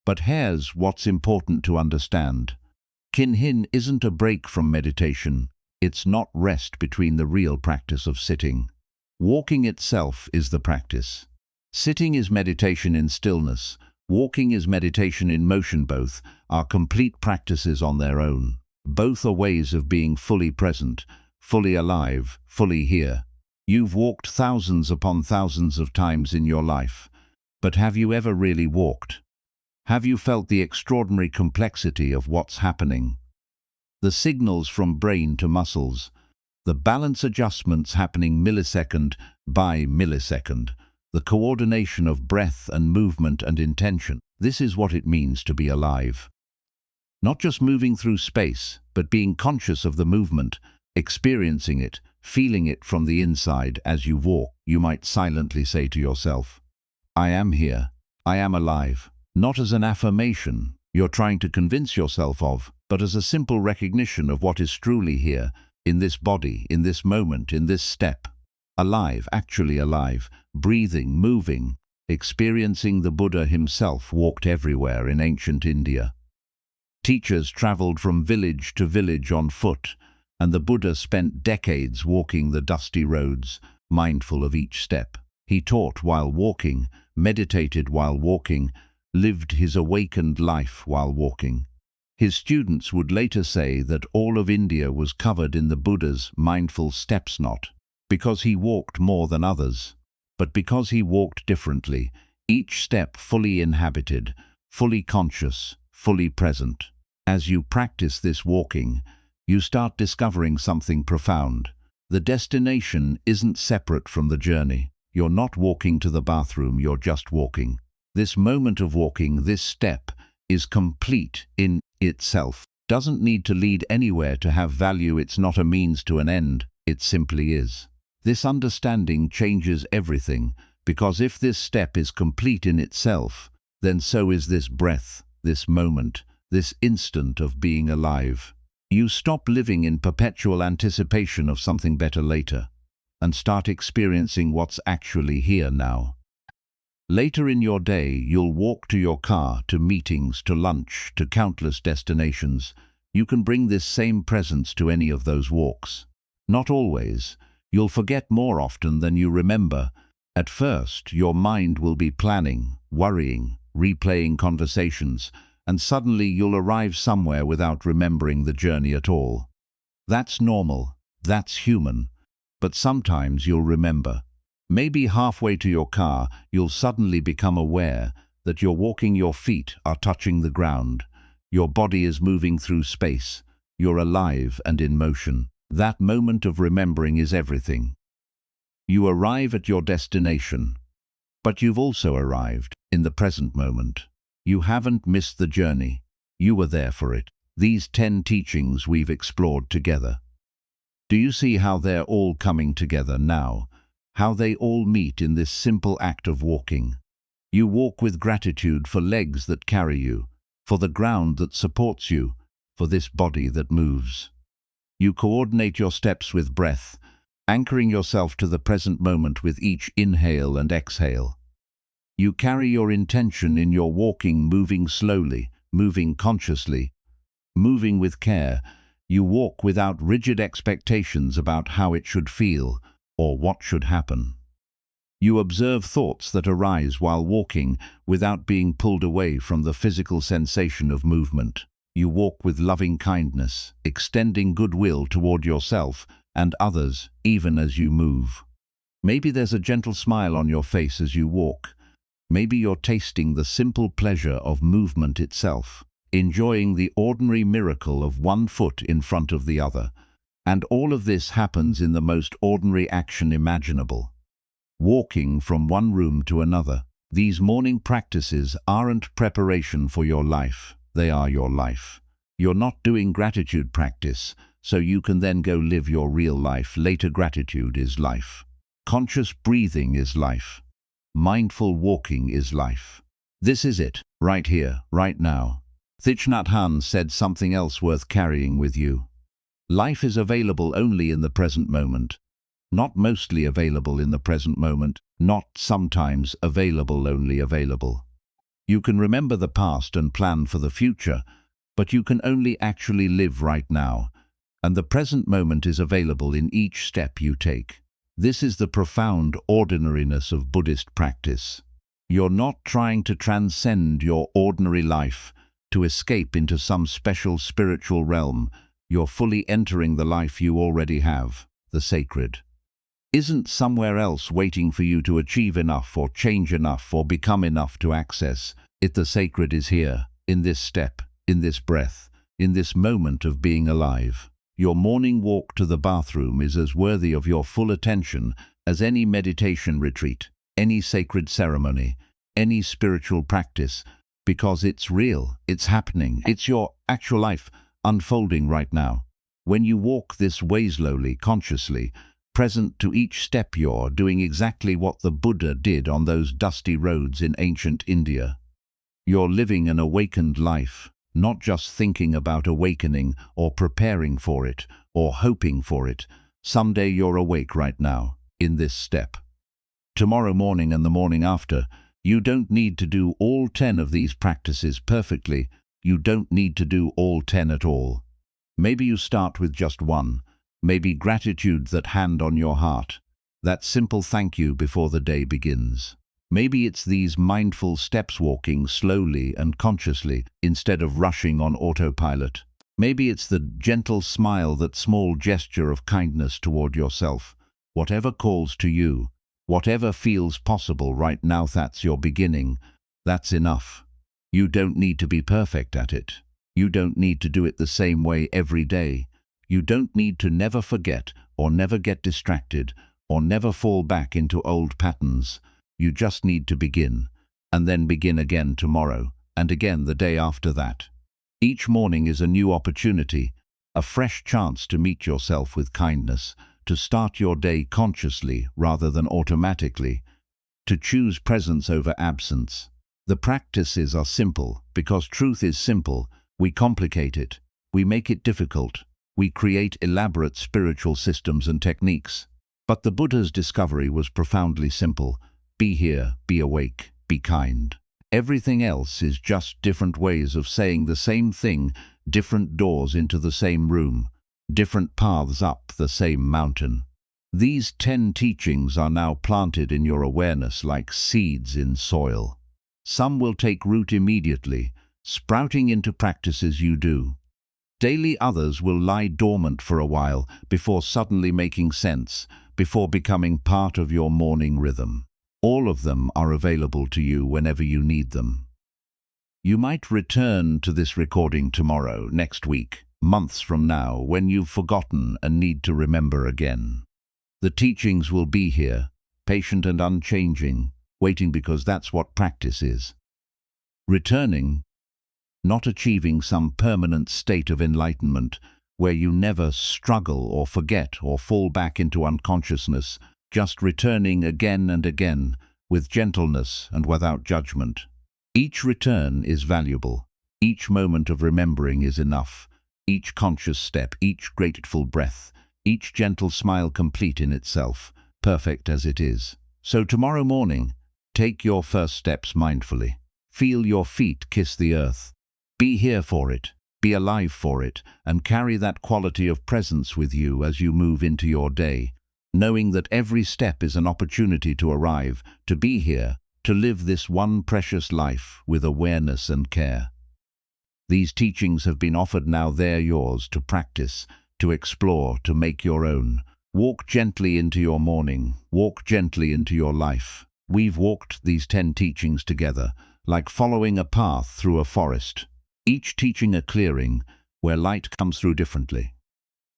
But here's what's important to understand. Khenchen isn't a break from meditation. It's not rest between the real practice of sitting. Walking itself is the practice. Sitting is meditation in stillness. Walking is meditation in motion. Both are complete practices on their own. Both are ways of being fully present, fully alive, fully here. You've walked thousands upon thousands of times in your life, but have you ever really walked? Have you felt the extraordinary complexity of what's happening? The signals from brain to muscles, the balance adjustments happening millisecond by millisecond, the coordination of breath and movement and intention. This is what it means to be alive. Not just moving through space, but being conscious of the movement, experiencing it, feeling it from the inside as you walk. You might silently say to yourself, "I am here. I am alive." Not as an affirmation you're trying to convince yourself of, but as a simple recognition of what is truly here, in this body, in this moment, in this step. Alive, actually alive, breathing, moving, experiencing. The Buddha himself walked everywhere in ancient India. Teachers traveled from village to village on foot, and the Buddha spent decades walking the dusty roads, mindful of each step. He taught while walking, meditated while walking, lived his awakened life while walking. His students would later say that all of India was covered in the Buddha's mindful steps, not because he walked more than others, but because he walked differently, each step fully inhabited, fully conscious, fully present. As you practice this walking, you start discovering something profound. The destination isn't separate from the journey. You're not walking to the bathroom, you're just walking. This moment of walking, this step, is complete in itself. Doesn't need to lead anywhere to have value. It's not a means to an end. It simply is. This understanding changes everything, because if this step is complete in itself, then so is this breath, this moment, this instant of being alive. You stop living in perpetual anticipation of something better later, and start experiencing what's actually here now. Later in your day, you'll walk to your car, to meetings, to lunch, to countless destinations. You can bring this same presence to any of those walks. Not always. You'll forget more often than you remember. At first, your mind will be planning, worrying, replaying conversations, and suddenly you'll arrive somewhere without remembering the journey at all. That's normal. That's human. But sometimes you'll remember. Maybe halfway to your car, you'll suddenly become aware that you're walking, your feet are touching the ground, your body is moving through space, you're alive and in motion. That moment of remembering is everything. You arrive at your destination, but you've also arrived in the present moment. You haven't missed the journey. You were there for it. These 10 teachings we've explored together. Do you see how they're all coming together now? How they all meet in this simple act of walking? You walk with gratitude for legs that carry you, for the ground that supports you, for this body that moves. You coordinate your steps with breath, anchoring yourself to the present moment with each inhale and exhale. You carry your intention in your walking, moving slowly, moving consciously, moving with care. You walk without rigid expectations about how it should feel or what should happen. You observe thoughts that arise while walking without being pulled away from the physical sensation of movement. You walk with loving kindness, extending goodwill toward yourself and others even as you move. Maybe there's a gentle smile on your face as you walk. Maybe you're tasting the simple pleasure of movement itself, enjoying the ordinary miracle of one foot in front of the other. And all of this happens in the most ordinary action imaginable. Walking from one room to another. These morning practices aren't preparation for your life. They are your life. You're not doing gratitude practice, so you can then go live your real life. Later, gratitude is life. Conscious breathing is life. Mindful walking is life. This is it, right here, right now. Thich Nhat Hanh said something else worth carrying with you. Life is available only in the present moment. Not mostly available in the present moment, not sometimes available, only available. You can remember the past and plan for the future, but you can only actually live right now, and the present moment is available in each step you take. This is the profound ordinariness of Buddhist practice. You're not trying to transcend your ordinary life, to escape into some special spiritual realm. You're fully entering the life you already have. The sacred isn't somewhere else waiting for you to achieve enough or change enough or become enough to access it. The sacred is here, in this step, in this breath, in this moment of being alive. Your morning walk to the bathroom is as worthy of your full attention as any meditation retreat, any sacred ceremony, any spiritual practice, because it's real, it's happening, it's your actual life unfolding right now. When you walk this way slowly, consciously, present to each step, you're doing exactly what the Buddha did on those dusty roads in ancient India. You're living an awakened life, not just thinking about awakening or preparing for it or hoping for it. Someday you're awake right now, in this step. Tomorrow morning and the morning after, you don't need to do all 10 of these practices perfectly. You don't need to do all 10 at all. Maybe you start with just one. Maybe gratitude, that hand on your heart, that simple thank you before the day begins. Maybe it's these mindful steps, walking slowly and consciously instead of rushing on autopilot. Maybe it's the gentle smile, that small gesture of kindness toward yourself. Whatever calls to you, whatever feels possible right now, that's your beginning. That's enough. You don't need to be perfect at it. You don't need to do it the same way every day. You don't need to never forget or never get distracted or never fall back into old patterns. You just need to begin, and then begin again tomorrow, and again the day after that. Each morning is a new opportunity, a fresh chance to meet yourself with kindness, to start your day consciously rather than automatically, to choose presence over absence. The practices are simple because truth is simple. We complicate it. We make it difficult. We create elaborate spiritual systems and techniques. But the Buddha's discovery was profoundly simple. Be here, be awake, be kind. Everything else is just different ways of saying the same thing, different doors into the same room, different paths up the same mountain. These 10 teachings are now planted in your awareness like seeds in soil. Some will take root immediately, sprouting into practices you do. Daily, others will lie dormant for a while before suddenly making sense, before becoming part of your morning rhythm. All of them are available to you whenever you need them. You might return to this recording tomorrow, next week, months from now, when you've forgotten and need to remember again. The teachings will be here, patient and unchanging, waiting, because that's what practice is. Returning, not achieving some permanent state of enlightenment where you never struggle or forget or fall back into unconsciousness, just returning again and again with gentleness and without judgment. Each return is valuable. Each moment of remembering is enough. Each conscious step, each grateful breath, each gentle smile complete in itself, perfect as it is. So tomorrow morning, take your first steps mindfully. Feel your feet kiss the earth. Be here for it, be alive for it, and carry that quality of presence with you as you move into your day, knowing that every step is an opportunity to arrive, to be here, to live this one precious life with awareness and care. These teachings have been offered, now they're yours to practice, to explore, to make your own. Walk gently into your morning, walk gently into your life. We've walked these 10 teachings together, like following a path through a forest, each teaching a clearing where light comes through differently.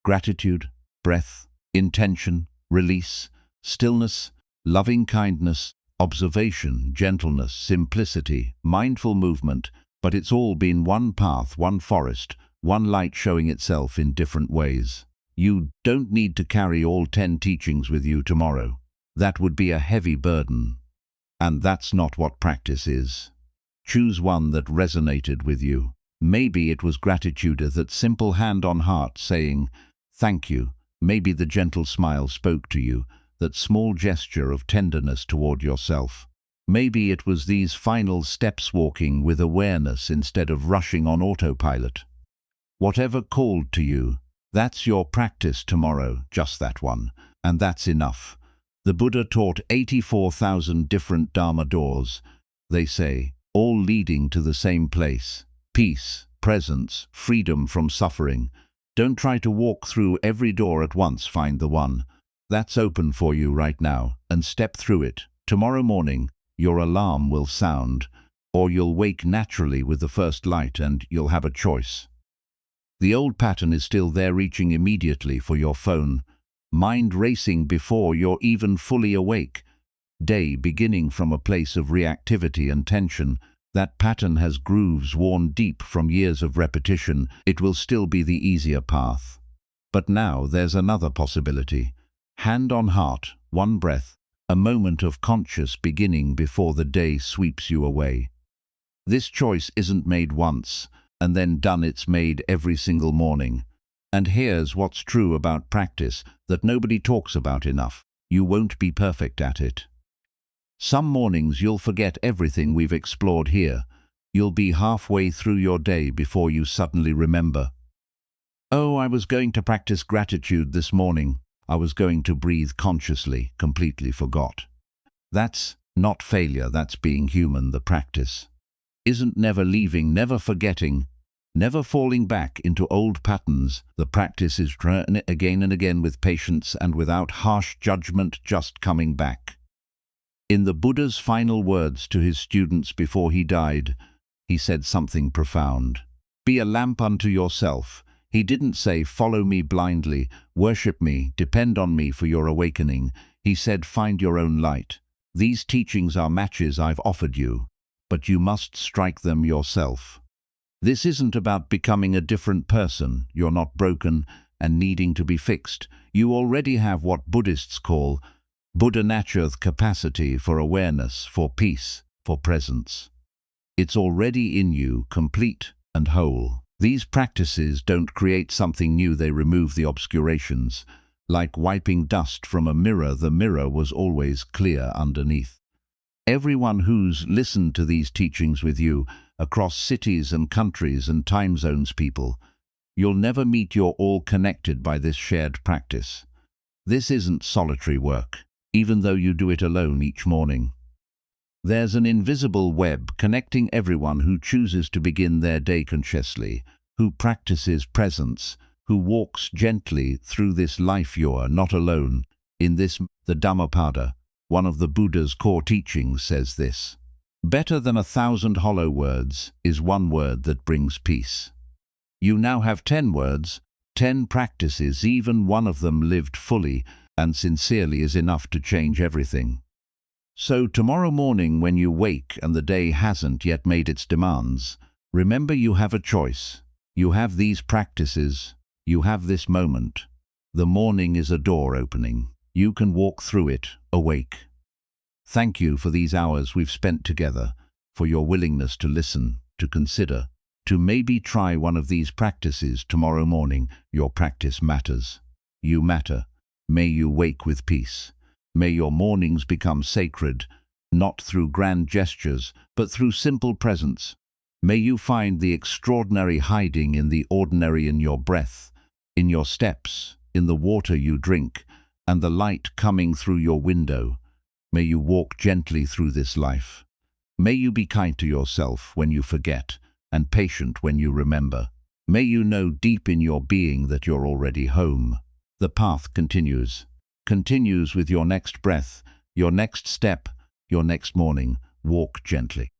Gratitude, breath, intention, release, stillness, loving kindness, observation, gentleness, simplicity, mindful movement, but it's all been one path, one forest, one light showing itself in different ways. You don't need to carry all 10 teachings with you tomorrow. That would be a heavy burden. And that's not what practice is. Choose one that resonated with you. Maybe it was gratitude, that simple hand on heart saying, "Thank you." Maybe the gentle smile spoke to you, that small gesture of tenderness toward yourself. Maybe it was these final steps, walking with awareness instead of rushing on autopilot. Whatever called to you, that's your practice tomorrow, just that one, and that's enough. The Buddha taught 84,000 different Dharma doors, they say, all leading to the same place: peace, presence, freedom from suffering. Don't try to walk through every door at once, find the one that's open for you right now and step through it. Tomorrow morning, your alarm will sound, or you'll wake naturally with the first light, and you'll have a choice. The old pattern is still there, reaching immediately for your phone, mind racing before you're even fully awake. Day beginning from a place of reactivity and tension. That pattern has grooves worn deep from years of repetition. It will still be the easier path. But now there's another possibility. Hand on heart, one breath, a moment of conscious beginning before the day sweeps you away. This choice isn't made once and then done, it's made every single morning. And here's what's true about practice that nobody talks about enough. You won't be perfect at it. Some mornings you'll forget everything we've explored here. You'll be halfway through your day before you suddenly remember. Oh, I was going to practice gratitude this morning. I was going to breathe consciously, completely forgot. That's not failure, that's being human. The practice isn't never leaving, never forgetting, never falling back into old patterns. The practice is trying it again and again with patience and without harsh judgment, just coming back. In the Buddha's final words to his students before he died, he said something profound. Be a lamp unto yourself. He didn't say, follow me blindly, worship me, depend on me for your awakening. He said, find your own light. These teachings are matches I've offered you, but you must strike them yourself. This isn't about becoming a different person. You're not broken and needing to be fixed. You already have what Buddhists call Buddha nature, capacity for awareness, for peace, for presence. It's already in you, complete and whole. These practices don't create something new, they remove the obscurations. Like wiping dust from a mirror, the mirror was always clear underneath. Everyone who's listened to these teachings with you, across cities and countries and time zones, people, you'll never meet, you're all connected by this shared practice. This isn't solitary work, even though you do it alone each morning. There's an invisible web connecting everyone who chooses to begin their day consciously, who practices presence, who walks gently through this life. You're not alone. In this, the Dhammapada, one of the Buddha's core teachings, says this: better than 1,000 hollow words is one word that brings peace. You now have 10 words, 10 practices, even one of them lived fully and sincerely is enough to change everything. So tomorrow morning when you wake and the day hasn't yet made its demands, remember you have a choice. You have these practices. You have this moment. The morning is a door opening. You can walk through it, awake. Thank you for these hours we've spent together, for your willingness to listen, to consider, to maybe try one of these practices tomorrow morning. Your practice matters. You matter. May you wake with peace. May your mornings become sacred, not through grand gestures, but through simple presence. May you find the extraordinary hiding in the ordinary, in your breath, in your steps, in the water you drink, and the light coming through your window. May you walk gently through this life. May you be kind to yourself when you forget, and patient when you remember. May you know deep in your being that you're already home. The path continues with your next breath, your next step, your next morning. Walk gently.